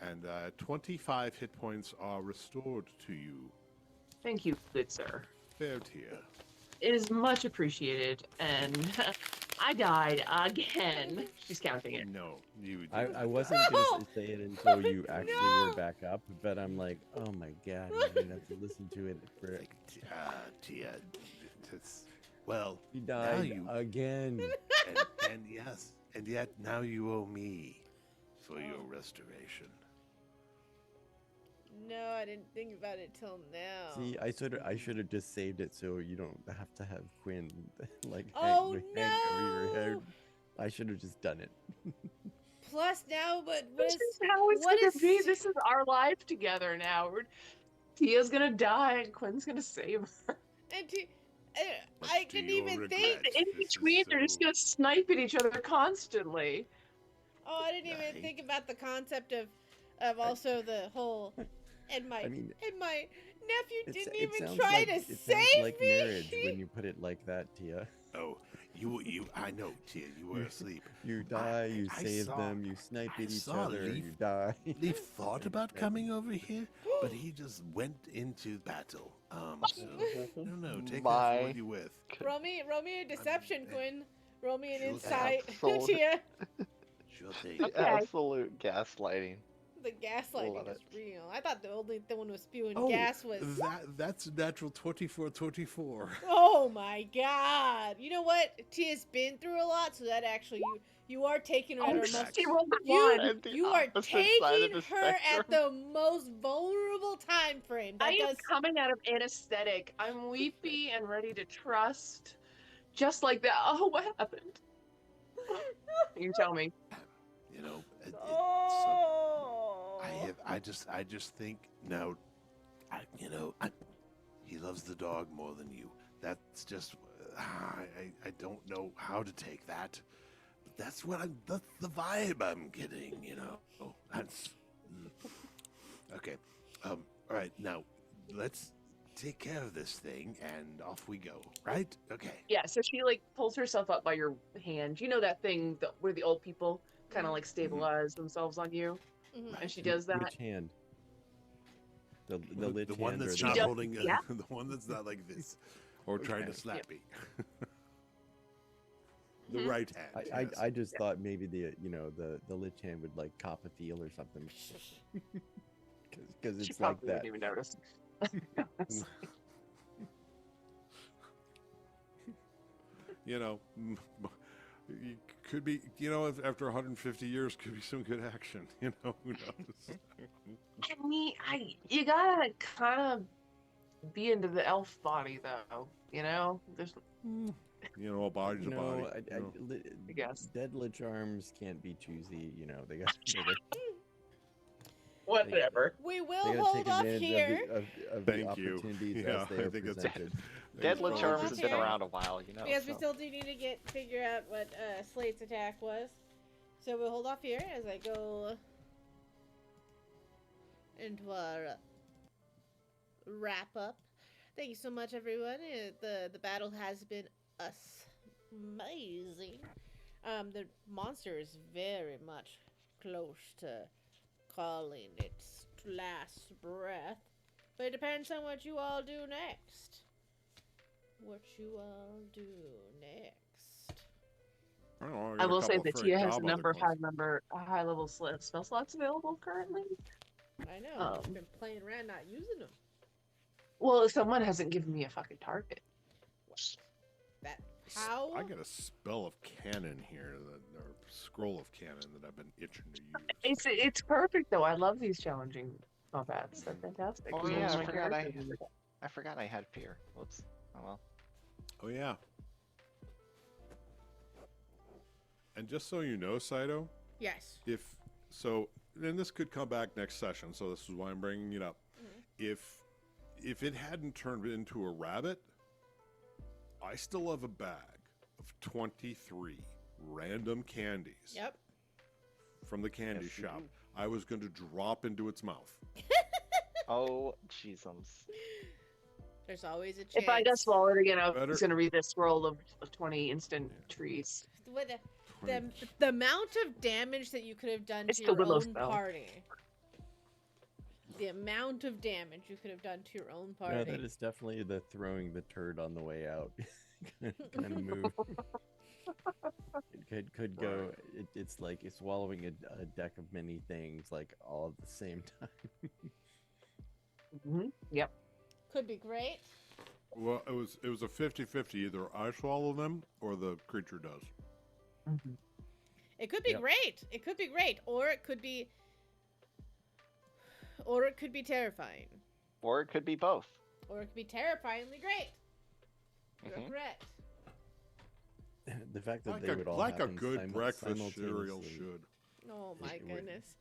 and 25 hit points are restored to you. Thank you, good sir. Fair tier. It is much appreciated, and I died again. She's counting it. No, you. I wasn't going to say it until you actually were back up, but I'm like, oh my god, I'm going to have to listen to it for. Like, Tia, well, He now died you, again. and yes, and yet now you owe me for your restoration. No, I didn't think about it till now. See, I should have just saved it so you don't have to have Quinn like Oh, hang over your head. no! I should have just done it. Plus now, but This is how it's what gonna is- be. This is our life together now. Tia's gonna die, and Quinn's gonna save her. and to, Much I to didn't your even regret. think. In This is between, they're just so- gonna snipe at each other constantly. Oh, I didn't even Right. think about the concept of also the whole. And my I mean, nephew it didn't sounds even try like, to it sounds save like me. marriage when you put it like that, Tia. Oh, you. I know, Tia. You were asleep. You die, you I save saw- them, you snipe I at each saw other, Leaf- you die. Leaf thought about coming over here, but he just went into battle. So, no, take that for My- what you with. Roll me a deception, I'm- Quinn. Roll me an Sure. insight, Absolute- Tia. Sure thing. The Okay. absolute gaslighting. The gaslighting Love is it. real. I thought the only one who was spewing Oh, gas was. that's natural 24. Oh my god! You know what? Tia's been through a lot, so that actually you are taking her at Oh, her shit. most. she rolled a You, one. At the you are opposite side taking of the her at spectrum. the most vulnerable time frame. That I am does. coming out of anesthetic. I'm weepy and ready to trust. Just like that. Oh, what happened? You tell me. You know, Oh. I just think now, he loves the dog more than you. That's just, I don't know how to take that. But that's the vibe I'm getting, That's, okay. All right, now, let's take care of this thing, and off we go, right? Okay. Yeah, so she like pulls herself up by your hand. You know that thing where the old people kind of like stabilize themselves on you, Mhm. and she does that. Which hand? The The lit one hand or that's the not does- holding, yeah. the one that's not like this, or trying to Okay. slap me. The Mhm. right hand. I, yes. I just thought maybe the lich hand would like cop a feel or something. Because She it's like probably that. wouldn't even notice. You could be, if after 150 years, could be some good action. Who knows? I mean, you gotta kind of be into the elf body though. There's A body's a body. I guess. Dead lich arms can't be choosy. They got whatever. We they will gotta hold take off advantage here. of the Thank you. opportunities Yeah, as they I are think that's- presented. Deadly Well, Charms that's has been fair. around a while, Because we so- still do need to figure out what Slate's attack was. So we'll hold off here as I go into our wrap up. Thank you so much, everyone. The battle has been amazing. The monster is very much close to calling its last breath. But it depends on what you all do next. What you all do next. I don't know. I got a will say couple that of Tia fairy has a number of godmother high level spell slots available currently. I know. I've Um, been playing around not using them. Well, someone hasn't given me a fucking target. That cloths. how? I got a spell of cannon here, or scroll of cannon that I've been itching to use. It's perfect though. I love these challenging combats. They're fantastic. Oh As long yeah, as I my forgot character is- I forgot I had fear. Whoops. Oh well. Oh yeah. And just so you know, Saito, Yes. if so, and this could come back next session, so this is why I'm bringing it up. If it hadn't turned into a rabbit, I still have a bag of 23 random candies Yep. from the candy Yes, you shop. do. I was going to drop into its mouth. Oh Jesus. There's always a chance. If I got swallowed again, I was Better- going to read this scroll of 20 instant trees. With the, 20 the amount of damage that you could have done It's to the your willow own spell. party. The amount of damage you could have done to your own No, party. that is definitely the throwing the turd on the way out kind of move. It could go. It's like it's swallowing a deck of many things, like all at the same time. Yep. Could be great. Well, it was a 50-50. Either I swallow them or the creature does. It could be Yep. great. It could be great, or it could be terrifying, Or it could be both. or it could be terrifyingly great. You're Mhm. correct. The fact that Like they a, would all like a happen good breakfast cereal simultaneously. should. Oh my It would. goodness.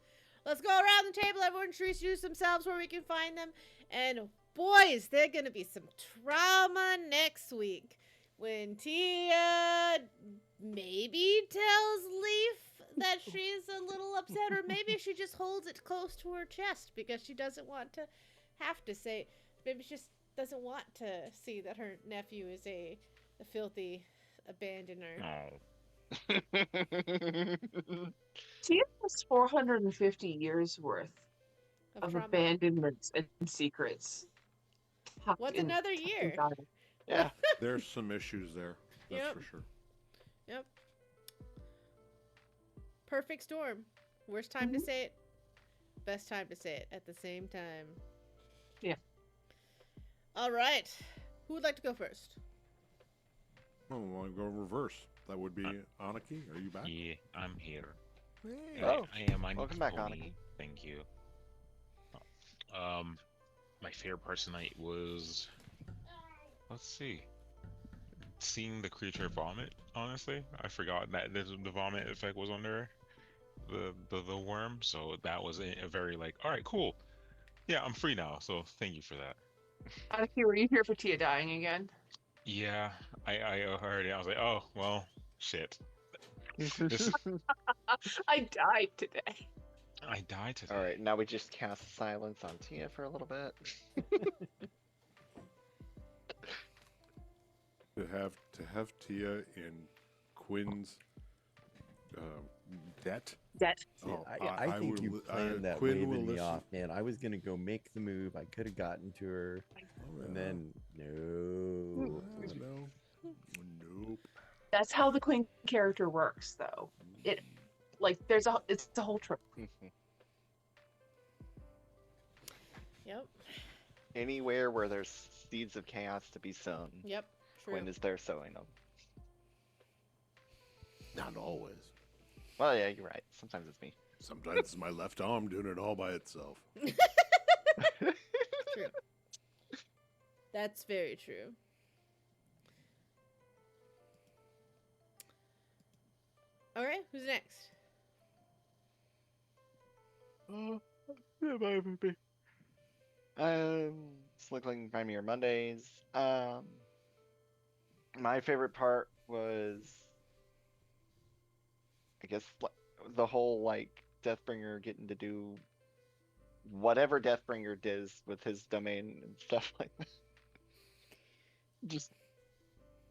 Let's go around the table. Everyone introduce themselves where we can find them. And boys, there's going to be some trauma next week when Tia maybe tells Leaf that she's a little upset, or maybe she just holds it close to her chest because she doesn't want to have to say, maybe she just doesn't want to see that her nephew is a filthy abandoner. Oh. Tia has 450 years worth of trauma. abandonments and secrets. tucked What's in- another tucked year? inside it. Yeah. There's some issues there. That's Yep. for sure. Yep. Perfect storm. Worst time to Mhm. say it. Best time to say it at the same time. Yeah. All right. Who would like to go first? Oh, well, I go reverse. That would be Aniki. Are you back? Yeah, I'm here. Hey. Oh, I am. I'm welcome back, Tony. Aniki. Thank you. My favorite part tonight was, let's see, seeing the creature vomit. Honestly, I forgot that the vomit effect was under the worm, so that was a very like, all right, cool. Yeah, I'm free now. So thank you for that. Aniki, were you here for Tia dying again? Yeah, I heard it. I was like, oh well, shit. This, I died today. I died today. All right, now we just cast silence on Tia for a little bit. To have Tia in Quinn's debt. Debt. See, Oh, I think you will- planned that Quinn will waving me listen. off, man. I was gonna go make the move. I could have gotten to her, Oh, and yeah. then no. No. Nope. That's how the queen character works, though. It, like, it's a whole trope. Yep. Anywhere where there's seeds of chaos to be sown, Yep. True. Quinn is there sowing them. Not always. Well, yeah, you're right. Sometimes it's me. Sometimes it's my left arm doing it all by itself. True. That's very true. All right. Who's next? It's looking Find Me Your Mondays. My favorite part was, I guess, the whole like Deathbringer getting to do whatever Deathbringer does with his domain and stuff like that. Just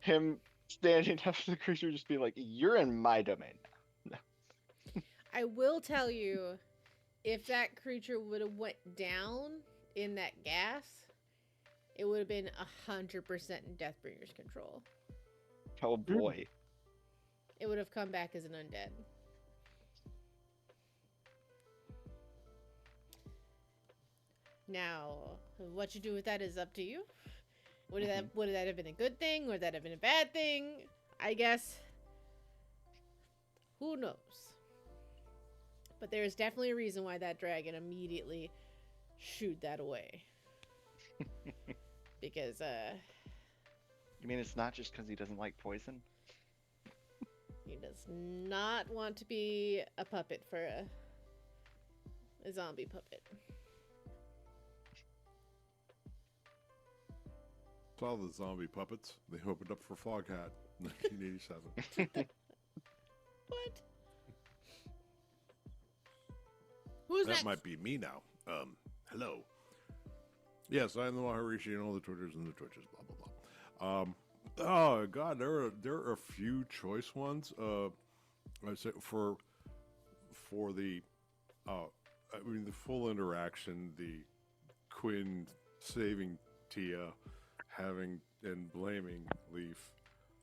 him standing up to the creature, just be like, "You're in my domain now." I will tell you, if that creature would have went down in that gas, it would have been 100% in Deathbringer's control. Oh boy. It would have come back as an undead. Now, what you do with that is up to you. Would that have been a good thing? Would that have been a bad thing? I guess. Who knows? But there is definitely a reason why that dragon immediately shooed that away. Because, You mean it's not just because he doesn't like poison? he does not want to be a puppet for a zombie puppet. Saw the zombie puppets. They opened up for Foghat, 1987. What? Who's That next? might be me now. Hello. Yes, I'm the Maharishi and all the Twitters and the Twitches, blah, blah, blah. Oh, God, there are a few choice ones. I say for the, the full interaction, the Quinn saving Tia, having and blaming Leaf,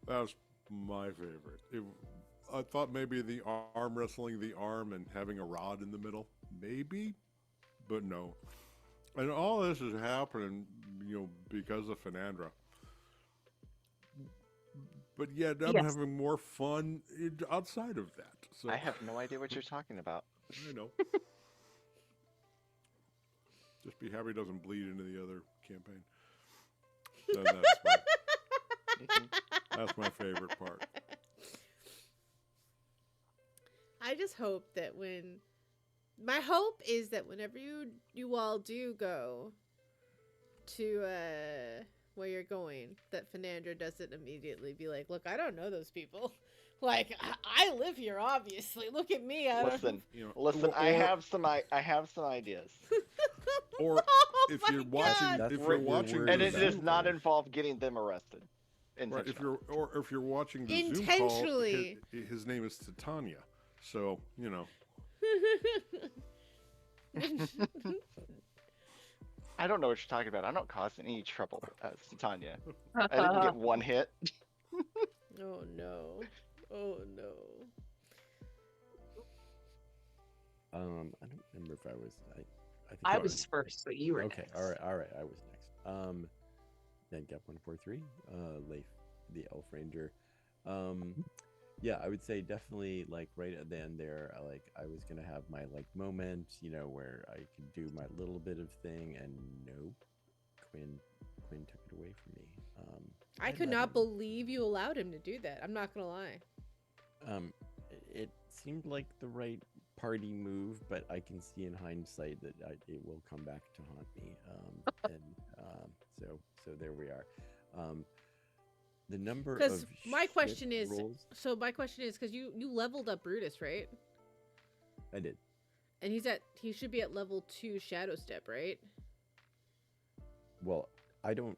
that was my favorite. I thought maybe the arm wrestling the arm and having a rod in the middle, maybe, but no. And all this is happening, because of Fernandra. But yet I'm Yes. having more fun outside of that. So I have no idea what you're talking about. I know. Just be happy it doesn't bleed into the other campaign. Then that's my favorite part. I just hope that my hope is that whenever you all do go to where you're going, that Fernandra doesn't immediately be like, look, I don't know those people. Like, I live here, obviously. Look at me. I don't Listen, Or- I have some ideas, Or Oh if my you're watching, God. That's if what you're you're watching, worried and the it about. does Zoom not call- involve getting them arrested. Right, Intentionally. if you're watching the Zoom call, Intentionally. his name is Titania. So I don't know what you're talking about. I don't cause any trouble, Tanya. I didn't get one hit. Oh no. Oh no. I don't remember if I was. I think I was first, so you were Okay, next. all right. I was next. Then Gap 143, Leif, the Elf Ranger. Yeah, I would say definitely like right at the end there. I was gonna have my moment, where I could do my little bit of thing, and nope, Quinn took it away from me. I could not believe you allowed him to do that. I'm not gonna lie. It seemed like the right party move, but I can see in hindsight that it will come back to haunt me. So there we are. The number Because of my question shift is, rolls, because you leveled up Brutus, right? I did. And he should be at level 2 Shadow Step, right? Well, I don't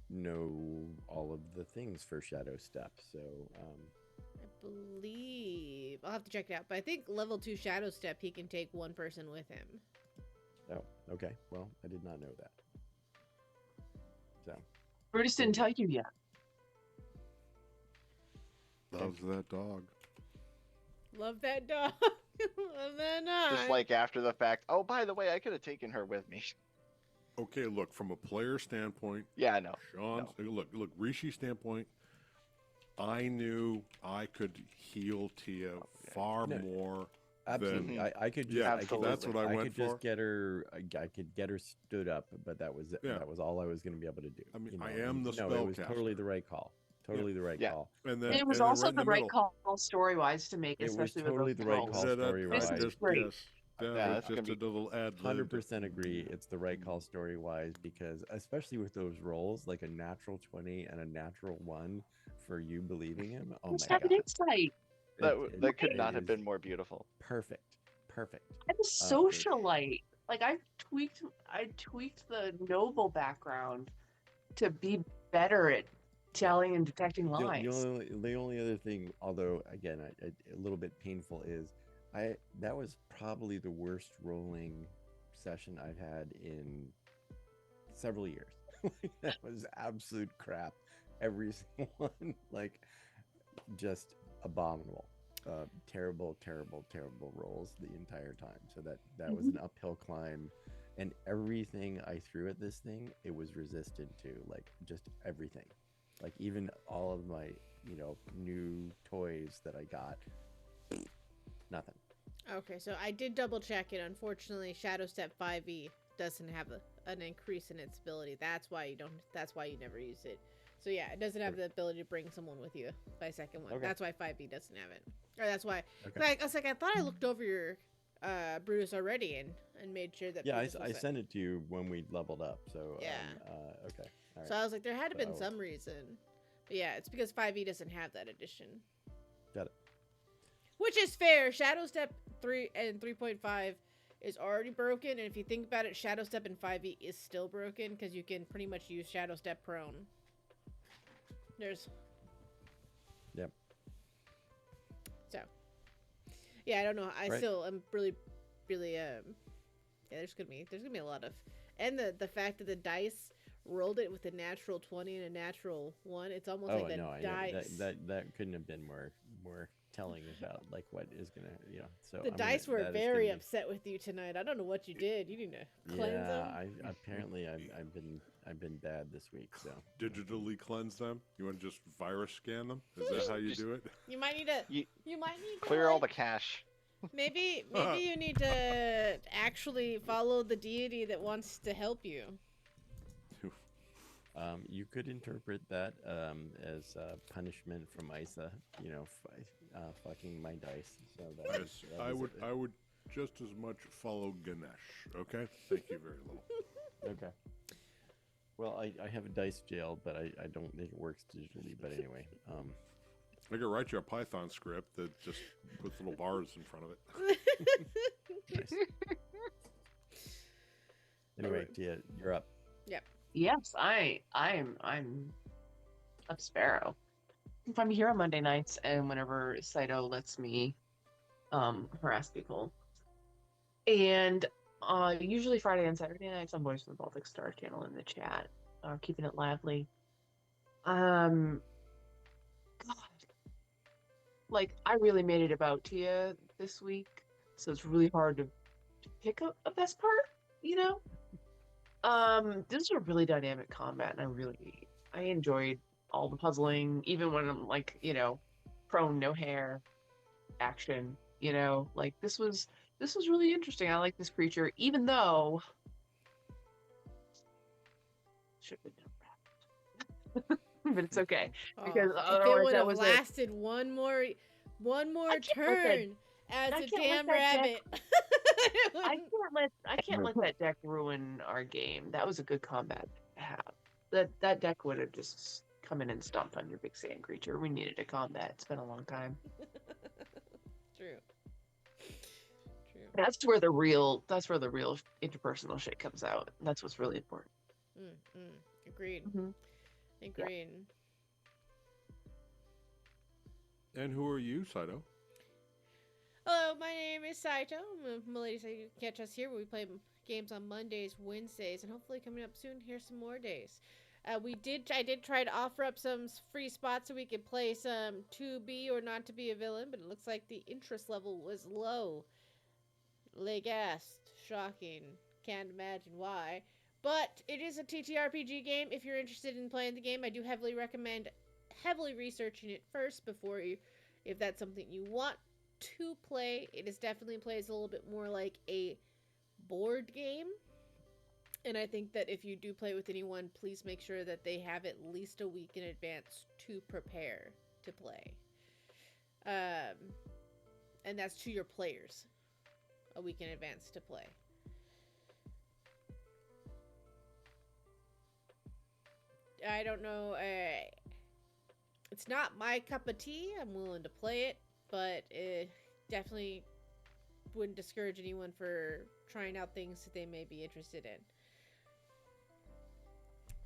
know all of the things for Shadow Step, so I believe I'll have to check it out, but I think level 2 Shadow Step he can take one person with him. oh, okay. Well, I did not know that. So Brutus didn't tell you yet. loves that dog. Love that dog. Love that dog. Just like after the fact. Oh, by the way, I could have taken her with me. Okay, look, from a player standpoint, Yeah, I know. Sean's look, Rishi's standpoint, I knew I could heal Tia far No, more. absolutely, Mhm. I could just, Yeah, I could, absolutely. that's what I went could just for. get her. I could get her stood up, but that was it. Yeah. That was all I was going to be able to do. I mean, you know, I am the no, it was spellcaster. totally the right call. Totally the right Yeah. call. And then And it was and then also right in the right middle- call story-wise to make, It was especially totally with the those right rolls. call Yeah, that- story-wise. This is just- great. yes, Yeah, it's that's gonna just a little ad lib. 100% agree. It's the right call story wise, because especially with those rolls, like a natural 20 and a natural 1 for you believing him. Oh Just my have an god. insight. That could it not have is been more beautiful. perfect. I'm a socialite. Like I tweaked the noble background to be better at telling and detecting The lies. only other thing, although again a little bit painful, is That was probably the worst rolling session I've had in several years. Like, that was absolute crap. Every single one, like, just abominable. Terrible, terrible, terrible rolls the entire time. So that was an uphill climb, and everything I threw at this thing, it was resistant to. Like, just everything. Like, even all of my, new toys that I got, nothing. Okay, so I did double check it. Unfortunately, Shadow Step 5e doesn't have an increase in its ability. That's why you don't. That's why you never use it. So yeah, it doesn't have the ability to bring someone with you by second one. Okay. That's why 5e doesn't have it. Or that's why. Okay. I was like, I thought I looked over your Brutus already and made sure that. Yeah, Brutus was I set. sent it to you when we leveled up. So Yeah. Okay. All right. So I was like, there had to So been some reason. But yeah, it's because 5e doesn't have that addition. Got it. Which is fair. Shadow Step 3 and 3.5 is already broken, and if you think about it, Shadow Step in 5e is still broken because you can pretty much use Shadow Step prone. Yep. So, yeah, I don't know. I Right. still am really, yeah. There's gonna be a lot of, and the fact that the dice rolled it with a natural 20 and a natural 1. It's almost like the no, I know. dice. That couldn't have been more telling about like what is gonna So The dice were very upset with you tonight. I don't know what you did. You need to cleanse them. Apparently I've been bad this week. So Digitally cleanse them? You want to just virus scan them? Is that how you do it? You might need to. You You might need to clear all the cache. Maybe you need to actually follow the deity that wants to help you. you could interpret that as punishment from Isa. Fucking my dice. So Yes, I would just as much follow Ganesh. Okay, thank you very little. Okay. Well, I have a dice jail, but I don't think it works digitally. But anyway, I could write you a Python script that just puts little bars in front of it. nice. Anyway, Tia, you're up. Yes, I'm a sparrow. If I'm here on Monday nights and whenever Saito lets me harass people. And usually Friday and Saturday nights on Voice of the Baltic Star channel in the chat. Keeping it lively. God. Like, I really made it about Tia this week, so it's really hard to pick a best part, This is a really dynamic combat, and I enjoyed all the puzzling, even when I'm like, prone, no hair, action, like this was really interesting. I like this creature, even though should have been but it's okay because if it otherwise would that have was lasted one more turn as a damn rabbit. I can't let that deck ruin our game. That was a good combat to have. That deck would have just come in and stomped on your big sand creature. We needed a combat. It's been a long time. True. That's where the real interpersonal shit comes out. That's what's really important. Agreed. Mhm. Agreed. And who are you, Saito? Hello, my name is Saito. Ladies, you can catch us here where we play games on Mondays, Wednesdays, and hopefully coming up soon, here's some more days. I did try to offer up some free spots so we could play some to be or not to be a villain, but it looks like the interest level was low. Legast. Shocking. Can't imagine why. But it is a TTRPG game. If you're interested in playing the game, I do heavily recommend heavily researching it first before you, if that's something you want to play. It is definitely plays a little bit more like a board game. And I think that if you do play with anyone, please make sure that they have at least a week in advance to prepare to play. And that's to your players. A week in advance to play. I don't know. It's not my cup of tea. I'm willing to play it, but it definitely wouldn't discourage anyone for trying out things that they may be interested in.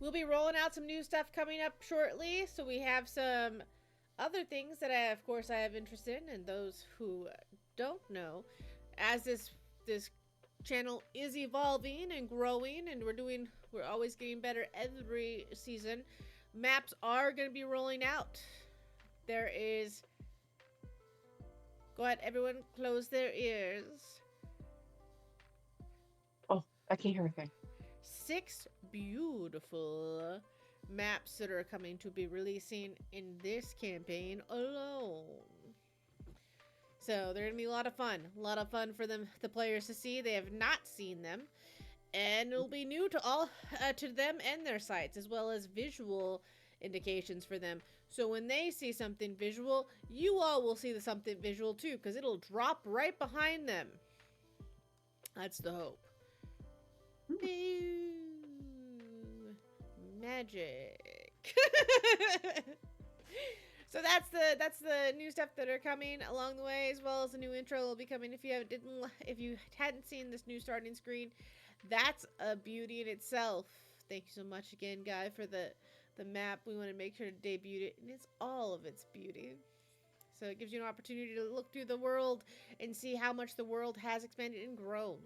We'll be rolling out some new stuff coming up shortly, so we have some other things that I have interest in, and those who don't know, as this channel is evolving and growing, and we're always getting better every season. Maps are going to be rolling out. There is. Go ahead, everyone, close their ears. Oh, I can't hear a thing. 6 beautiful maps that are coming to be releasing in this campaign alone. So they're gonna be a lot of fun for the players to see. They have not seen them, and it'll be new to all to them and their sites, as well as visual indications for them. So when they see something visual, you all will see something visual too, because it'll drop right behind them. That's the hope. Pew. Magic. So that's the new stuff that are coming along the way, as well as the new intro will be coming. If you hadn't seen this new starting screen, that's a beauty in itself. Thank you so much again, Guy, for the map. We want to make sure to debut it, and it's all of its beauty. So it gives you an opportunity to look through the world and see how much the world has expanded and grown.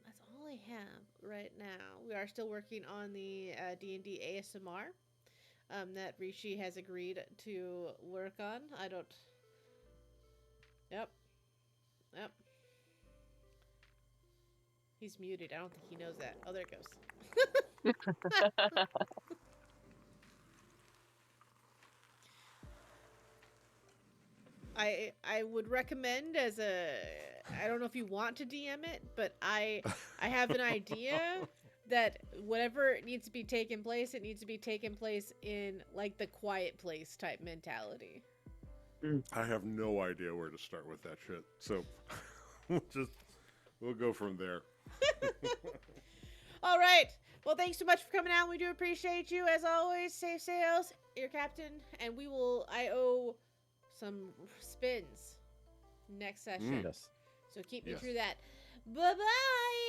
That's all I have right now. We are still working on the D&D ASMR that Rishi has agreed to work on. Yep. He's muted. I don't think he knows that. Oh, there it goes. I would recommend I don't know if you want to DM it, but I have an idea that whatever needs to be taking place, it needs to be taking place in like the quiet place type mentality. I have no idea where to start with that shit. So we'll go from there. All right. Well, thanks so much for coming out. We do appreciate you as always. Safe sails, your captain, and I owe some spins next session. Yes. So keep me Yes. through that. Bye-bye.